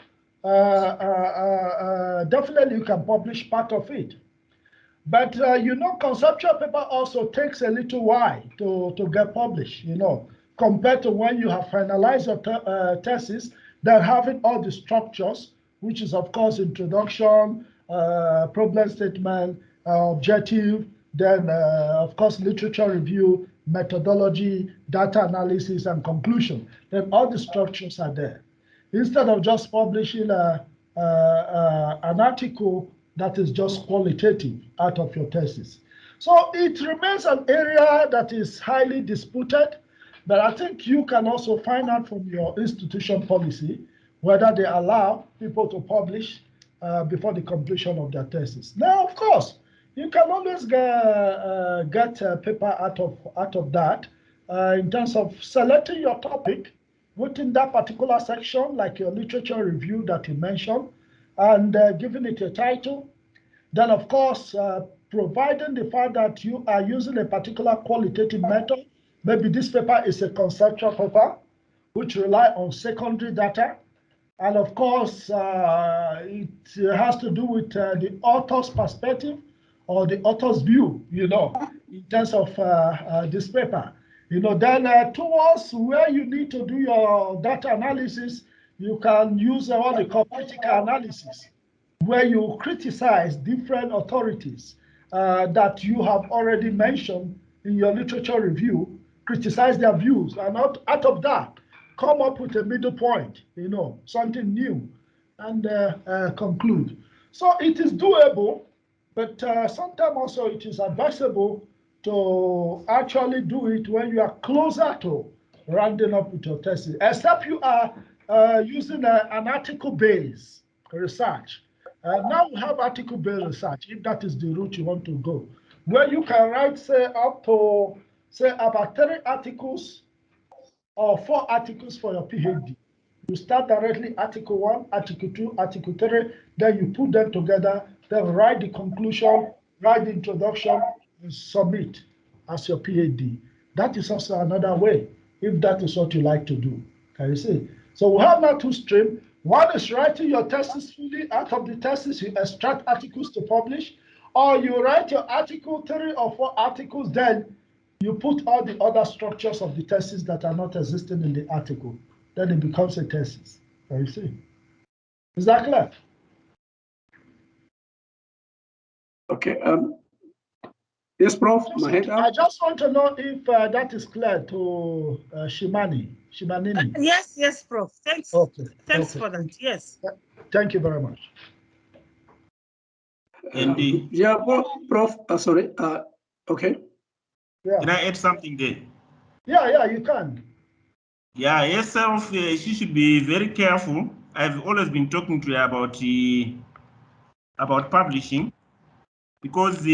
definitely you can publish part of it. But you know, conceptual paper also takes a little while to get published, you know, compared to when you have finalized your thesis, then having all the structures, which is of course introduction, problem statement, objective, then of course literature review, methodology, data analysis, and conclusion. Then all the structures are there. Instead of just publishing an article that is just qualitative out of your thesis. So it remains an area that is highly disputed, but I think you can also find out from your institution policy whether they allow people to publish before the completion of their thesis. Now, of course, you can always get a paper out of that in terms of selecting your topic within that particular section, like your literature review that you mentioned, and giving it a title. Then, of course, providing the fact that you are using a particular qualitative method, maybe this paper is a conceptual paper, which rely on secondary data. And of course, it has to do with the author's perspective or the author's view, you know, in terms of this paper. You know, then towards where you need to do your data analysis, you can use what they call critical analysis, where you criticize different authorities that you have already mentioned in your literature review, criticize their views, and out of that, come up with a middle point, you know, something new, and conclude. So it is doable, but sometimes also it is advisable to actually do it when you are closer to rounding up with your thesis, except you are using an article-based research. Now we have article-based research, if that is the route you want to go, where you can write, say, up to, say, about 3 articles or 4 articles for your PhD. You start directly article 1, article 2, article 3, then you put them together, then write the conclusion, write the introduction, and submit as your PhD. That is also another way, if that is what you like to do. Can you see? So we have now 2 streams. One is writing your thesis fully. Out of the thesis, you extract articles to publish, or you write your article, 3 or 4 articles, then you put all the other structures of the thesis that are not existing in the article. Then it becomes a thesis. You see. Is that clear? Okay. Yes, Prof. My hand up. I just want to know if that is clear to Shimanini. Yes, Prof. Thanks. Okay. Thanks okay. for that. Yes. Thank you very much. And Yeah, Prof. Sorry. Okay. Yeah. Can I add something there? Yeah, you can. Yeah, herself, she should be very careful. I've always been talking to her about publishing, because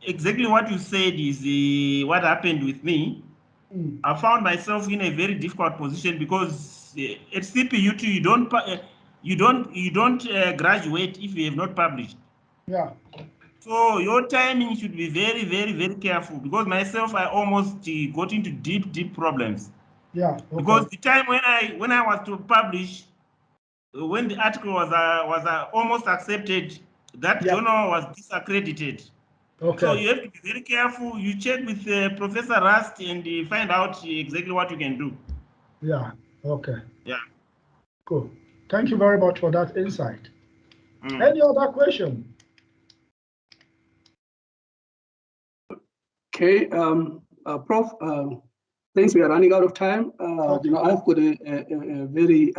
exactly what you said is what happened with me. I found myself in a very difficult position because at CPUT you don't graduate if you have not published. Yeah. So your timing should be very, very, very careful, because myself I almost got into deep problems. Yeah. Okay. Because the time when I was to publish, when the article was almost accepted, that journal was disaccredited. Okay. So you have to be very careful. You check with Professor Rust and find out exactly what you can do. Yeah. Okay. Yeah. Cool. Thank you very much for that insight. Any other question? Okay. Prof. Since we are running out of time, Okay. I've got a very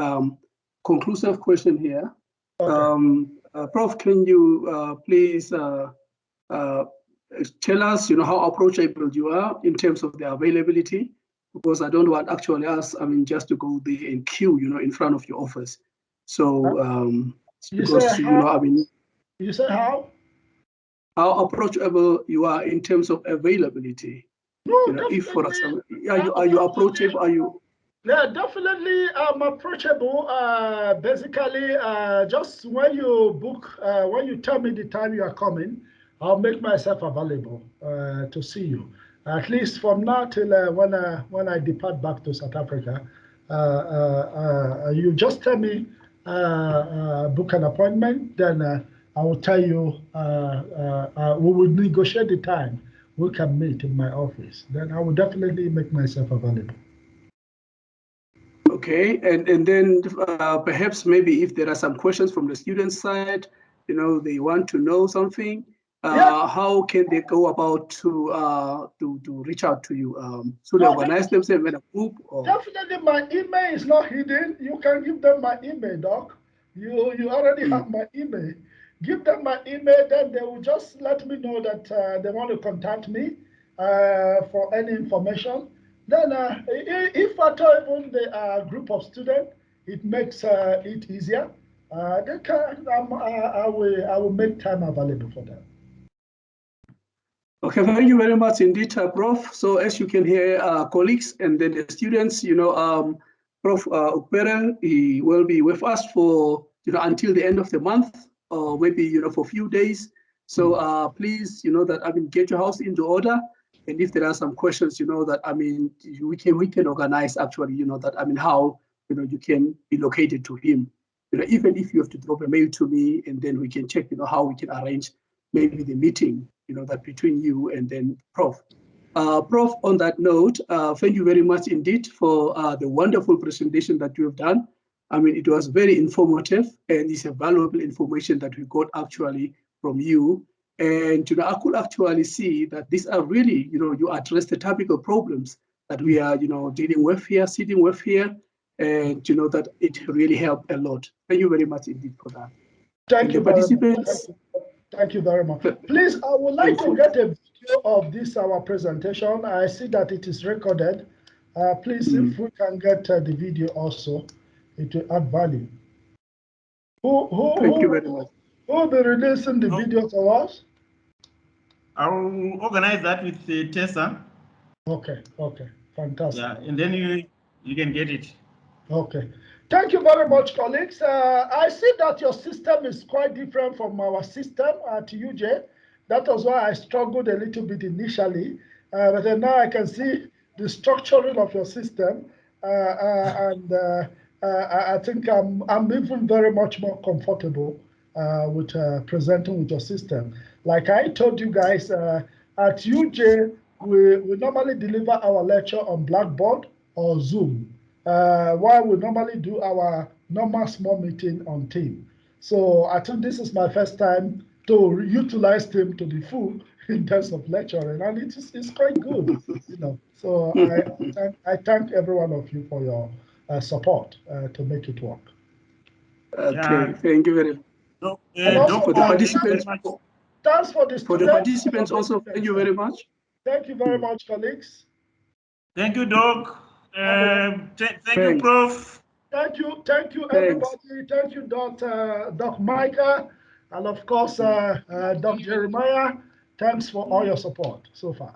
conclusive question here. Okay. Prof, can you please tell us, how approachable you are in terms of the availability? Because I don't want actually us, just to go there and queue, in front of your office. So, you because, say how? You say how? How approachable you are in terms of availability? No, if, for example, are you approachable? Are you? Yeah, definitely. I'm approachable. Basically, just when you book, when you tell me the time you are coming, I'll make myself available to see you. At least from now till when I depart back to South Africa, you just tell me, book an appointment, then I will tell you, we will negotiate the time we can meet in my office. Then I will definitely make myself available. Okay, and then perhaps maybe if there are some questions from the student side, they want to know something, how can they go about to reach out to you? So they organize themselves in a group? Or? Definitely, my email is not hidden. You can give them my email, Doc. You already have my email. Give them my email, then they will just let me know that they want to contact me for any information. Then, if at all even the group of students, it makes it easier. They can, I will make time available for them. Okay, thank you very much indeed, Prof. So as you can hear, colleagues and then the students, Prof. Ukpere, he will be with us for until the end of the month, or maybe for a few days. So please, that get your house into order. And if there are some questions, that we can organize actually, that how you can be located to him. Even if you have to drop a mail to me, and then we can check, how we can arrange maybe the meeting, that between you and then Prof. Prof, on that note, thank you very much indeed for the wonderful presentation that you have done. It was very informative, and it's a valuable information that we got actually from you. And I could actually see that these are really, you address the typical problems that we are, dealing with here, sitting with here, and that it really helped a lot. Thank you very much indeed for that. Thank you, participants. Thank you very much. Please, I would like to get a video of this, our presentation. I see that it is recorded. Please, if we can get the video also, it will add value. Thank you very much. Who will be releasing the video to us? I'll organize that with Tessa. Okay, fantastic. Yeah, and then you can get it. Okay. Thank you very much, colleagues. I see that your system is quite different from our system at UJ. That was why I struggled a little bit initially. But then now I can see the structuring of your system. And I think I'm even very much more comfortable with presenting with your system. Like I told you guys, at UJ, we normally deliver our lecture on Blackboard or Zoom, while we normally do our normal small meeting on Team. So I think this is my first time to utilize Team to the full in terms of lecturing, and it's quite good, you know. So I thank every one of you for your support to make it work. Okay, Yeah. thank you very much. And also For the participants, thanks for the for the students. participants also, thank you very much. Thank you very much, colleagues. Thank you, Doc. Thank you, Thanks. Thank Prof. you, Thanks. everybody. Thank you, Doc Micah, and of course, Doc Jeremiah. Thanks for all your support so far.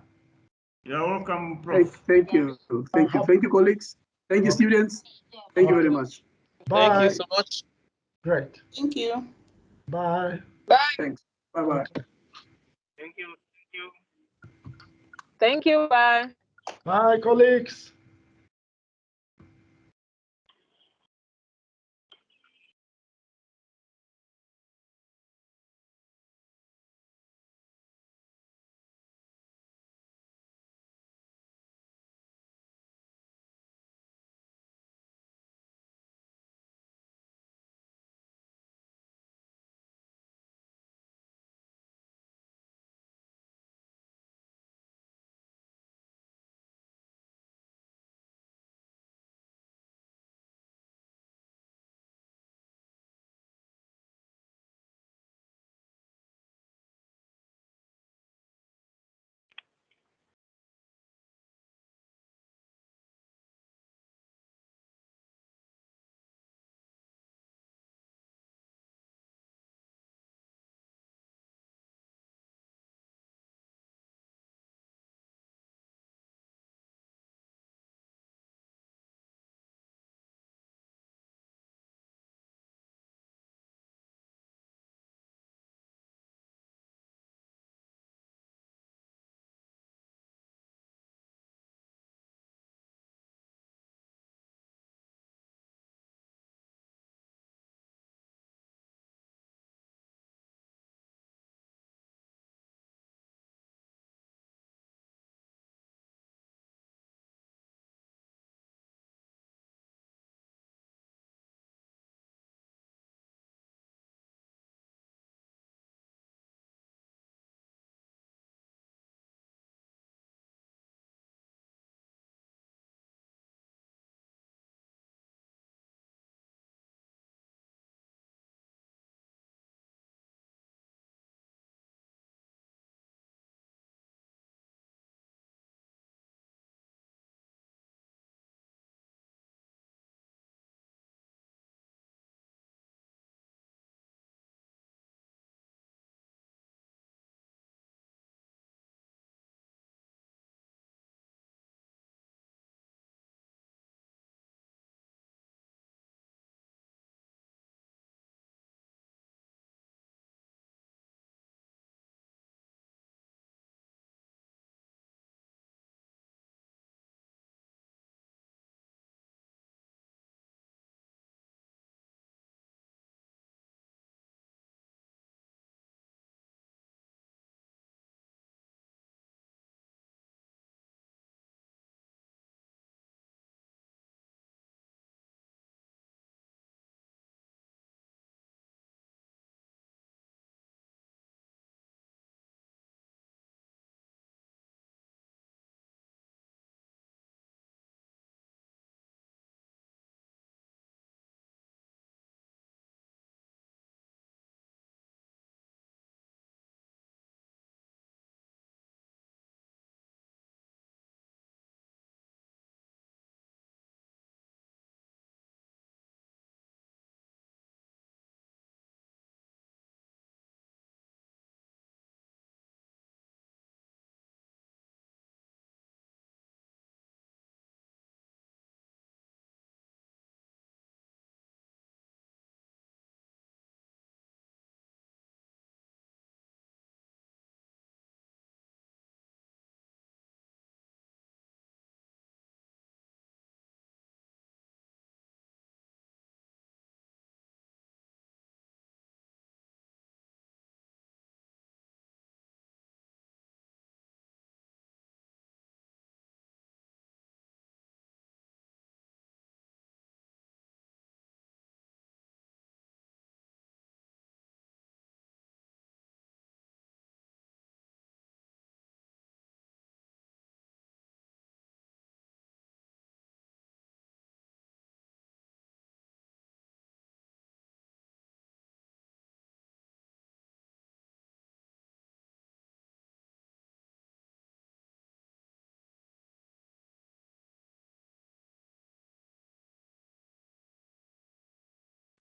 You're welcome, Prof. Thank you. Thank you. Thank you, colleagues. Thank you, students. Thank you very much. Bye. Thank you so much. Great. Thank you. Bye. Thanks. Bye-bye. Thank you. Thank you. Thank you. Bye. Bye, colleagues.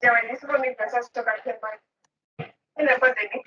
Ya, bueno, eso fue mi proceso tocar el tema. En la pandemia.